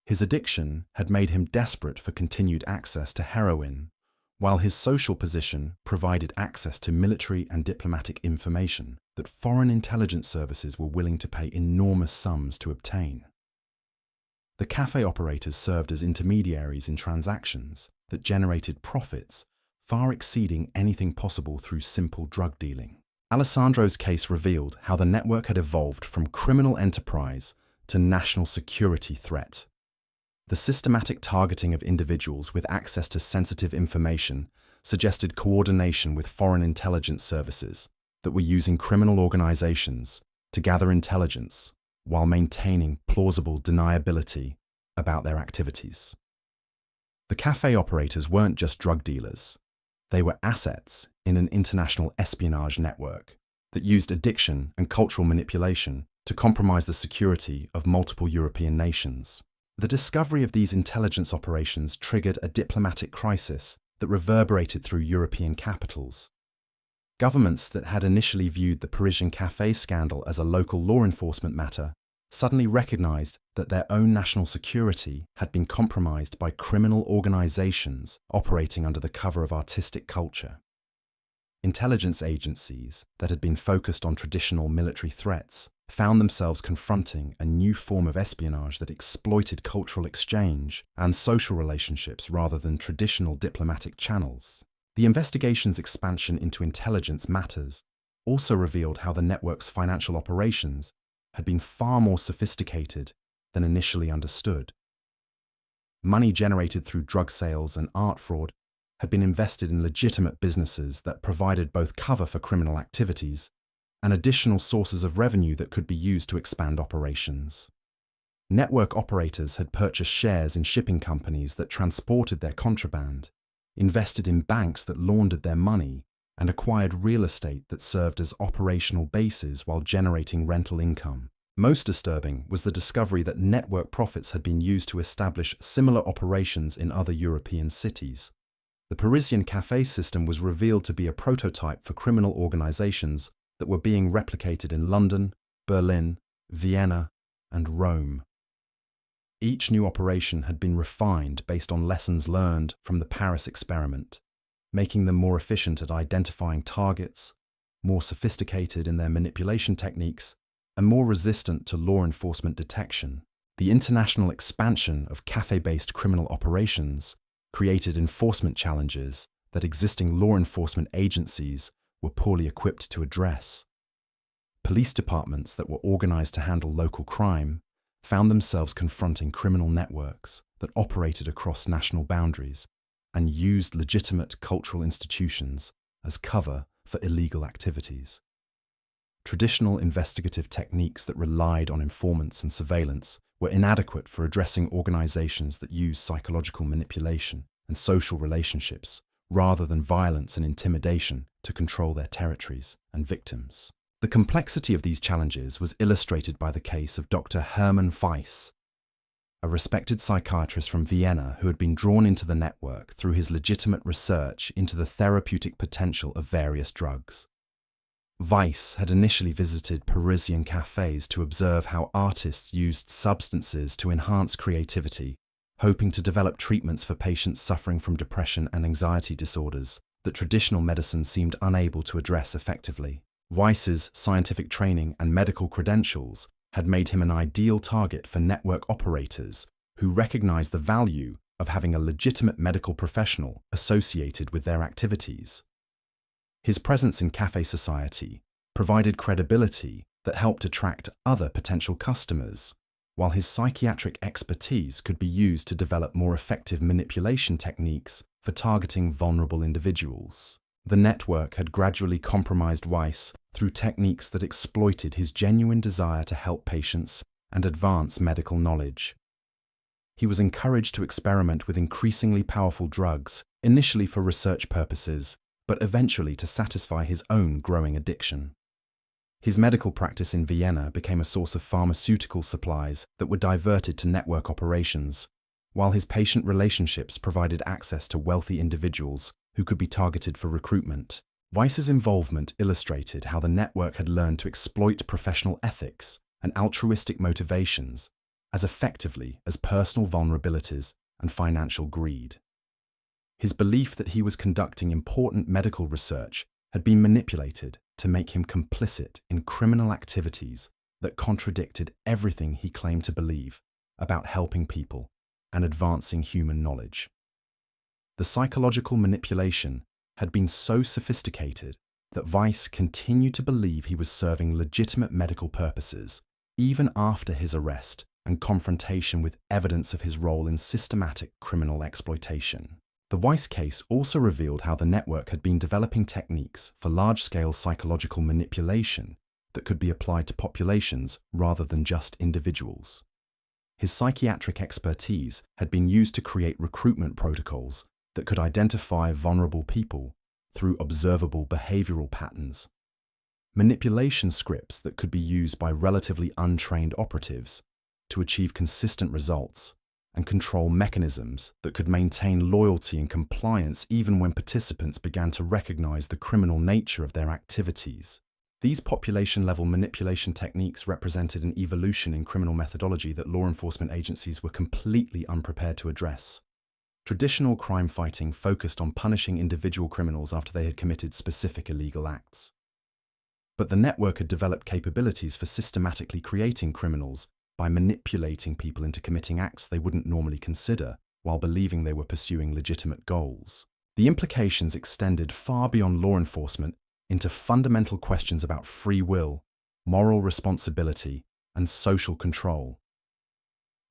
S1: His addiction had made him desperate for continued access to heroin, while his social position provided access to military and diplomatic information that foreign intelligence services were willing to pay enormous sums to obtain. The cafe operators served as intermediaries in transactions that generated profits far exceeding anything possible through simple drug dealing. Alessandro's case revealed how the network had evolved from criminal enterprise to national security threat. The systematic targeting of individuals with access to sensitive information suggested coordination with foreign intelligence services that were using criminal organizations to gather intelligence while maintaining plausible deniability about their activities. The cafe operators weren't just drug dealers. They were assets in an international espionage network that used addiction and cultural manipulation to compromise the security of multiple European nations. The discovery of these intelligence operations triggered a diplomatic crisis that reverberated through European capitals. Governments that had initially viewed the Parisian café scandal as a local law enforcement matter suddenly recognized that their own national security had been compromised by criminal organizations operating under the cover of artistic culture. Intelligence agencies that had been focused on traditional military threats found themselves confronting a new form of espionage that exploited cultural exchange and social relationships rather than traditional diplomatic channels. The investigation's expansion into intelligence matters also revealed how the network's financial operations had been far more sophisticated than initially understood. Money generated through drug sales and art fraud had been invested in legitimate businesses that provided both cover for criminal activities and additional sources of revenue that could be used to expand operations. Network operators had purchased shares in shipping companies that transported their contraband, invested in banks that laundered their money, and acquired real estate that served as operational bases while generating rental income. Most disturbing was the discovery that network profits had been used to establish similar operations in other European cities. The Parisian café system was revealed to be a prototype for criminal organizations that were being replicated in London, Berlin, Vienna, and Rome. Each new operation had been refined based on lessons learned from the Paris experiment, making them more efficient at identifying targets, more sophisticated in their manipulation techniques, and more resistant to law enforcement detection. The international expansion of café-based criminal operations created enforcement challenges that existing law enforcement agencies were poorly equipped to address. Police departments that were organized to handle local crime found themselves confronting criminal networks that operated across national boundaries and used legitimate cultural institutions as cover for illegal activities. Traditional investigative techniques that relied on informants and surveillance were inadequate for addressing organizations that use psychological manipulation and social relationships rather than violence and intimidation to control their territories and victims. The complexity of these challenges was illustrated by the case of Dr. Hermann Weiss, a respected psychiatrist from Vienna who had been drawn into the network through his legitimate research into the therapeutic potential of various drugs. Weiss had initially visited Parisian cafes to observe how artists used substances to enhance creativity, hoping to develop treatments for patients suffering from depression and anxiety disorders that traditional medicine seemed unable to address effectively. Weiss's scientific training and medical credentials had made him an ideal target for network operators who recognized the value of having a legitimate medical professional associated with their activities. His presence in cafe society provided credibility that helped attract other potential customers, while his psychiatric expertise could be used to develop more effective manipulation techniques for targeting vulnerable individuals. The network had gradually compromised Weiss through techniques that exploited his genuine desire to help patients and advance medical knowledge. He was encouraged to experiment with increasingly powerful drugs, initially for research purposes, but eventually to satisfy his own growing addiction. His medical practice in Vienna became a source of pharmaceutical supplies that were diverted to network operations, while his patient relationships provided access to wealthy individuals who could be targeted for recruitment. Weiss's involvement illustrated how the network had learned to exploit professional ethics and altruistic motivations as effectively as personal vulnerabilities and financial greed. His belief that he was conducting important medical research had been manipulated to make him complicit in criminal activities that contradicted everything he claimed to believe about helping people and advancing human knowledge. The psychological manipulation had been so sophisticated that Weiss continued to believe he was serving legitimate medical purposes even after his arrest and confrontation with evidence of his role in systematic criminal exploitation. The Weiss case also revealed how the network had been developing techniques for large-scale psychological manipulation that could be applied to populations rather than just individuals. His psychiatric expertise had been used to create recruitment protocols that could identify vulnerable people through observable behavioral patterns, manipulation scripts that could be used by relatively untrained operatives to achieve consistent results, and control mechanisms that could maintain loyalty and compliance even when participants began to recognize the criminal nature of their activities. These population-level manipulation techniques represented an evolution in criminal methodology that law enforcement agencies were completely unprepared to address. Traditional crime fighting focused on punishing individual criminals after they had committed specific illegal acts. But the network had developed capabilities for systematically creating criminals by manipulating people into committing acts they wouldn't normally consider while believing they were pursuing legitimate goals. The implications extended far beyond law enforcement into fundamental questions about free will, moral responsibility, and social control.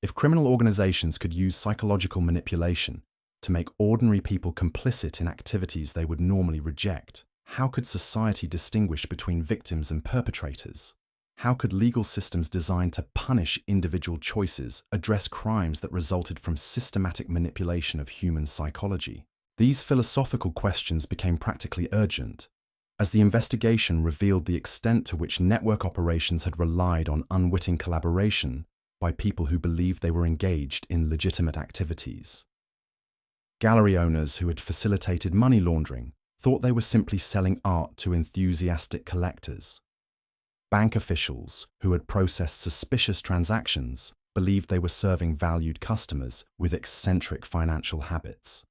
S1: If criminal organizations could use psychological manipulation to make ordinary people complicit in activities they would normally reject, how could society distinguish between victims and perpetrators? How could legal systems designed to punish individual choices address crimes that resulted from systematic manipulation of human psychology? These philosophical questions became practically urgent, as the investigation revealed the extent to which network operations had relied on unwitting collaboration by people who believed they were engaged in legitimate activities. Gallery owners who had facilitated money laundering thought they were simply selling art to enthusiastic collectors. Bank officials who had processed suspicious transactions believed they were serving valued customers with eccentric financial habits.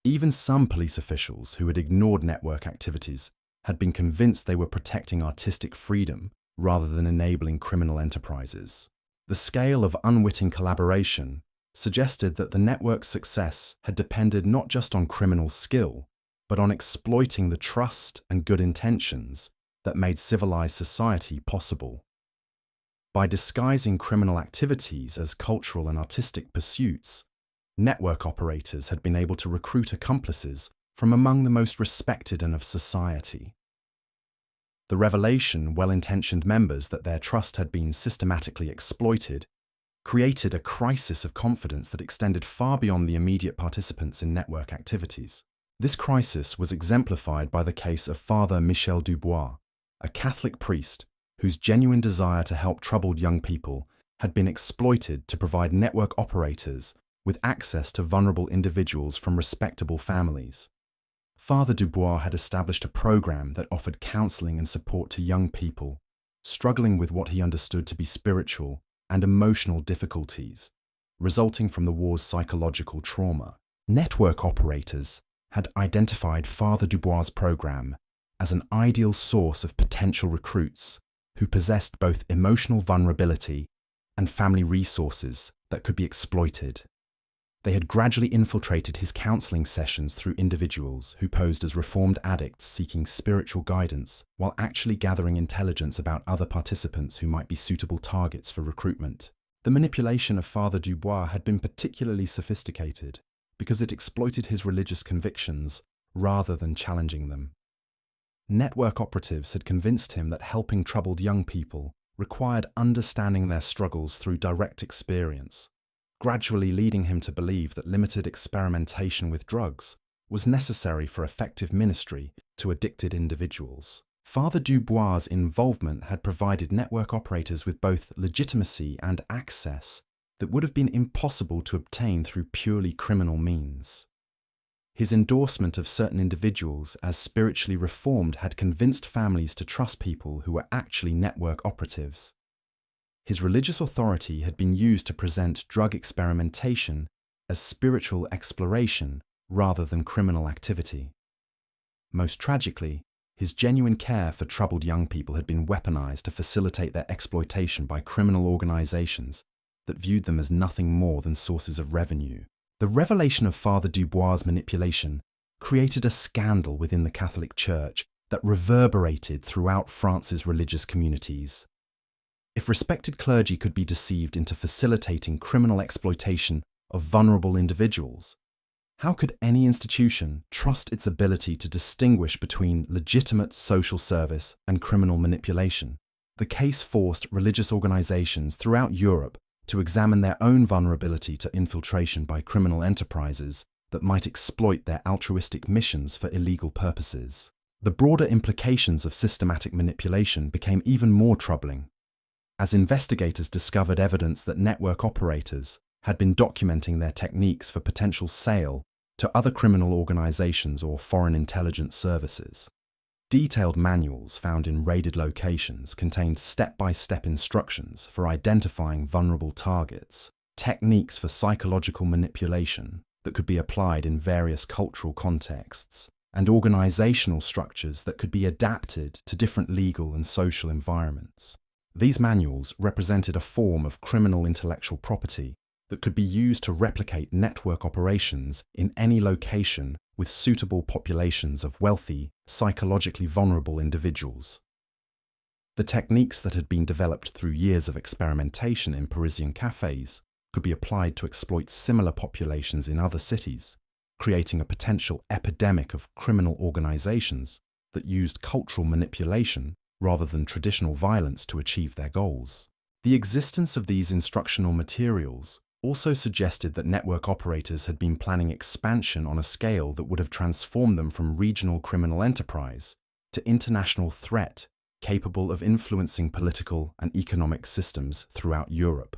S1: Even some police officials who had ignored network activities had been convinced they were protecting artistic freedom rather than enabling criminal enterprises. The scale of unwitting collaboration suggested that the network's success had depended not just on criminal skill, but on exploiting the trust and good intentions that made civilized society possible. By disguising criminal activities as cultural and artistic pursuits, network operators had been able to recruit accomplices from among the most respected and of society. The revelation well-intentioned members that their trust had been systematically exploited created a crisis of confidence that extended far beyond the immediate participants in network activities. This crisis was exemplified by the case of Father Michel Dubois, a Catholic priest whose genuine desire to help troubled young people had been exploited to provide network operators with access to vulnerable individuals from respectable families. Father Dubois had established a program that offered counseling and support to young people struggling with what he understood to be spiritual and emotional difficulties resulting from the war's psychological trauma. Network operators had identified Father Dubois' program as an ideal source of potential recruits who possessed both emotional vulnerability and family resources that could be exploited. They had gradually infiltrated his counseling sessions through individuals who posed as reformed addicts seeking spiritual guidance while actually gathering intelligence about other participants who might be suitable targets for recruitment. The manipulation of Father Dubois had been particularly sophisticated because it exploited his religious convictions rather than challenging them. Network operatives had convinced him that helping troubled young people required understanding their struggles through direct experience, gradually leading him to believe that limited experimentation with drugs was necessary for effective ministry to addicted individuals. Father Dubois' involvement had provided network operators with both legitimacy and access that would have been impossible to obtain through purely criminal means. His endorsement of certain individuals as spiritually reformed had convinced families to trust people who were actually network operatives. His religious authority had been used to present drug experimentation as spiritual exploration rather than criminal activity. Most tragically, his genuine care for troubled young people had been weaponized to facilitate their exploitation by criminal organizations that viewed them as nothing more than sources of revenue. The revelation of Father Dubois' manipulation created a scandal within the Catholic Church that reverberated throughout France's religious communities. If respected clergy could be deceived into facilitating criminal exploitation of vulnerable individuals, how could any institution trust its ability to distinguish between legitimate social service and criminal manipulation? The case forced religious organizations throughout Europe to examine their own vulnerability to infiltration by criminal enterprises that might exploit their altruistic missions for illegal purposes. The broader implications of systematic manipulation became even more troubling, as investigators discovered evidence that network operators had been documenting their techniques for potential sale to other criminal organizations or foreign intelligence services. Detailed manuals found in raided locations contained step-by-step instructions for identifying vulnerable targets, techniques for psychological manipulation that could be applied in various cultural contexts, and organizational structures that could be adapted to different legal and social environments. These manuals represented a form of criminal intellectual property that could be used to replicate network operations in any location with suitable populations of wealthy, psychologically vulnerable individuals. The techniques that had been developed through years of experimentation in Parisian cafes could be applied to exploit similar populations in other cities, creating a potential epidemic of criminal organizations that used cultural manipulation rather than traditional violence to achieve their goals. The existence of these instructional materials also suggested that network operators had been planning expansion on a scale that would have transformed them from regional criminal enterprise to international threat capable of influencing political and economic systems throughout Europe.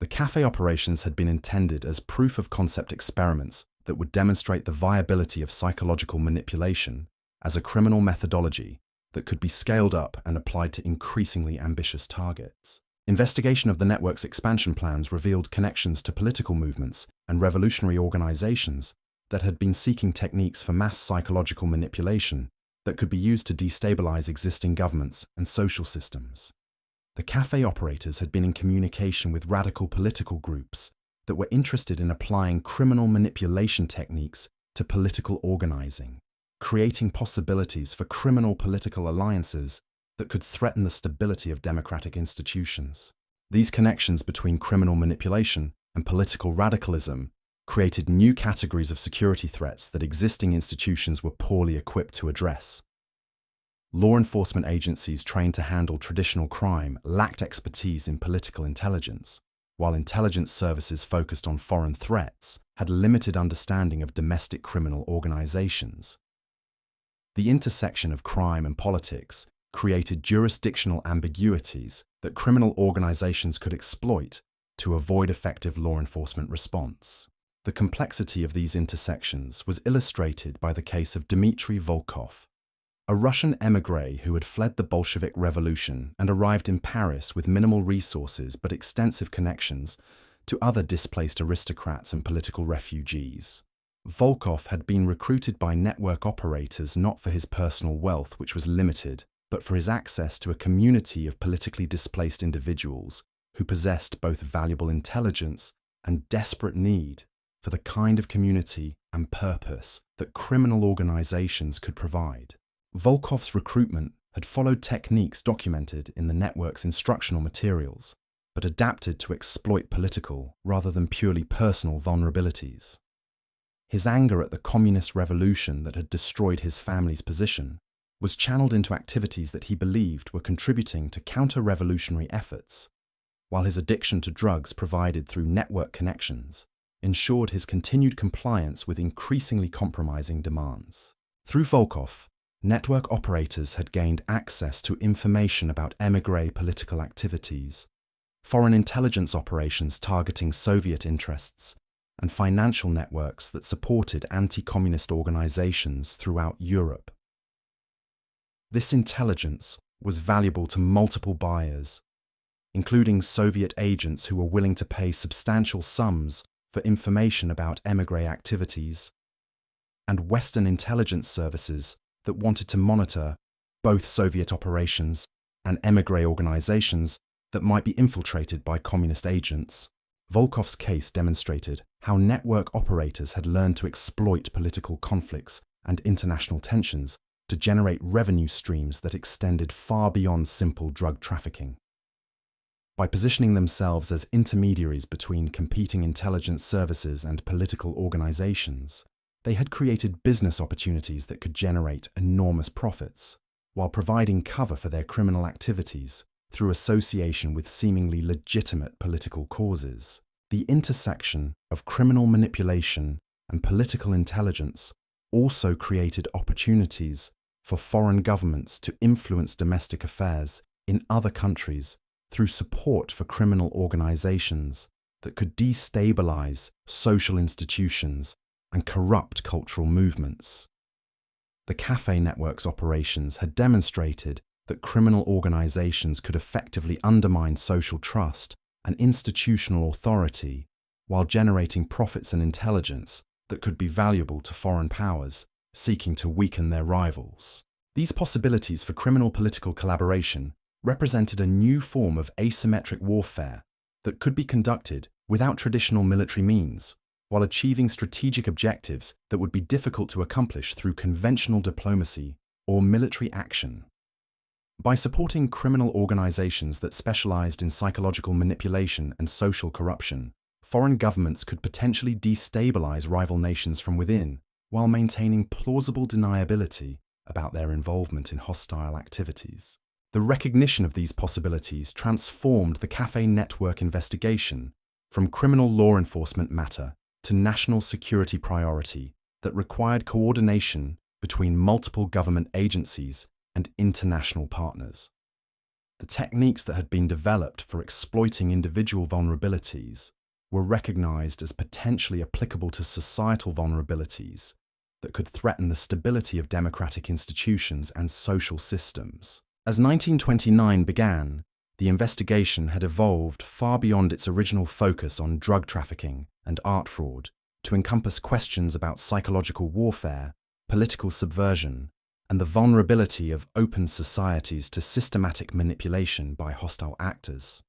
S1: The cafe operations had been intended as proof-of-concept experiments that would demonstrate the viability of psychological manipulation as a criminal methodology that could be scaled up and applied to increasingly ambitious targets. Investigation of the network's expansion plans revealed connections to political movements and revolutionary organizations that had been seeking techniques for mass psychological manipulation that could be used to destabilize existing governments and social systems. The cafe operators had been in communication with radical political groups that were interested in applying criminal manipulation techniques to political organizing, creating possibilities for criminal political alliances that could threaten the stability of democratic institutions. These connections between criminal manipulation and political radicalism created new categories of security threats that existing institutions were poorly equipped to address. Law enforcement agencies trained to handle traditional crime lacked expertise in political intelligence, while intelligence services focused on foreign threats had limited understanding of domestic criminal organizations. The intersection of crime and politics created jurisdictional ambiguities that criminal organizations could exploit to avoid effective law enforcement response. The complexity of these intersections was illustrated by the case of Dmitry Volkov, a Russian émigré who had fled the Bolshevik Revolution and arrived in Paris with minimal resources but extensive connections to other displaced aristocrats and political refugees. Volkov had been recruited by network operators not for his personal wealth, which was limited, but for his access to a community of politically displaced individuals who possessed both valuable intelligence and desperate need for the kind of community and purpose that criminal organizations could provide. Volkov's recruitment had followed techniques documented in the network's instructional materials, but adapted to exploit political rather than purely personal vulnerabilities. His anger at the communist revolution that had destroyed his family's position was channeled into activities that he believed were contributing to counter-revolutionary efforts, while his addiction to drugs provided through network connections ensured his continued compliance with increasingly compromising demands. Through Volkov, network operators had gained access to information about émigré political activities, foreign intelligence operations targeting Soviet interests, and financial networks that supported anti-communist organizations throughout Europe. This intelligence was valuable to multiple buyers, including Soviet agents who were willing to pay substantial sums for information about émigré activities, and Western intelligence services that wanted to monitor both Soviet operations and émigré organizations that might be infiltrated by communist agents. Volkov's case demonstrated how network operators had learned to exploit political conflicts and international tensions to generate revenue streams that extended far beyond simple drug trafficking. By positioning themselves as intermediaries between competing intelligence services and political organizations, they had created business opportunities that could generate enormous profits, while providing cover for their criminal activities through association with seemingly legitimate political causes. The intersection of criminal manipulation and political intelligence also created opportunities for foreign governments to influence domestic affairs in other countries through support for criminal organizations that could destabilize social institutions and corrupt cultural movements. The cafe network's operations had demonstrated that criminal organizations could effectively undermine social trust and institutional authority while generating profits and intelligence that could be valuable to foreign powers seeking to weaken their rivals. These possibilities for criminal political collaboration represented a new form of asymmetric warfare that could be conducted without traditional military means, while achieving strategic objectives that would be difficult to accomplish through conventional diplomacy or military action. By supporting criminal organizations that specialized in psychological manipulation and social corruption, foreign governments could potentially destabilize rival nations from within, while maintaining plausible deniability about their involvement in hostile activities. The recognition of these possibilities transformed the cafe network investigation from criminal law enforcement matter to national security priority that required coordination between multiple government agencies and international partners. The techniques that had been developed for exploiting individual vulnerabilities were recognized as potentially applicable to societal vulnerabilities that could threaten the stability of democratic institutions and social systems. As 1929 began, the investigation had evolved far beyond its original focus on drug trafficking and art fraud to encompass questions about psychological warfare, political subversion, and the vulnerability of open societies to systematic manipulation by hostile actors.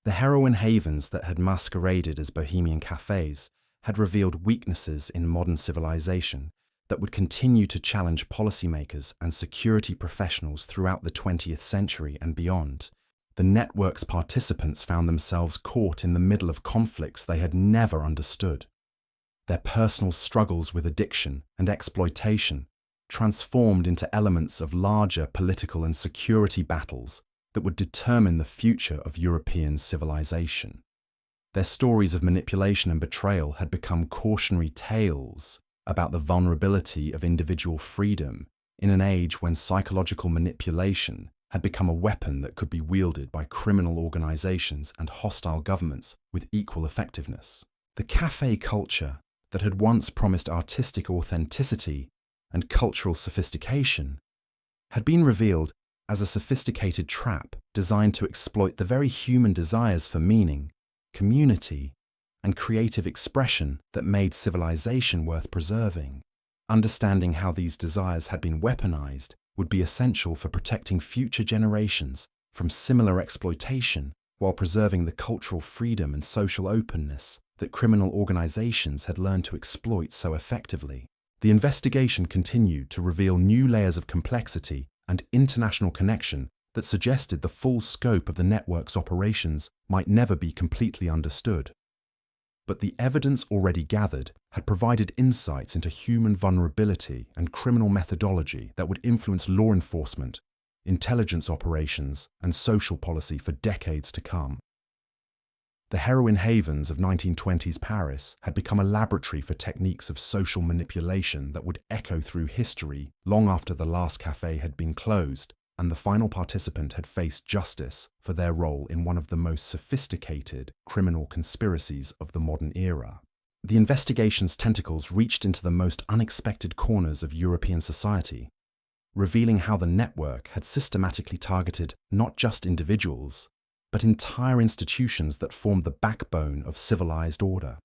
S1: The heroin havens that had masqueraded as bohemian cafes had revealed weaknesses in modern civilization that would continue to challenge policymakers and security professionals throughout the 20th century and beyond. The network's participants found themselves caught in the middle of conflicts they had never understood. Their personal struggles with addiction and exploitation transformed into elements of larger political and security battles that would determine the future of European civilization. Their stories of manipulation and betrayal had become cautionary tales about the vulnerability of individual freedom in an age when psychological manipulation had become a weapon that could be wielded by criminal organizations and hostile governments with equal effectiveness. The cafe culture that had once promised artistic authenticity and cultural sophistication had been revealed as a sophisticated trap designed to exploit the very human desires for meaning, community, and creative expression that made civilization worth preserving. Understanding how these desires had been weaponized would be essential for protecting future generations from similar exploitation while preserving the cultural freedom and social openness that criminal organizations had learned to exploit so effectively. The investigation continued to reveal new layers of complexity and international connection that suggested the full scope of the network's operations might never be completely understood. But the evidence already gathered had provided insights into human vulnerability and criminal methodology that would influence law enforcement, intelligence operations, and social policy for decades to come. The heroin havens of 1920s Paris had become a laboratory for techniques of social manipulation that would echo through history long after the last cafe had been closed and the final participant had faced justice for their role in one of the most sophisticated criminal conspiracies of the modern era. The investigation's tentacles reached into the most unexpected corners of European society, revealing how the network had systematically targeted not just individuals, but entire institutions that formed the backbone of civilized order.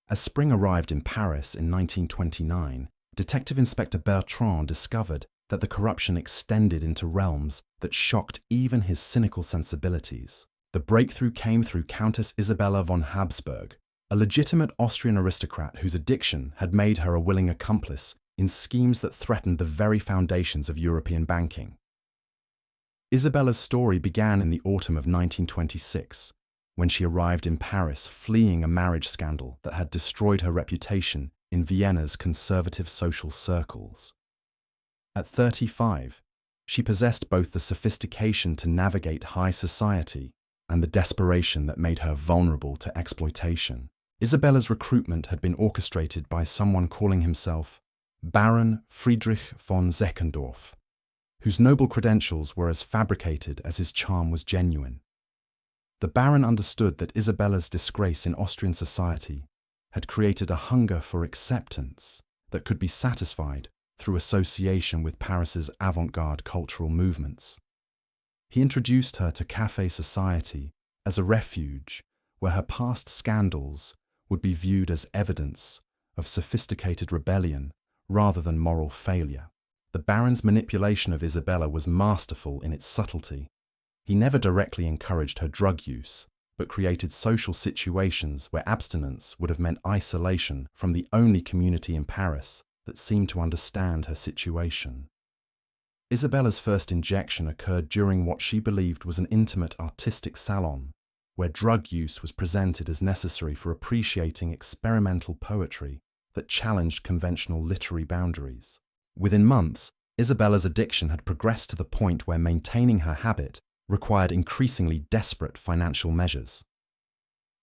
S1: As spring arrived in Paris in 1929, Detective Inspector Bertrand discovered that the corruption extended into realms that shocked even his cynical sensibilities. The breakthrough came through Countess Isabella von Habsburg, a legitimate Austrian aristocrat whose addiction had made her a willing accomplice in schemes that threatened the very foundations of European banking. Isabella's story began in the autumn of 1926, when she arrived in Paris fleeing a marriage scandal that had destroyed her reputation in Vienna's conservative social circles. At 35, she possessed both the sophistication to navigate high society and the desperation that made her vulnerable to exploitation. Isabella's recruitment had been orchestrated by someone calling himself Baron Friedrich von Seckendorf, whose noble credentials were as fabricated as his charm was genuine. The Baron understood that Isabella's disgrace in Austrian society had created a hunger for acceptance that could be satisfied through association with Paris's avant-garde cultural movements. He introduced her to café society as a refuge where her past scandals would be viewed as evidence of sophisticated rebellion rather than moral failure. The Baron's manipulation of Isabella was masterful in its subtlety. He never directly encouraged her drug use, but created social situations where abstinence would have meant isolation from the only community in Paris that seemed to understand her situation. Isabella's first injection occurred during what she believed was an intimate artistic salon, where drug use was presented as necessary for appreciating experimental poetry that challenged conventional literary boundaries. Within months, Isabella's addiction had progressed to the point where maintaining her habit required increasingly desperate financial measures.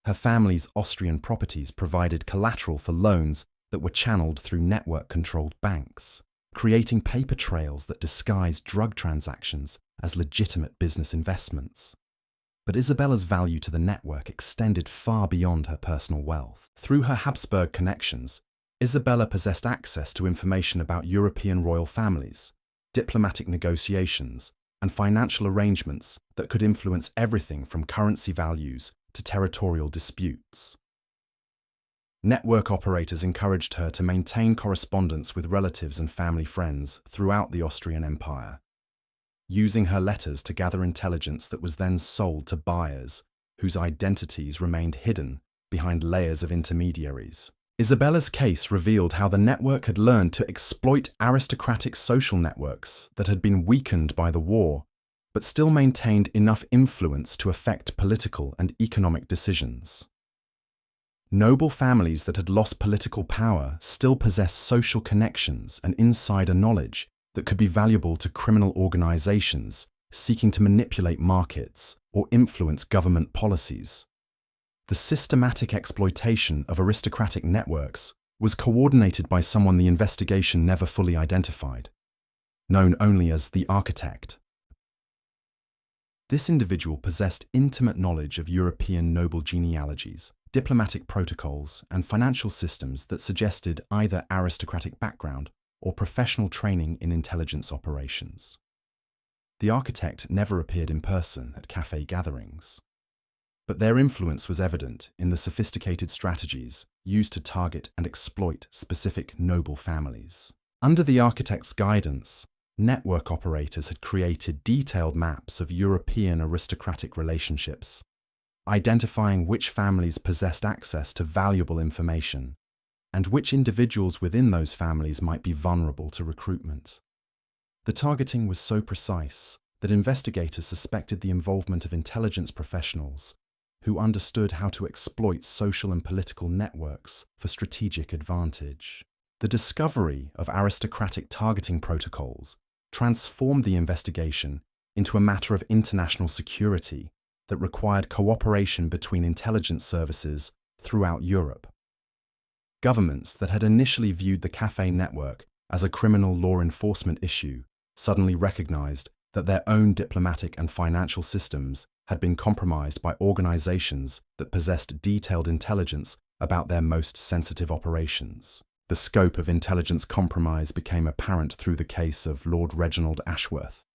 S1: Her family's Austrian properties provided collateral for loans that were channeled through network-controlled banks, creating paper trails that disguised drug transactions as legitimate business investments. But Isabella's value to the network extended far beyond her personal wealth. Through her Habsburg connections, Isabella possessed access to information about European royal families, diplomatic negotiations, and financial arrangements that could influence everything from currency values to territorial disputes. Network operators encouraged her to maintain correspondence with relatives and family friends throughout the Austrian Empire, using her letters to gather intelligence that was then sold to buyers whose identities remained hidden behind layers of intermediaries. Isabella's case revealed how the network had learned to exploit aristocratic social networks that had been weakened by the war, but still maintained enough influence to affect political and economic decisions. Noble families that had lost political power still possessed social connections and insider knowledge that could be valuable to criminal organizations seeking to manipulate markets or influence government policies. The systematic exploitation of aristocratic networks was coordinated by someone the investigation never fully identified, known only as the architect. This individual possessed intimate knowledge of European noble genealogies, diplomatic protocols, and financial systems that suggested either aristocratic background or professional training in intelligence operations. The architect never appeared in person at cafe gatherings, but their influence was evident in the sophisticated strategies used to target and exploit specific noble families. Under the architect's guidance, network operators had created detailed maps of European aristocratic relationships, identifying which families possessed access to valuable information and which individuals within those families might be vulnerable to recruitment. The targeting was so precise that investigators suspected the involvement of intelligence professionals who understood how to exploit social and political networks for strategic advantage. The discovery of aristocratic targeting protocols transformed the investigation into a matter of international security that required cooperation between intelligence services throughout Europe. Governments that had initially viewed the cafe network as a criminal law enforcement issue suddenly recognized that their own diplomatic and financial systems had been compromised by organizations that possessed detailed intelligence about their most sensitive operations. The scope of intelligence compromise became apparent through the case of Lord Reginald Ashworth,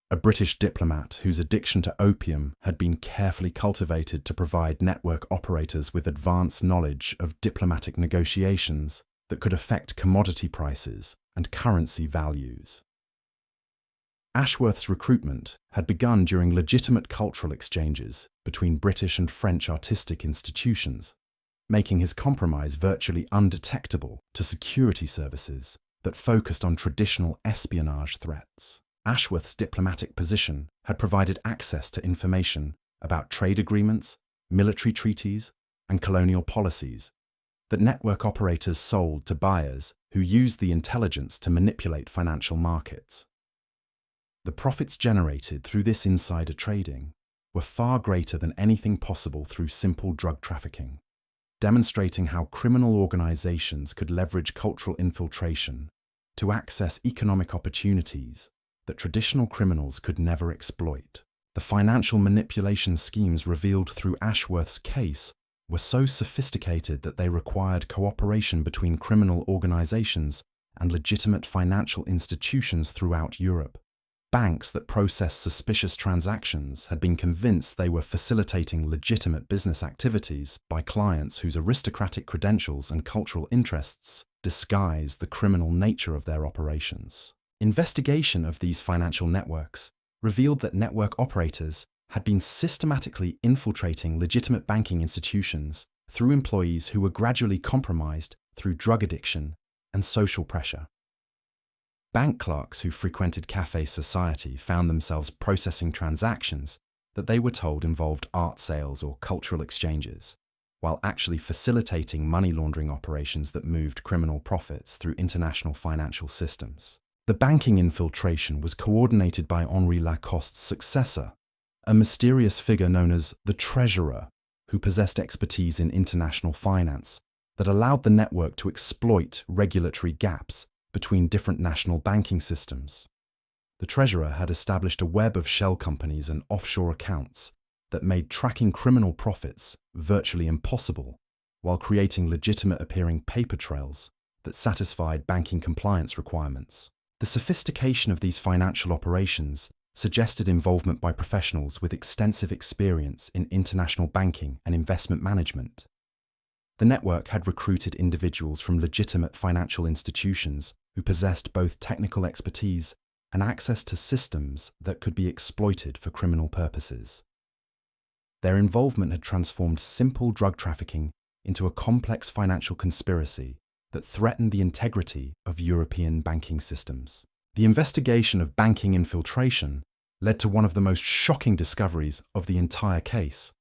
S1: a British diplomat whose addiction to opium had been carefully cultivated to provide network operators with advanced knowledge of diplomatic negotiations that could affect commodity prices and currency values. Ashworth's recruitment had begun during legitimate cultural exchanges between British and French artistic institutions, making his compromise virtually undetectable to security services that focused on traditional espionage threats. Ashworth's diplomatic position had provided access to information about trade agreements, military treaties, and colonial policies that network operators sold to buyers who used the intelligence to manipulate financial markets. The profits generated through this insider trading were far greater than anything possible through simple drug trafficking, demonstrating how criminal organizations could leverage cultural infiltration to access economic opportunities that traditional criminals could never exploit. The financial manipulation schemes revealed through Ashworth's case were so sophisticated that they required cooperation between criminal organizations and legitimate financial institutions throughout Europe. Banks that processed suspicious transactions had been convinced they were facilitating legitimate business activities by clients whose aristocratic credentials and cultural interests disguised the criminal nature of their operations. Investigation of these financial networks revealed that network operators had been systematically infiltrating legitimate banking institutions through employees who were gradually compromised through drug addiction and social pressure. Bank clerks who frequented cafe society found themselves processing transactions that they were told involved art sales or cultural exchanges, while actually facilitating money laundering operations that moved criminal profits through international financial systems. The banking infiltration was coordinated by Henri Lacoste's successor, a mysterious figure known as the Treasurer, who possessed expertise in international finance that allowed the network to exploit regulatory gaps between different national banking systems. The Treasurer had established a web of shell companies and offshore accounts that made tracking criminal profits virtually impossible, while creating legitimate-appearing paper trails that satisfied banking compliance requirements. The sophistication of these financial operations suggested involvement by professionals with extensive experience in international banking and investment management. The network had recruited individuals from legitimate financial institutions who possessed both technical expertise and access to systems that could be exploited for criminal purposes. Their involvement had transformed simple drug trafficking into a complex financial conspiracy that threatened the integrity of European banking systems. The investigation of banking infiltration led to one of the most shocking discoveries of the entire case: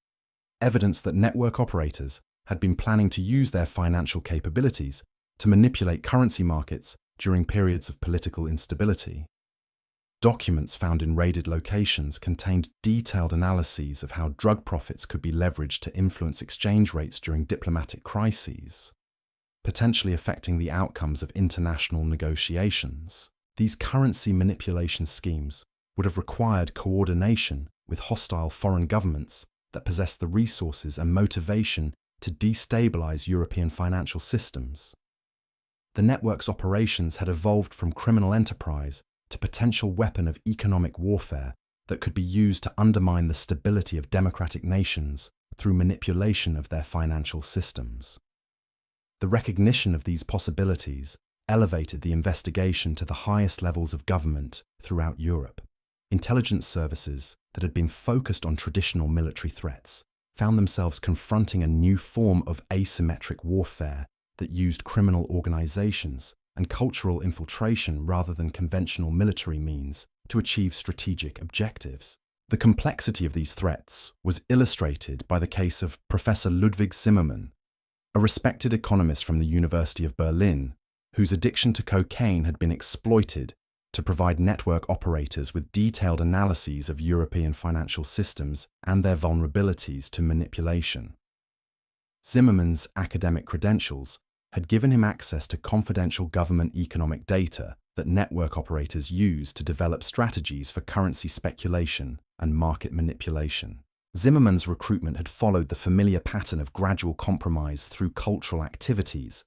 S1: evidence that network operators had been planning to use their financial capabilities to manipulate currency markets during periods of political instability. Documents found in raided locations contained detailed analyses of how drug profits could be leveraged to influence exchange rates during diplomatic crises, potentially affecting the outcomes of international negotiations. These currency manipulation schemes would have required coordination with hostile foreign governments that possessed the resources and motivation to destabilize European financial systems. The network's operations had evolved from criminal enterprise to potential weapon of economic warfare that could be used to undermine the stability of democratic nations through manipulation of their financial systems. The recognition of these possibilities elevated the investigation to the highest levels of government throughout Europe. Intelligence services that had been focused on traditional military threats found themselves confronting a new form of asymmetric warfare that used criminal organizations and cultural infiltration rather than conventional military means to achieve strategic objectives. The complexity of these threats was illustrated by the case of Professor Ludwig Zimmermann, a respected economist from the University of Berlin, whose addiction to cocaine had been exploited to provide network operators with detailed analyses of European financial systems and their vulnerabilities to manipulation. Zimmermann's academic credentials had given him access to confidential government economic data that network operators used to develop strategies for currency speculation and market manipulation. Zimmermann's recruitment had followed the familiar pattern of gradual compromise through cultural activities,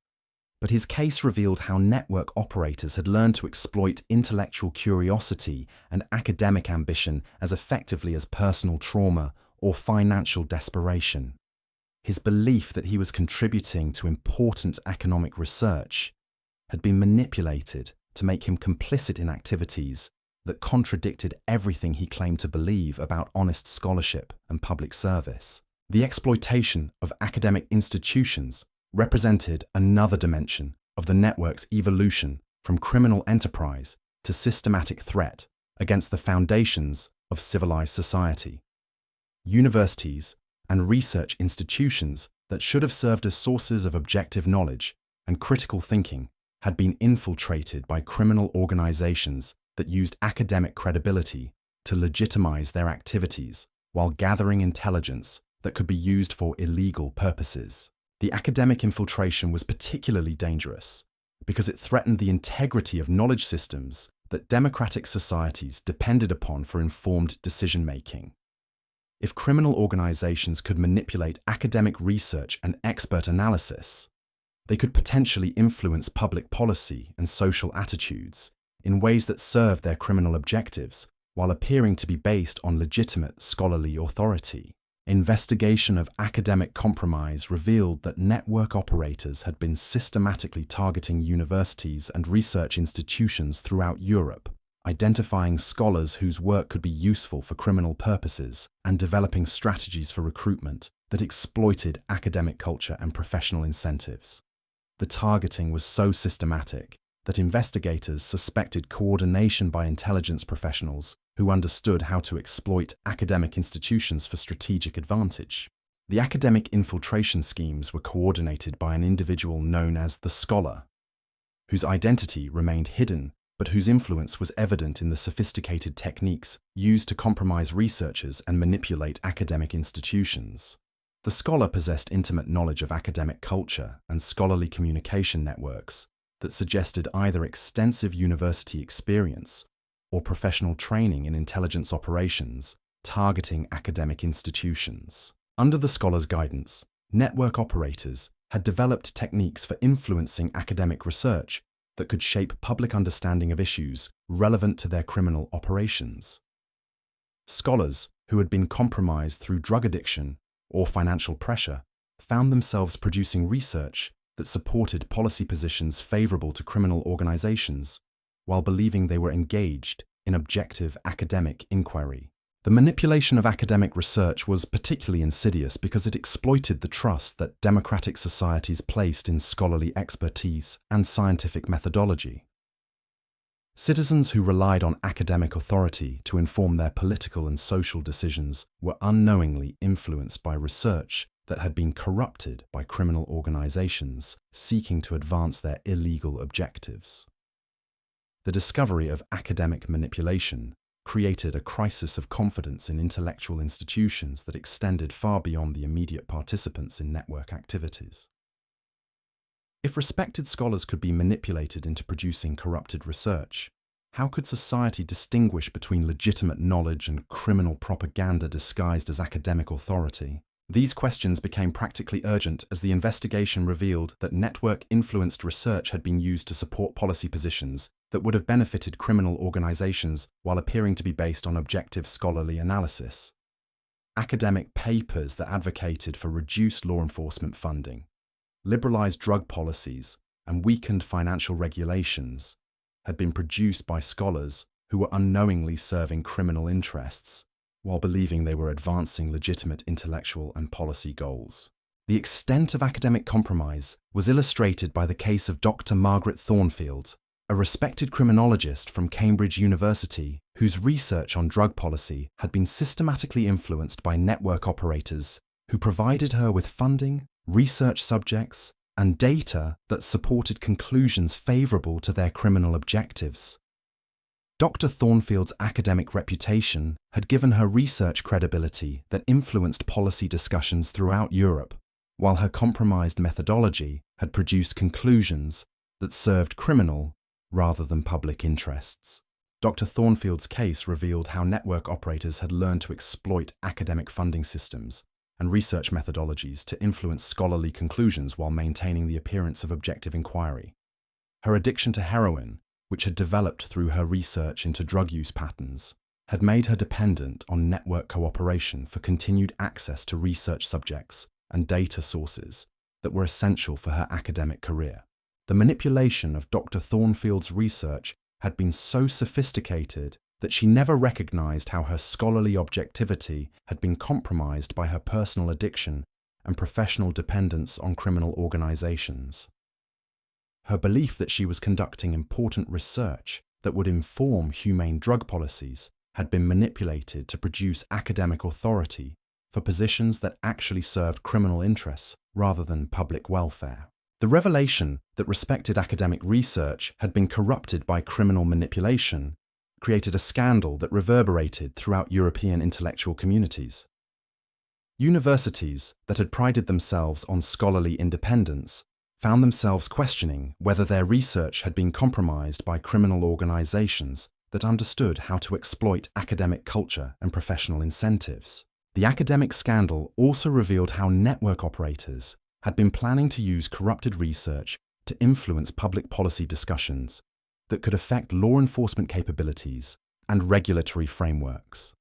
S1: but his case revealed how network operators had learned to exploit intellectual curiosity and academic ambition as effectively as personal trauma or financial desperation. His belief that he was contributing to important economic research had been manipulated to make him complicit in activities that contradicted everything he claimed to believe about honest scholarship and public service. The exploitation of academic institutions represented another dimension of the network's evolution from criminal enterprise to systematic threat against the foundations of civilized society. Universities and research institutions that should have served as sources of objective knowledge and critical thinking had been infiltrated by criminal organizations that used academic credibility to legitimize their activities while gathering intelligence that could be used for illegal purposes. The academic infiltration was particularly dangerous because it threatened the integrity of knowledge systems that democratic societies depended upon for informed decision-making. If criminal organizations could manipulate academic research and expert analysis, they could potentially influence public policy and social attitudes in ways that served their criminal objectives while appearing to be based on legitimate scholarly authority. Investigation of academic compromise revealed that network operators had been systematically targeting universities and research institutions throughout Europe, identifying scholars whose work could be useful for criminal purposes, and developing strategies for recruitment that exploited academic culture and professional incentives. The targeting was so systematic that investigators suspected coordination by intelligence professionals who understood how to exploit academic institutions for strategic advantage. The academic infiltration schemes were coordinated by an individual known as the scholar, whose identity remained hidden but whose influence was evident in the sophisticated techniques used to compromise researchers and manipulate academic institutions. The scholar possessed intimate knowledge of academic culture and scholarly communication networks that suggested either extensive university experience or professional training in intelligence operations targeting academic institutions. Under the scholar's guidance, network operators had developed techniques for influencing academic research that could shape public understanding of issues relevant to their criminal operations. Scholars who had been compromised through drug addiction or financial pressure found themselves producing research that supported policy positions favorable to criminal organizations while believing they were engaged in objective academic inquiry. The manipulation of academic research was particularly insidious because it exploited the trust that democratic societies placed in scholarly expertise and scientific methodology. Citizens who relied on academic authority to inform their political and social decisions were unknowingly influenced by research that had been corrupted by criminal organizations seeking to advance their illegal objectives. The discovery of academic manipulation created a crisis of confidence in intellectual institutions that extended far beyond the immediate participants in network activities. If respected scholars could be manipulated into producing corrupted research, how could society distinguish between legitimate knowledge and criminal propaganda disguised as academic authority? These questions became practically urgent as the investigation revealed that network-influenced research had been used to support policy positions that would have benefited criminal organizations while appearing to be based on objective scholarly analysis. Academic papers that advocated for reduced law enforcement funding, liberalized drug policies, and weakened financial regulations had been produced by scholars who were unknowingly serving criminal interests while believing they were advancing legitimate intellectual and policy goals. The extent of academic compromise was illustrated by the case of Dr. Margaret Thornfield, a respected criminologist from Cambridge University whose research on drug policy had been systematically influenced by network operators who provided her with funding, research subjects, and data that supported conclusions favorable to their criminal objectives. Dr. Thornfield's academic reputation had given her research credibility that influenced policy discussions throughout Europe, while her compromised methodology had produced conclusions that served criminal rather than public interests. Dr. Thornfield's case revealed how network operators had learned to exploit academic funding systems and research methodologies to influence scholarly conclusions while maintaining the appearance of objective inquiry. Her addiction to heroin, which had developed through her research into drug use patterns, had made her dependent on network cooperation for continued access to research subjects and data sources that were essential for her academic career. The manipulation of Dr. Thornfield's research had been so sophisticated that she never recognized how her scholarly objectivity had been compromised by her personal addiction and professional dependence on criminal organizations. Her belief that she was conducting important research that would inform humane drug policies had been manipulated to produce academic authority for positions that actually served criminal interests rather than public welfare. The revelation that respected academic research had been corrupted by criminal manipulation created a scandal that reverberated throughout European intellectual communities. Universities that had prided themselves on scholarly independence found themselves questioning whether their research had been compromised by criminal organizations that understood how to exploit academic culture and professional incentives. The academic scandal also revealed how network operators had been planning to use corrupted research to influence public policy discussions that could affect law enforcement capabilities and regulatory frameworks.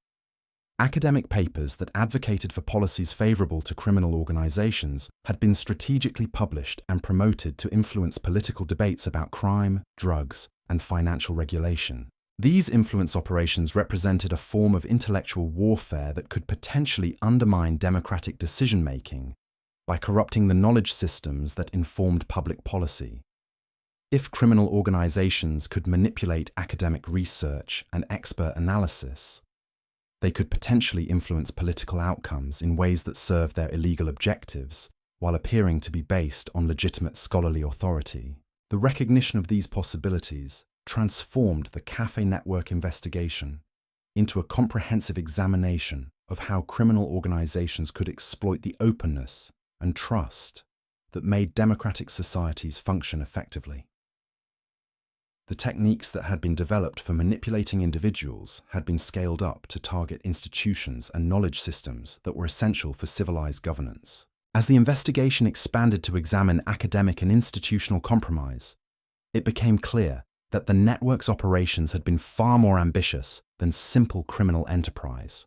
S1: Academic papers that advocated for policies favorable to criminal organizations had been strategically published and promoted to influence political debates about crime, drugs, and financial regulation. These influence operations represented a form of intellectual warfare that could potentially undermine democratic decision-making by corrupting the knowledge systems that informed public policy. If criminal organizations could manipulate academic research and expert analysis, they could potentially influence political outcomes in ways that serve their illegal objectives while appearing to be based on legitimate scholarly authority. The recognition of these possibilities transformed the Cafe Network investigation into a comprehensive examination of how criminal organizations could exploit the openness and trust that made democratic societies function effectively. The techniques that had been developed for manipulating individuals had been scaled up to target institutions and knowledge systems that were essential for civilized governance. As the investigation expanded to examine academic and institutional compromise, it became clear that the network's operations had been far more ambitious than simple criminal enterprise.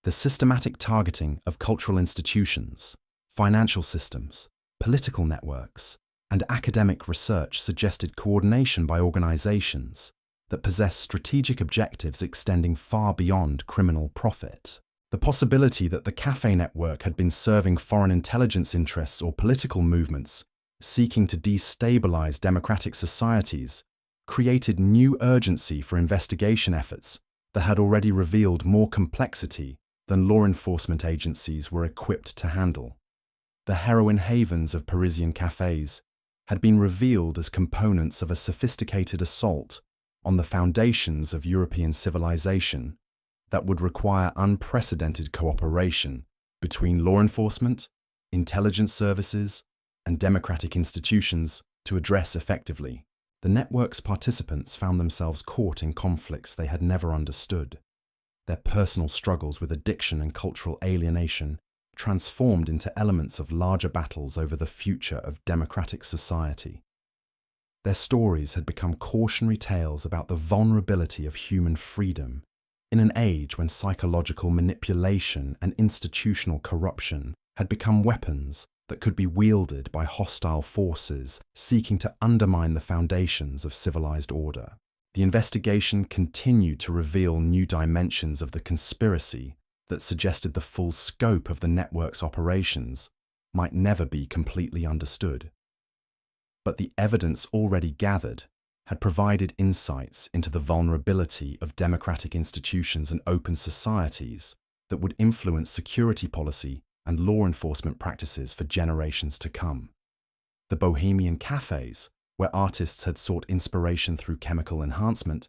S1: The systematic targeting of cultural institutions, financial systems, political networks, and academic research suggested coordination by organizations that possess strategic objectives extending far beyond criminal profit. The possibility that the Cafe Network had been serving foreign intelligence interests or political movements seeking to destabilize democratic societies created new urgency for investigation efforts that had already revealed more complexity than law enforcement agencies were equipped to handle. The heroin havens of Parisian cafes had been revealed as components of a sophisticated assault on the foundations of European civilization that would require unprecedented cooperation between law enforcement, intelligence services, and democratic institutions to address effectively. The network's participants found themselves caught in conflicts they had never understood. Their personal struggles with addiction and cultural alienation transformed into elements of larger battles over the future of democratic society. Their stories had become cautionary tales about the vulnerability of human freedom in an age when psychological manipulation and institutional corruption had become weapons that could be wielded by hostile forces seeking to undermine the foundations of civilized order. The investigation continued to reveal new dimensions of the conspiracy that suggested the full scope of the network's operations might never be completely understood. But the evidence already gathered had provided insights into the vulnerability of democratic institutions and open societies that would influence security policy and law enforcement practices for generations to come. The bohemian cafes, where artists had sought inspiration through chemical enhancement,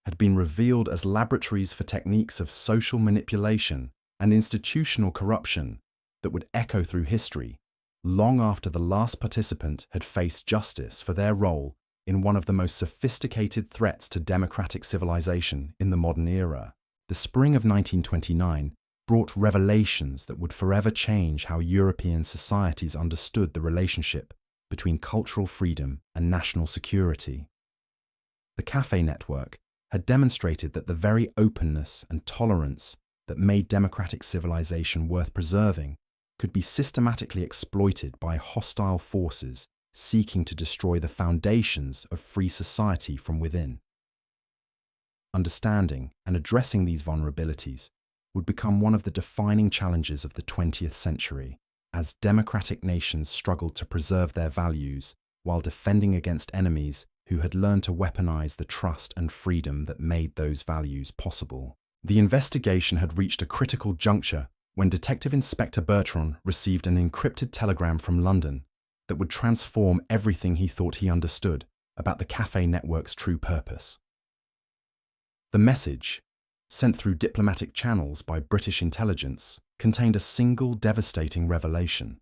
S1: had been revealed as laboratories for techniques of social manipulation and institutional corruption that would echo through history long after the last participant had faced justice for their role in one of the most sophisticated threats to democratic civilization in the modern era. The spring of 1929 brought revelations that would forever change how European societies understood the relationship between cultural freedom and national security. The cafe network had demonstrated that the very openness and tolerance that made democratic civilization worth preserving could be systematically exploited by hostile forces seeking to destroy the foundations of free society from within. Understanding and addressing these vulnerabilities would become one of the defining challenges of the 20th century, as democratic nations struggled to preserve their values while defending against enemies who had learned to weaponize the trust and freedom that made those values possible. The investigation had reached a critical juncture when Detective Inspector Bertrand received an encrypted telegram from London that would transform everything he thought he understood about the cafe network's true purpose. The message, sent through diplomatic channels by British intelligence, contained a single devastating revelation.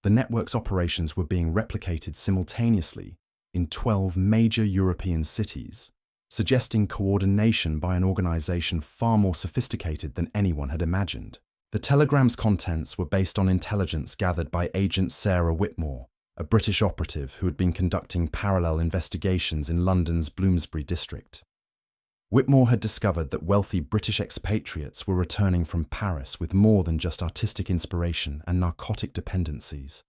S1: The network's operations were being replicated simultaneously in 12 major European cities, suggesting coordination by an organization far more sophisticated than anyone had imagined. The telegram's contents were based on intelligence gathered by Agent Sarah Whitmore, a British operative who had been conducting parallel investigations in London's Bloomsbury district. Whitmore had discovered that wealthy British expatriates were returning from Paris with more than just artistic inspiration and narcotic dependencies.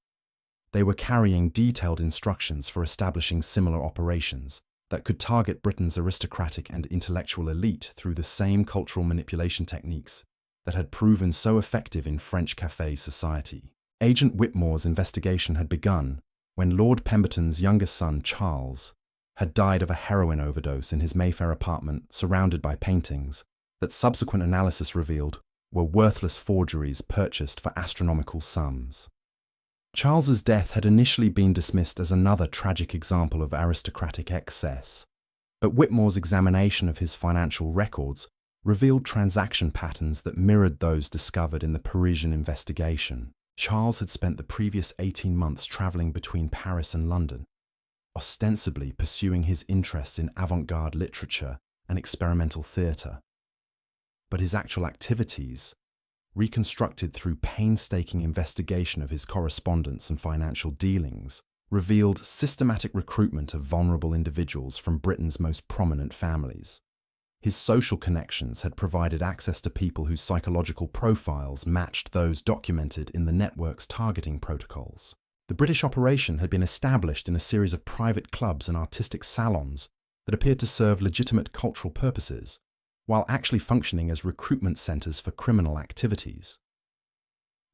S1: They were carrying detailed instructions for establishing similar operations that could target Britain's aristocratic and intellectual elite through the same cultural manipulation techniques that had proven so effective in French café society. Agent Whitmore's investigation had begun when Lord Pemberton's youngest son, Charles, had died of a heroin overdose in his Mayfair apartment surrounded by paintings that subsequent analysis revealed were worthless forgeries purchased for astronomical sums. Charles's death had initially been dismissed as another tragic example of aristocratic excess, but Whitmore's examination of his financial records revealed transaction patterns that mirrored those discovered in the Parisian investigation. Charles had spent the previous 18 months travelling between Paris and London, ostensibly pursuing his interests in avant-garde literature and experimental theatre. But his actual activities, reconstructed through painstaking investigation of his correspondence and financial dealings, revealed systematic recruitment of vulnerable individuals from Britain's most prominent families. His social connections had provided access to people whose psychological profiles matched those documented in the network's targeting protocols. The British operation had been established in a series of private clubs and artistic salons that appeared to serve legitimate cultural purposes, while actually functioning as recruitment centres for criminal activities.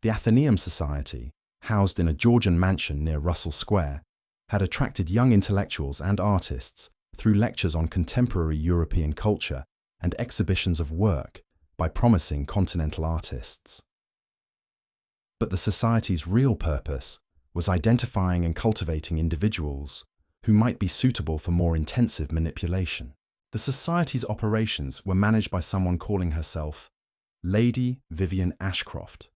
S1: The Athenaeum Society, housed in a Georgian mansion near Russell Square, had attracted young intellectuals and artists through lectures on contemporary European culture and exhibitions of work by promising continental artists. But the Society's real purpose was identifying and cultivating individuals who might be suitable for more intensive manipulation. The society's operations were managed by someone calling herself Lady Vivian Ashcroft,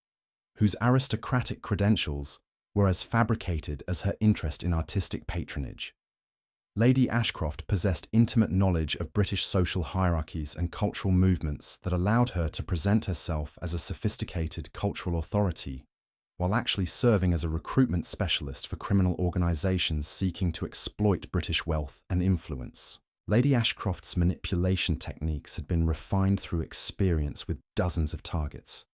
S1: whose aristocratic credentials were as fabricated as her interest in artistic patronage. Lady Ashcroft possessed intimate knowledge of British social hierarchies and cultural movements that allowed her to present herself as a sophisticated cultural authority, while actually serving as a recruitment specialist for criminal organisations seeking to exploit British wealth and influence. Lady Ashcroft's manipulation techniques had been refined through experience with dozens of targets,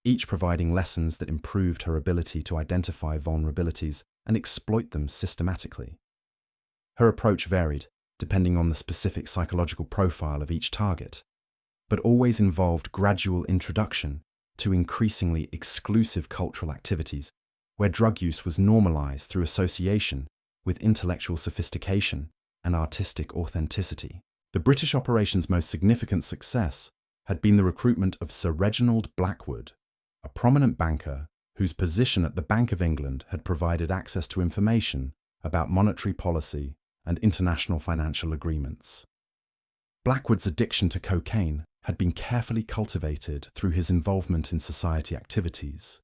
S1: each providing lessons that improved her ability to identify vulnerabilities and exploit them systematically. Her approach varied, depending on the specific psychological profile of each target, but always involved gradual introduction to increasingly exclusive cultural activities, where drug use was normalized through association with intellectual sophistication and artistic authenticity. The British operation's most significant success had been the recruitment of Sir Reginald Blackwood, a prominent banker whose position at the Bank of England had provided access to information about monetary policy and international financial agreements. Blackwood's addiction to cocaine had been carefully cultivated through his involvement in society activities,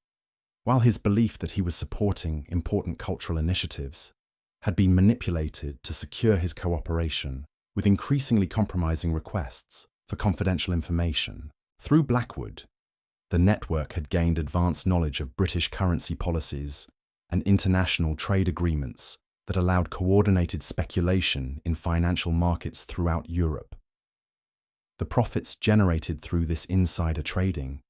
S1: while his belief that he was supporting important cultural initiatives had been manipulated to secure his cooperation with increasingly compromising requests for confidential information. Through Blackwood, the network had gained advanced knowledge of British currency policies and international trade agreements that allowed coordinated speculation in financial markets throughout Europe. The profits generated through this insider trading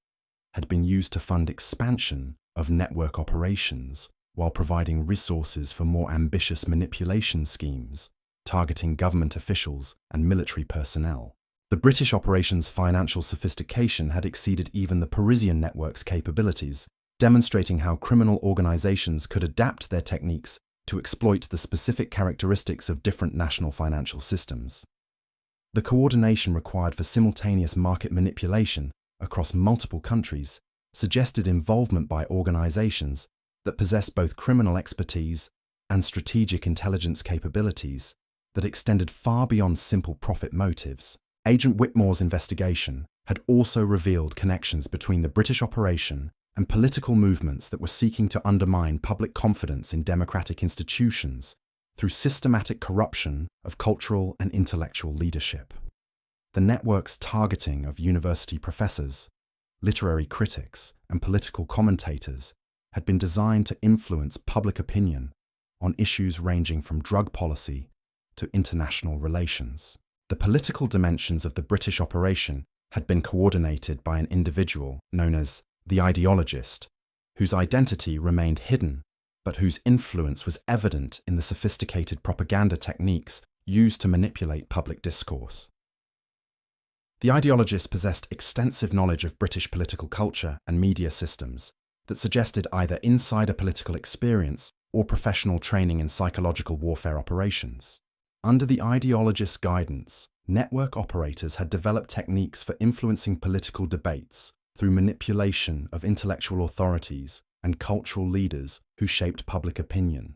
S1: had been used to fund expansion of network operations while providing resources for more ambitious manipulation schemes targeting government officials and military personnel. The British operation's financial sophistication had exceeded even the Parisian network's capabilities, demonstrating how criminal organizations could adapt their techniques to exploit the specific characteristics of different national financial systems. The coordination required for simultaneous market manipulation across multiple countries suggested involvement by organizations that possessed both criminal expertise and strategic intelligence capabilities that extended far beyond simple profit motives. Agent Whitmore's investigation had also revealed connections between the British operation and political movements that were seeking to undermine public confidence in democratic institutions through systematic corruption of cultural and intellectual leadership. The network's targeting of university professors, literary critics, and political commentators had been designed to influence public opinion on issues ranging from drug policy to international relations. The political dimensions of the British operation had been coordinated by an individual known as the ideologist, whose identity remained hidden, but whose influence was evident in the sophisticated propaganda techniques used to manipulate public discourse. The ideologist possessed extensive knowledge of British political culture and media systems that suggested either insider political experience or professional training in psychological warfare operations. Under the ideologist's guidance, network operators had developed techniques for influencing political debates through manipulation of intellectual authorities and cultural leaders who shaped public opinion.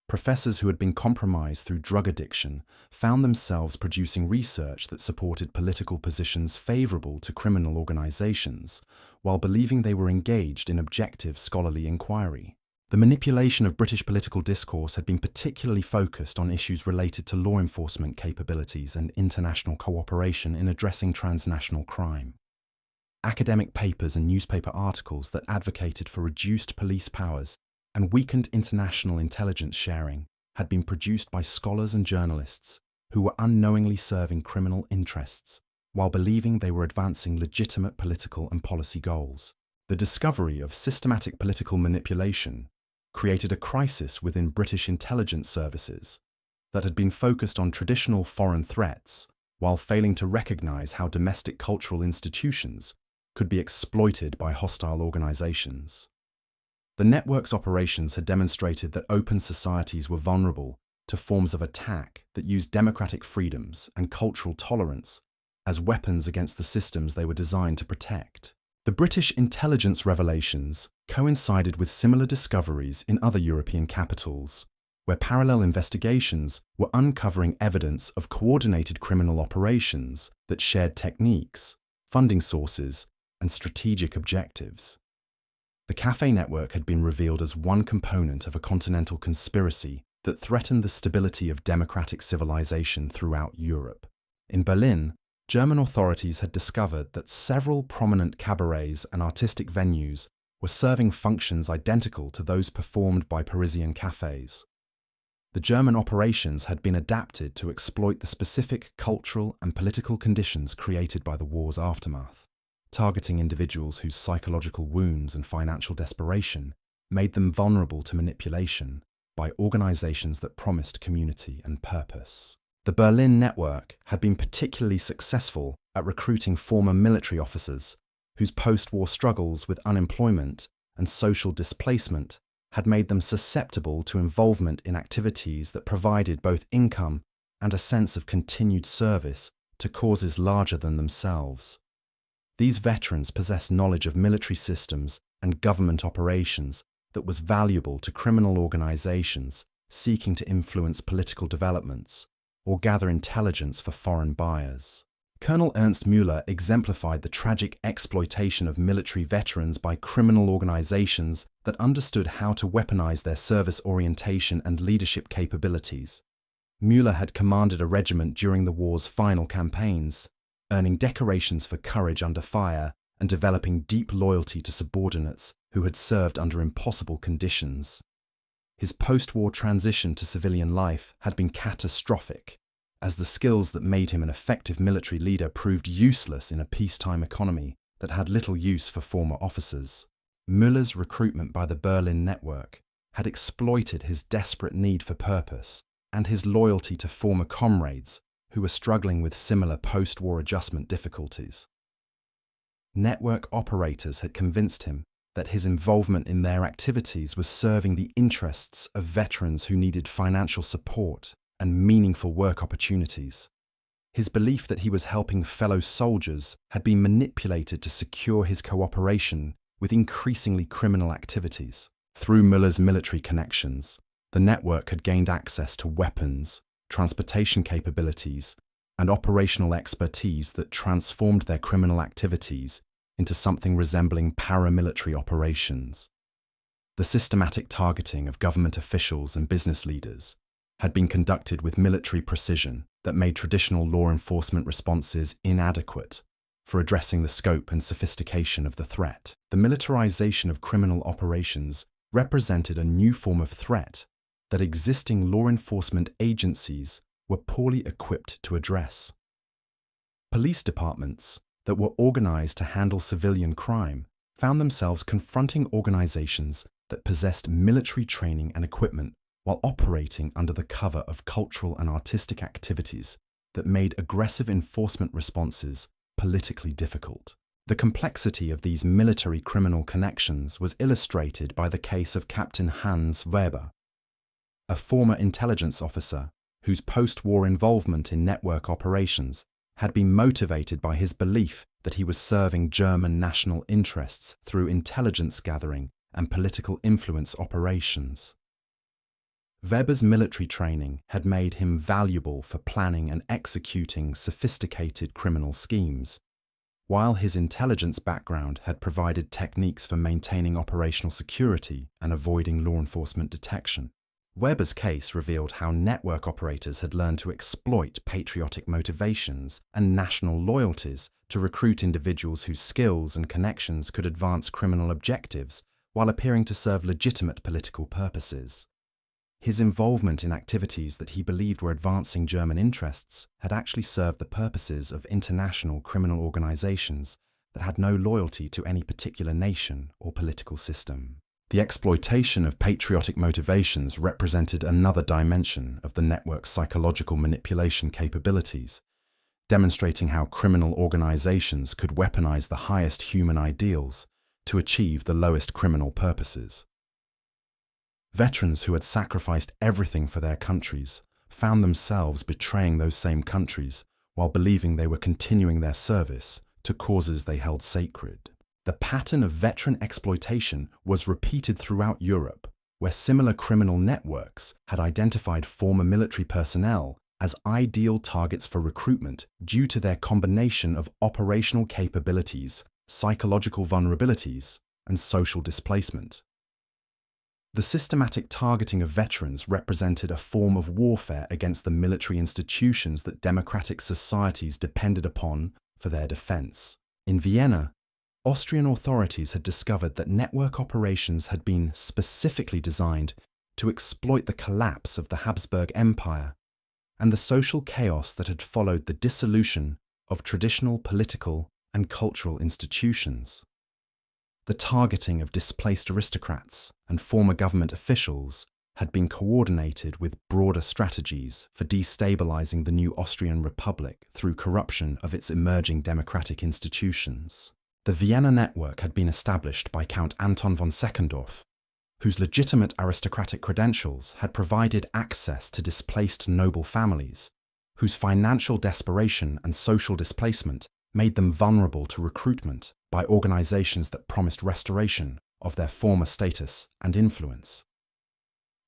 S1: Professors who had been compromised through drug addiction found themselves producing research that supported political positions favorable to criminal organizations, while believing they were engaged in objective scholarly inquiry. The manipulation of British political discourse had been particularly focused on issues related to law enforcement capabilities and international cooperation in addressing transnational crime. Academic papers and newspaper articles that advocated for reduced police powers and weakened international intelligence sharing had been produced by scholars and journalists who were unknowingly serving criminal interests while believing they were advancing legitimate political and policy goals. The discovery of systematic political manipulation created a crisis within British intelligence services that had been focused on traditional foreign threats while failing to recognize how domestic cultural institutions could be exploited by hostile organizations. The network's operations had demonstrated that open societies were vulnerable to forms of attack that used democratic freedoms and cultural tolerance as weapons against the systems they were designed to protect. The British intelligence revelations coincided with similar discoveries in other European capitals, where parallel investigations were uncovering evidence of coordinated criminal operations that shared techniques, funding sources, and strategic objectives. The cafe network had been revealed as one component of a continental conspiracy that threatened the stability of democratic civilization throughout Europe. In Berlin, German authorities had discovered that several prominent cabarets and artistic venues were serving functions identical to those performed by Parisian cafes. The German operations had been adapted to exploit the specific cultural and political conditions created by the war's aftermath, targeting individuals whose psychological wounds and financial desperation made them vulnerable to manipulation by organizations that promised community and purpose. The Berlin network had been particularly successful at recruiting former military officers whose post-war struggles with unemployment and social displacement had made them susceptible to involvement in activities that provided both income and a sense of continued service to causes larger than themselves. These veterans possessed knowledge of military systems and government operations that was valuable to criminal organizations seeking to influence political developments or gather intelligence for foreign buyers. Colonel Ernst Müller exemplified the tragic exploitation of military veterans by criminal organizations that understood how to weaponize their service orientation and leadership capabilities. Müller had commanded a regiment during the war's final campaigns, earning decorations for courage under fire and developing deep loyalty to subordinates who had served under impossible conditions. His post-war transition to civilian life had been catastrophic, as the skills that made him an effective military leader proved useless in a peacetime economy that had little use for former officers. Müller's recruitment by the Berlin network had exploited his desperate need for purpose and his loyalty to former comrades who were struggling with similar post-war adjustment difficulties. Network operators had convinced him that his involvement in their activities was serving the interests of veterans who needed financial support and meaningful work opportunities. His belief that he was helping fellow soldiers had been manipulated to secure his cooperation with increasingly criminal activities. Through Müller's military connections, the network had gained access to weapons, transportation capabilities, and operational expertise that transformed their criminal activities into something resembling paramilitary operations. The systematic targeting of government officials and business leaders had been conducted with military precision that made traditional law enforcement responses inadequate for addressing the scope and sophistication of the threat. The militarization of criminal operations represented a new form of threat that existing law enforcement agencies were poorly equipped to address. Police departments that were organized to handle civilian crime found themselves confronting organizations that possessed military training and equipment while operating under the cover of cultural and artistic activities that made aggressive enforcement responses politically difficult. The complexity of these military criminal connections was illustrated by the case of Captain Hans Weber, a former intelligence officer whose post-war involvement in network operations had been motivated by his belief that he was serving German national interests through intelligence gathering and political influence operations. Weber's military training had made him valuable for planning and executing sophisticated criminal schemes, while his intelligence background had provided techniques for maintaining operational security and avoiding law enforcement detection. Weber's case revealed how network operators had learned to exploit patriotic motivations and national loyalties to recruit individuals whose skills and connections could advance criminal objectives while appearing to serve legitimate political purposes. His involvement in activities that he believed were advancing German interests had actually served the purposes of international criminal organizations that had no loyalty to any particular nation or political system. The exploitation of patriotic motivations represented another dimension of the network's psychological manipulation capabilities, demonstrating how criminal organizations could weaponize the highest human ideals to achieve the lowest criminal purposes. Veterans who had sacrificed everything for their countries found themselves betraying those same countries while believing they were continuing their service to causes they held sacred. The pattern of veteran exploitation was repeated throughout Europe, where similar criminal networks had identified former military personnel as ideal targets for recruitment due to their combination of operational capabilities, psychological vulnerabilities, and social displacement. The systematic targeting of veterans represented a form of warfare against the military institutions that democratic societies depended upon for their defense. In Vienna, Austrian authorities had discovered that network operations had been specifically designed to exploit the collapse of the Habsburg Empire and the social chaos that had followed the dissolution of traditional political and cultural institutions. The targeting of displaced aristocrats and former government officials had been coordinated with broader strategies for destabilizing the new Austrian Republic through corruption of its emerging democratic institutions. The Vienna network had been established by Count Anton von Seckendorf, whose legitimate aristocratic credentials had provided access to displaced noble families, whose financial desperation and social displacement made them vulnerable to recruitment by organizations that promised restoration of their former status and influence.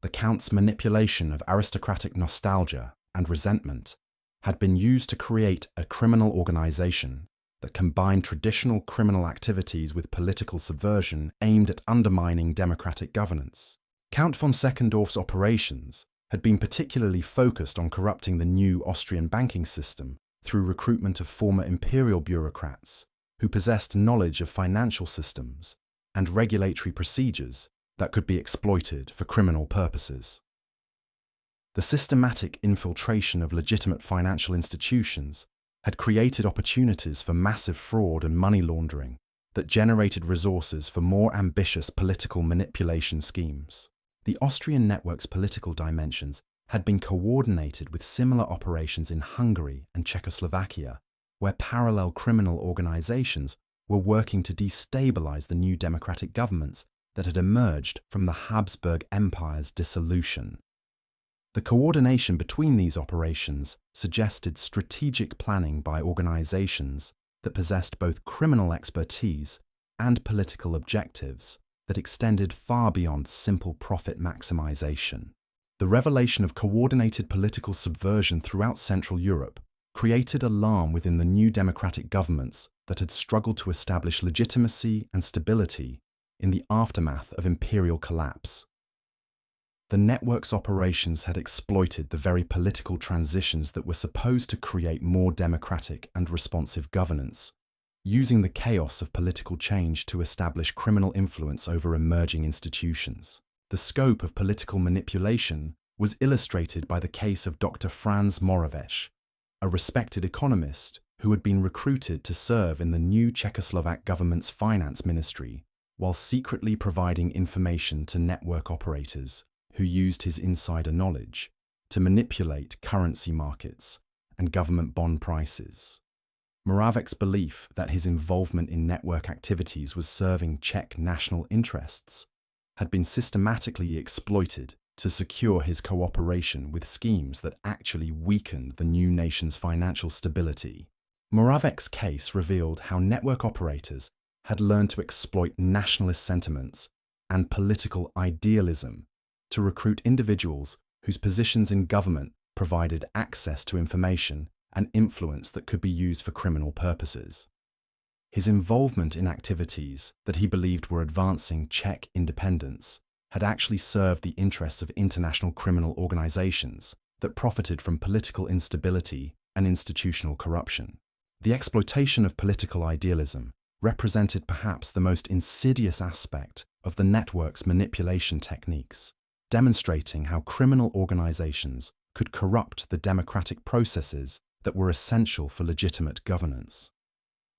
S1: The Count's manipulation of aristocratic nostalgia and resentment had been used to create a criminal organization that combined traditional criminal activities with political subversion aimed at undermining democratic governance. Count von Seckendorf's operations had been particularly focused on corrupting the new Austrian banking system through recruitment of former imperial bureaucrats who possessed knowledge of financial systems and regulatory procedures that could be exploited for criminal purposes. The systematic infiltration of legitimate financial institutions had created opportunities for massive fraud and money laundering that generated resources for more ambitious political manipulation schemes. The Austrian network's political dimensions had been coordinated with similar operations in Hungary and Czechoslovakia, where parallel criminal organizations were working to destabilize the new democratic governments that had emerged from the Habsburg Empire's dissolution. The coordination between these operations suggested strategic planning by organizations that possessed both criminal expertise and political objectives that extended far beyond simple profit maximization. The revelation of coordinated political subversion throughout Central Europe created alarm within the new democratic governments that had struggled to establish legitimacy and stability in the aftermath of imperial collapse. The network's operations had exploited the very political transitions that were supposed to create more democratic and responsive governance, using the chaos of political change to establish criminal influence over emerging institutions. The scope of political manipulation was illustrated by the case of Dr. Franz Moravec, a respected economist who had been recruited to serve in the new Czechoslovak government's finance ministry while secretly providing information to network operators who used his insider knowledge to manipulate currency markets and government bond prices. Moravec's belief that his involvement in network activities was serving Czech national interests had been systematically exploited to secure his cooperation with schemes that actually weakened the new nation's financial stability. Moravec's case revealed how network operators had learned to exploit nationalist sentiments and political idealism to recruit individuals whose positions in government provided access to information and influence that could be used for criminal purposes. His involvement in activities that he believed were advancing Czech independence had actually served the interests of international criminal organizations that profited from political instability and institutional corruption. The exploitation of political idealism represented perhaps the most insidious aspect of the network's manipulation techniques, demonstrating how criminal organizations could corrupt the democratic processes that were essential for legitimate governance.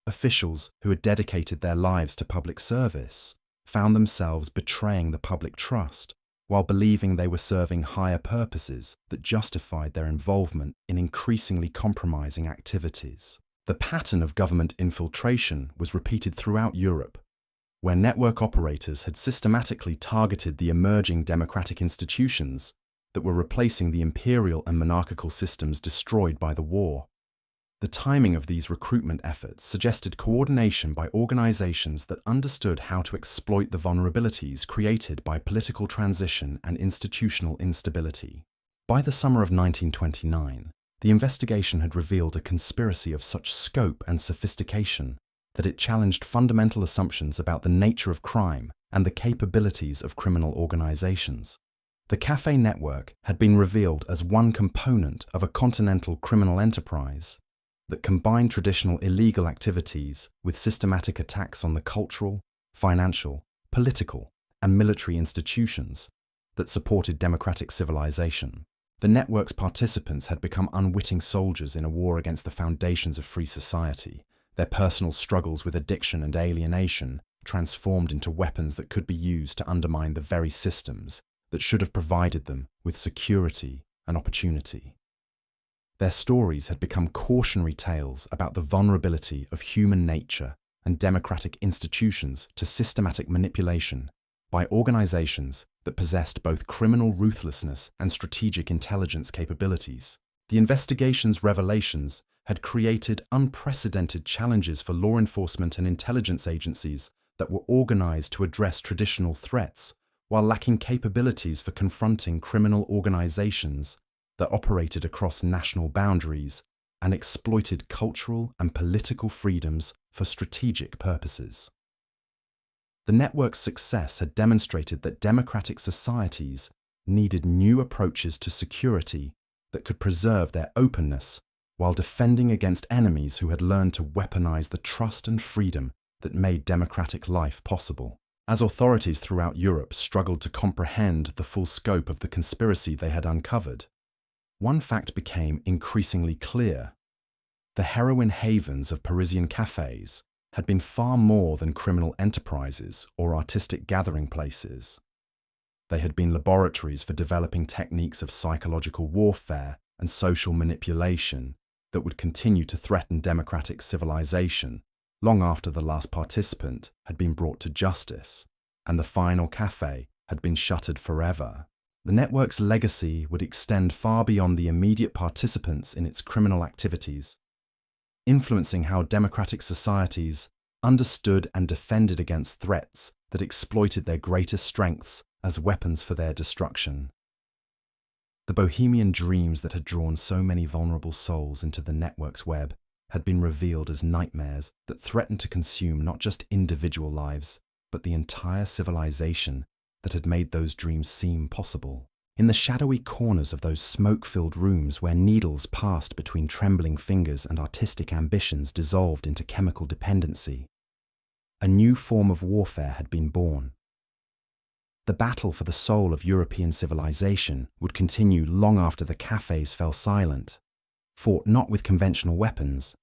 S1: Officials who had dedicated their lives to public service found themselves betraying the public trust while believing they were serving higher purposes that justified their involvement in increasingly compromising activities. The pattern of government infiltration was repeated throughout Europe, where network operators had systematically targeted the emerging democratic institutions that were replacing the imperial and monarchical systems destroyed by the war. The timing of these recruitment efforts suggested coordination by organizations that understood how to exploit the vulnerabilities created by political transition and institutional instability. By the summer of 1929, the investigation had revealed a conspiracy of such scope and sophistication that it challenged fundamental assumptions about the nature of crime and the capabilities of criminal organizations. The Cafe network had been revealed as one component of a continental criminal enterprise that combined traditional illegal activities with systematic attacks on the cultural, financial, political, and military institutions that supported democratic civilization. The network's participants had become unwitting soldiers in a war against the foundations of free society. Their personal struggles with addiction and alienation transformed into weapons that could be used to undermine the very systems that should have provided them with security and opportunity. Their stories had become cautionary tales about the vulnerability of human nature and democratic institutions to systematic manipulation by organizations that possessed both criminal ruthlessness and strategic intelligence capabilities. The investigation's revelations had created unprecedented challenges for law enforcement and intelligence agencies that were organized to address traditional threats while lacking capabilities for confronting criminal organizations that operated across national boundaries and exploited cultural and political freedoms for strategic purposes. The network's success had demonstrated that democratic societies needed new approaches to security that could preserve their openness while defending against enemies who had learned to weaponize the trust and freedom that made democratic life possible. As authorities throughout Europe struggled to comprehend the full scope of the conspiracy they had uncovered, one fact became increasingly clear. The heroin havens of Parisian cafes had been far more than criminal enterprises or artistic gathering places. They had been laboratories for developing techniques of psychological warfare and social manipulation that would continue to threaten democratic civilization long after the last participant had been brought to justice and the final cafe had been shuttered forever. The network's legacy would extend far beyond the immediate participants in its criminal activities, influencing how democratic societies understood and defended against threats that exploited their greatest strengths as weapons for their destruction. The bohemian dreams that had drawn so many vulnerable souls into the network's web had been revealed as nightmares that threatened to consume not just individual lives, but the entire civilization that had made those dreams seem possible. In the shadowy corners of those smoke-filled rooms where needles passed between trembling fingers and artistic ambitions dissolved into chemical dependency, a new form of warfare had been born. The battle for the soul of European civilization would continue long after the cafes fell silent, fought not with conventional weapons,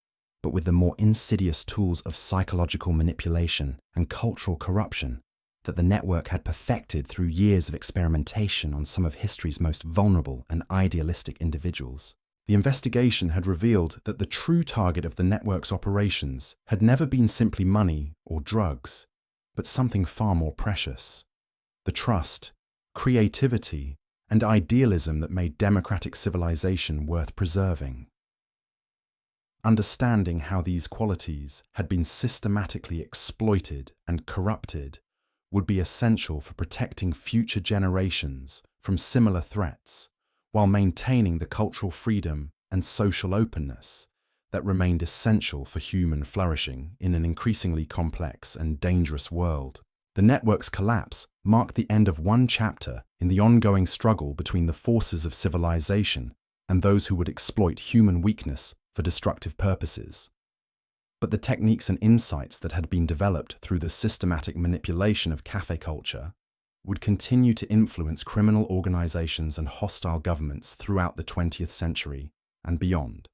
S1: but with the more insidious tools of psychological manipulation and cultural corruption that the network had perfected through years of experimentation on some of history's most vulnerable and idealistic individuals. The investigation had revealed that the true target of the network's operations had never been simply money or drugs, but something far more precious: the trust, creativity, and idealism that made democratic civilization worth preserving. Understanding how these qualities had been systematically exploited and corrupted would be essential for protecting future generations from similar threats, while maintaining the cultural freedom and social openness that remained essential for human flourishing in an increasingly complex and dangerous world. The network's collapse marked the end of one chapter in the ongoing struggle between the forces of civilization and those who would exploit human weakness for destructive purposes. But the techniques and insights that had been developed through the systematic manipulation of cafe culture would continue to influence criminal organizations and hostile governments throughout the 20th century and beyond,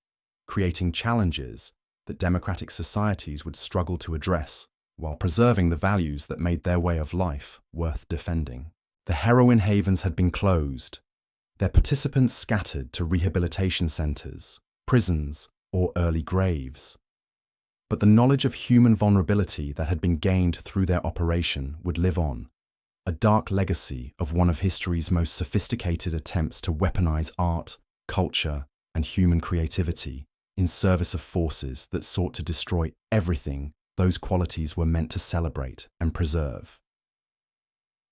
S1: creating challenges that democratic societies would struggle to address while preserving the values that made their way of life worth defending. The heroin havens had been closed, their participants scattered to rehabilitation centers, prisons, or early graves. But the knowledge of human vulnerability that had been gained through their operation would live on, a dark legacy of one of history's most sophisticated attempts to weaponize art, culture, and human creativity in service of forces that sought to destroy everything those qualities were meant to celebrate and preserve.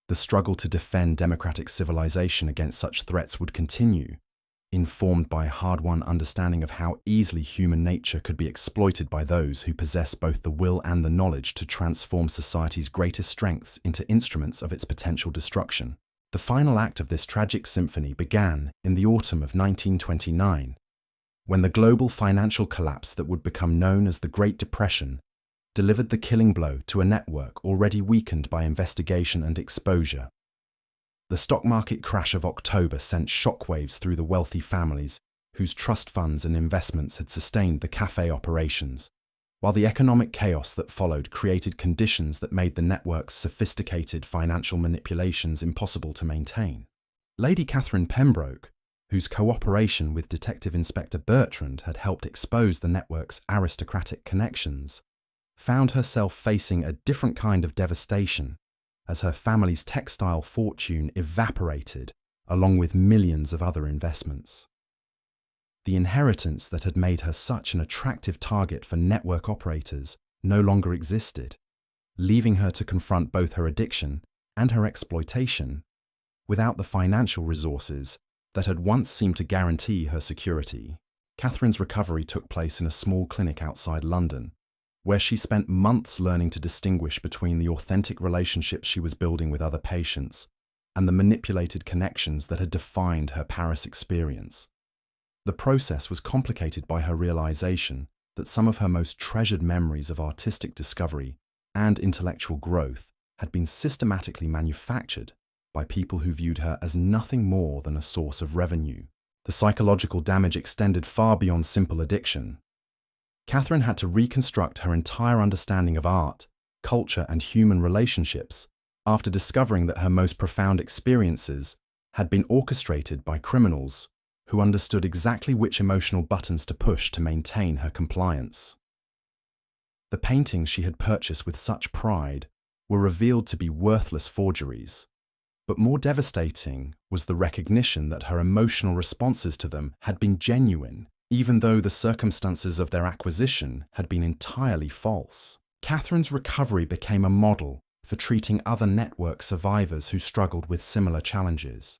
S1: The struggle to defend democratic civilization against such threats would continue, informed by a hard-won understanding of how easily human nature could be exploited by those who possess both the will and the knowledge to transform society's greatest strengths into instruments of its potential destruction. The final act of this tragic symphony began in the autumn of 1929, when the global financial collapse that would become known as the Great Depression delivered the killing blow to a network already weakened by investigation and exposure. The stock market crash of October sent shockwaves through the wealthy families whose trust funds and investments had sustained the cafe operations, while the economic chaos that followed created conditions that made the network's sophisticated financial manipulations impossible to maintain. Lady Catherine Pembroke, whose cooperation with Detective Inspector Bertrand had helped expose the network's aristocratic connections, found herself facing a different kind of devastation as her family's textile fortune evaporated along with millions of other investments. The inheritance that had made her such an attractive target for network operators no longer existed, leaving her to confront both her addiction and her exploitation without the financial resources that had once seemed to guarantee her security. Catherine's recovery took place in a small clinic outside London, where she spent months learning to distinguish between the authentic relationships she was building with other patients and the manipulated connections that had defined her Paris experience. The process was complicated by her realization that some of her most treasured memories of artistic discovery and intellectual growth had been systematically manufactured by people who viewed her as nothing more than a source of revenue. The psychological damage extended far beyond simple addiction. Catherine had to reconstruct her entire understanding of art, culture, and human relationships after discovering that her most profound experiences had been orchestrated by criminals who understood exactly which emotional buttons to push to maintain her compliance. The paintings she had purchased with such pride were revealed to be worthless forgeries, but more devastating was the recognition that her emotional responses to them had been genuine, even though the circumstances of their acquisition had been entirely false. Catherine's recovery became a model for treating other network survivors who struggled with similar challenges.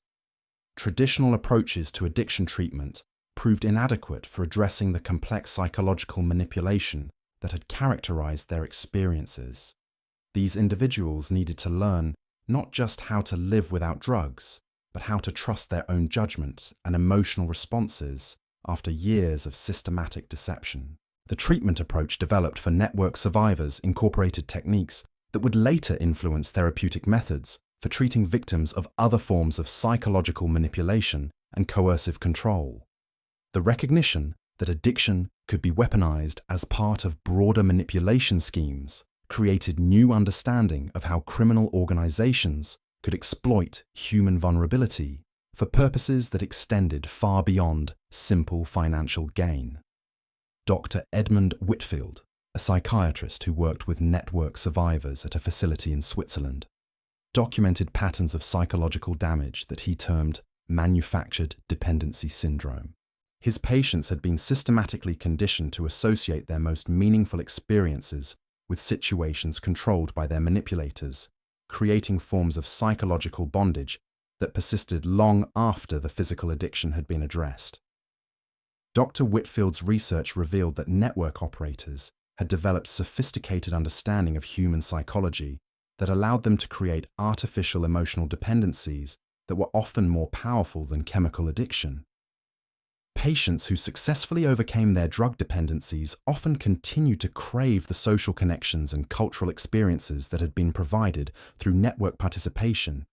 S1: Traditional approaches to addiction treatment proved inadequate for addressing the complex psychological manipulation that had characterized their experiences. These individuals needed to learn not just how to live without drugs, but how to trust their own judgment and emotional responses after years of systematic deception. The treatment approach developed for network survivors incorporated techniques that would later influence therapeutic methods for treating victims of other forms of psychological manipulation and coercive control. The recognition that addiction could be weaponized as part of broader manipulation schemes created new understanding of how criminal organizations could exploit human vulnerability for purposes that extended far beyond simple financial gain. Dr. Edmund Whitfield, a psychiatrist who worked with network survivors at a facility in Switzerland, documented patterns of psychological damage that he termed manufactured dependency syndrome. His patients had been systematically conditioned to associate their most meaningful experiences with situations controlled by their manipulators, creating forms of psychological bondage that persisted long after the physical addiction had been addressed. Dr. Whitfield's research revealed that network operators had developed sophisticated understanding of human psychology that allowed them to create artificial emotional dependencies that were often more powerful than chemical addiction. Patients who successfully overcame their drug dependencies often continued to crave the social connections and cultural experiences that had been provided through network participation,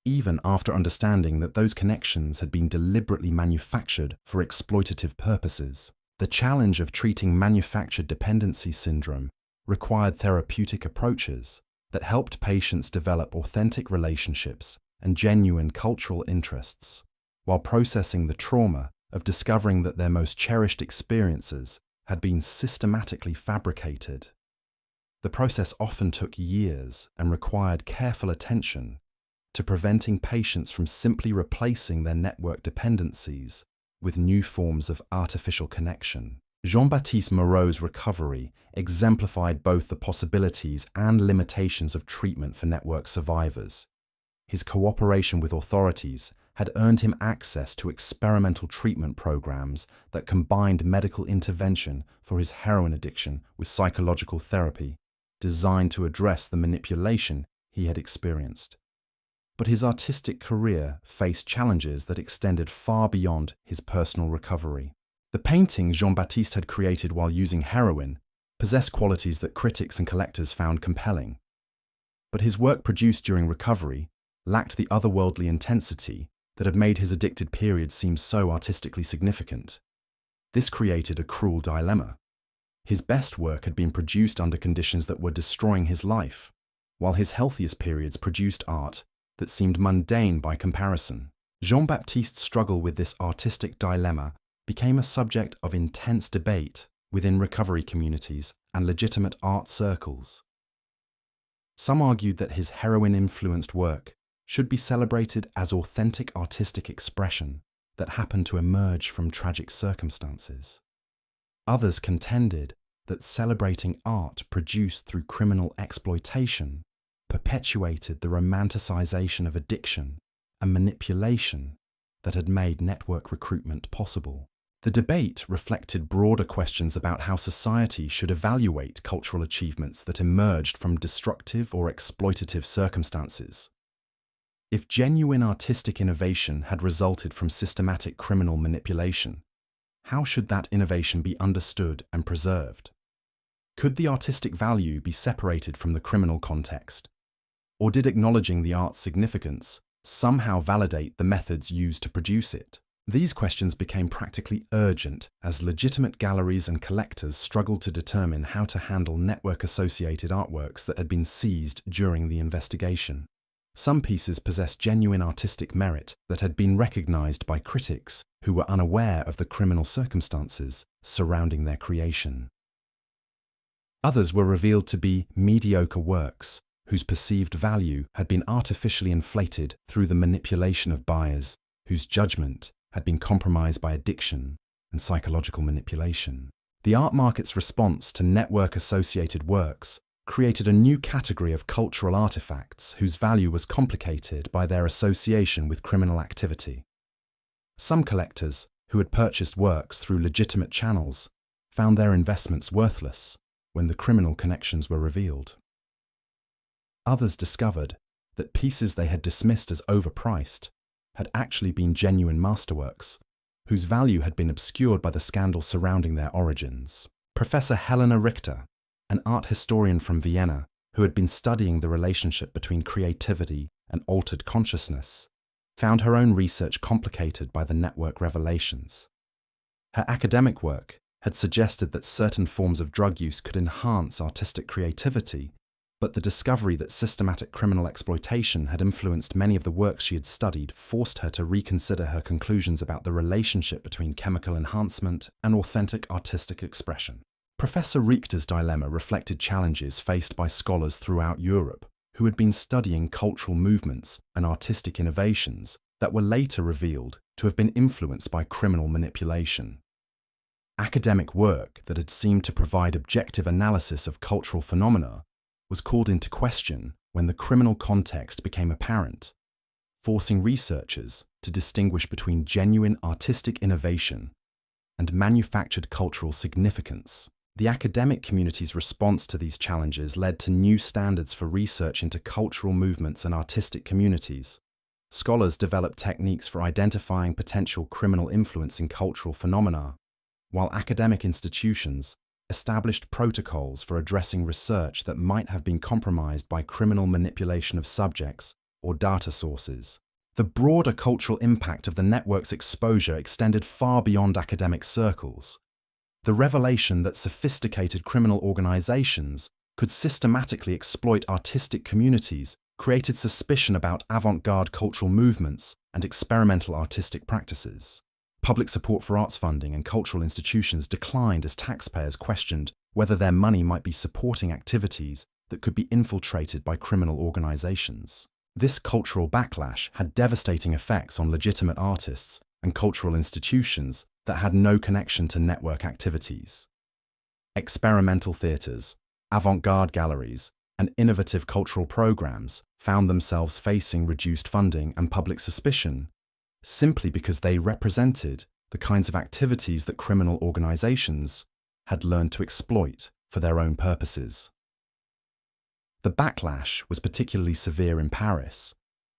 S1: even after understanding that those connections had been deliberately manufactured for exploitative purposes. The challenge of treating manufactured dependency syndrome required therapeutic approaches that helped patients develop authentic relationships and genuine cultural interests, while processing the trauma of discovering that their most cherished experiences had been systematically fabricated. The process often took years and required careful attention to preventing patients from simply replacing their network dependencies with new forms of artificial connection. Jean-Baptiste Moreau's recovery exemplified both the possibilities and limitations of treatment for network survivors. His cooperation with authorities had earned him access to experimental treatment programs that combined medical intervention for his heroin addiction with psychological therapy, designed to address the manipulation he had experienced. But his artistic career faced challenges that extended far beyond his personal recovery. The paintings Jean-Baptiste had created while using heroin possessed qualities that critics and collectors found compelling. But his work produced during recovery lacked the otherworldly intensity that had made his addicted period seem so artistically significant. This created a cruel dilemma. His best work had been produced under conditions that were destroying his life, while his healthiest periods produced art that seemed mundane by comparison. Jean-Baptiste's struggle with this artistic dilemma became a subject of intense debate within recovery communities and legitimate art circles. Some argued that his heroin-influenced work should be celebrated as authentic artistic expression that happened to emerge from tragic circumstances. Others contended that celebrating art produced through criminal exploitation perpetuated the romanticization of addiction and manipulation that had made network recruitment possible. The debate reflected broader questions about how society should evaluate cultural achievements that emerged from destructive or exploitative circumstances. If genuine artistic innovation had resulted from systematic criminal manipulation, how should that innovation be understood and preserved? Could the artistic value be separated from the criminal context? Or did acknowledging the art's significance somehow validate the methods used to produce it? These questions became practically urgent as legitimate galleries and collectors struggled to determine how to handle network-associated artworks that had been seized during the investigation. Some pieces possessed genuine artistic merit that had been recognized by critics who were unaware of the criminal circumstances surrounding their creation. Others were revealed to be mediocre works whose perceived value had been artificially inflated through the manipulation of buyers whose judgment had been compromised by addiction and psychological manipulation. The art market's response to network-associated works created a new category of cultural artifacts whose value was complicated by their association with criminal activity. Some collectors, who had purchased works through legitimate channels, found their investments worthless when the criminal connections were revealed. Others discovered that pieces they had dismissed as overpriced had actually been genuine masterworks, whose value had been obscured by the scandal surrounding their origins. Professor Helena Richter, an art historian from Vienna who had been studying the relationship between creativity and altered consciousness, found her own research complicated by the network revelations. Her academic work had suggested that certain forms of drug use could enhance artistic creativity, but the discovery that systematic criminal exploitation had influenced many of the works she had studied forced her to reconsider her conclusions about the relationship between chemical enhancement and authentic artistic expression. Professor Richter's dilemma reflected challenges faced by scholars throughout Europe who had been studying cultural movements and artistic innovations that were later revealed to have been influenced by criminal manipulation. Academic work that had seemed to provide objective analysis of cultural phenomena was called into question when the criminal context became apparent, forcing researchers to distinguish between genuine artistic innovation and manufactured cultural significance. The academic community's response to these challenges led to new standards for research into cultural movements and artistic communities. Scholars developed techniques for identifying potential criminal influence in cultural phenomena, while academic institutions established protocols for addressing research that might have been compromised by criminal manipulation of subjects or data sources. The broader cultural impact of the network's exposure extended far beyond academic circles. The revelation that sophisticated criminal organizations could systematically exploit artistic communities created suspicion about avant-garde cultural movements and experimental artistic practices. Public support for arts funding and cultural institutions declined as taxpayers questioned whether their money might be supporting activities that could be infiltrated by criminal organizations. This cultural backlash had devastating effects on legitimate artists and cultural institutions that had no connection to network activities. Experimental theatres, avant-garde galleries, and innovative cultural programs found themselves facing reduced funding and public suspicion simply because they represented the kinds of activities that criminal organizations had learned to exploit for their own purposes. The backlash was particularly severe in Paris,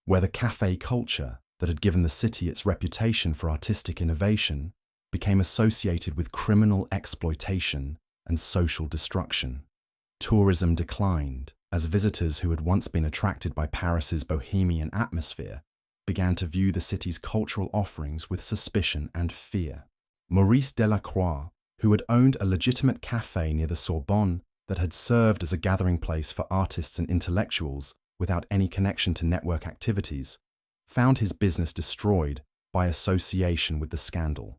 S1: where the café culture that had given the city its reputation for artistic innovation became associated with criminal exploitation and social destruction. Tourism declined as visitors who had once been attracted by Paris's bohemian atmosphere began to view the city's cultural offerings with suspicion and fear. Maurice Delacroix, who had owned a legitimate café near the Sorbonne that had served as a gathering place for artists and intellectuals without any connection to network activities, found his business destroyed by association with the scandal.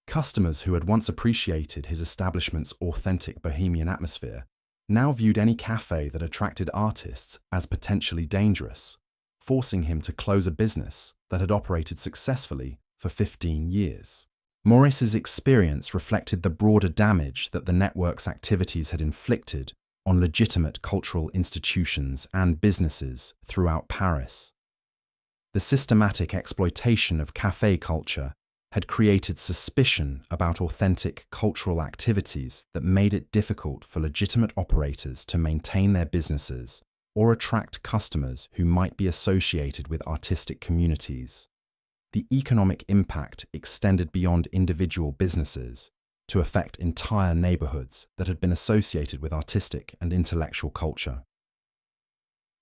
S1: Customers who had once appreciated his establishment's authentic bohemian atmosphere now viewed any café that attracted artists as potentially dangerous, forcing him to close a business that had operated successfully for 15 years. Maurice's experience reflected the broader damage that the network's activities had inflicted on legitimate cultural institutions and businesses throughout Paris. The systematic exploitation of café culture had created suspicion about authentic cultural activities that made it difficult for legitimate operators to maintain their businesses or attract customers who might be associated with artistic communities. The economic impact extended beyond individual businesses to affect entire neighborhoods that had been associated with artistic and intellectual culture.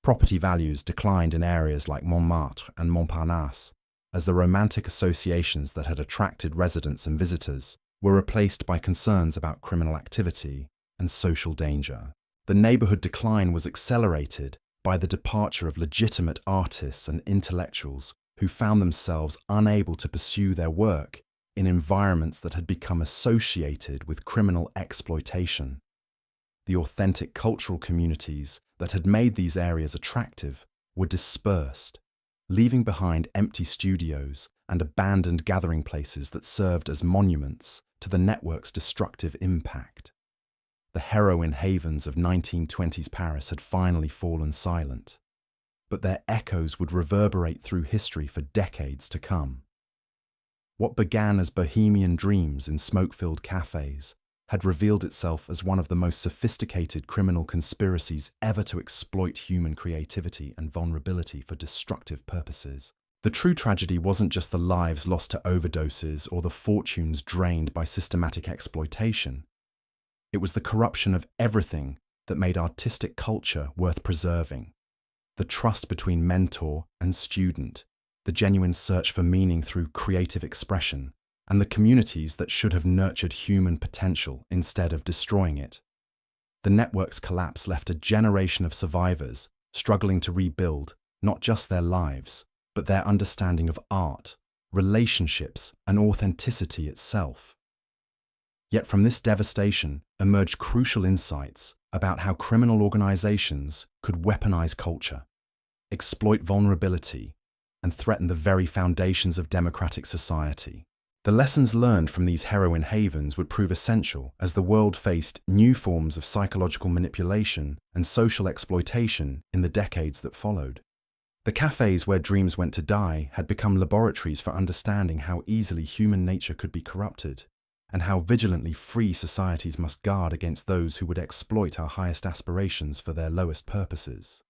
S1: Property values declined in areas like Montmartre and Montparnasse, as the romantic associations that had attracted residents and visitors were replaced by concerns about criminal activity and social danger. The neighborhood decline was accelerated by the departure of legitimate artists and intellectuals who found themselves unable to pursue their work in environments that had become associated with criminal exploitation. The authentic cultural communities that had made these areas attractive were dispersed, leaving behind empty studios and abandoned gathering places that served as monuments to the network's destructive impact. The heroin havens of 1920s Paris had finally fallen silent, but their echoes would reverberate through history for decades to come. What began as bohemian dreams in smoke-filled cafes had revealed itself as one of the most sophisticated criminal conspiracies ever to exploit human creativity and vulnerability for destructive purposes. The true tragedy wasn't just the lives lost to overdoses or the fortunes drained by systematic exploitation. It was the corruption of everything that made artistic culture worth preserving. The trust between mentor and student, the genuine search for meaning through creative expression, and the communities that should have nurtured human potential instead of destroying it. The network's collapse left a generation of survivors struggling to rebuild not just their lives, but their understanding of art, relationships, and authenticity itself. Yet from this devastation emerged crucial insights about how criminal organizations could weaponize culture, exploit vulnerability, and threaten the very foundations of democratic society. The lessons learned from these heroin havens would prove essential as the world faced new forms of psychological manipulation and social exploitation in the decades that followed. The cafes where dreams went to die had become laboratories for understanding how easily human nature could be corrupted, and how vigilantly free societies must guard against those who would exploit our highest aspirations for their lowest purposes.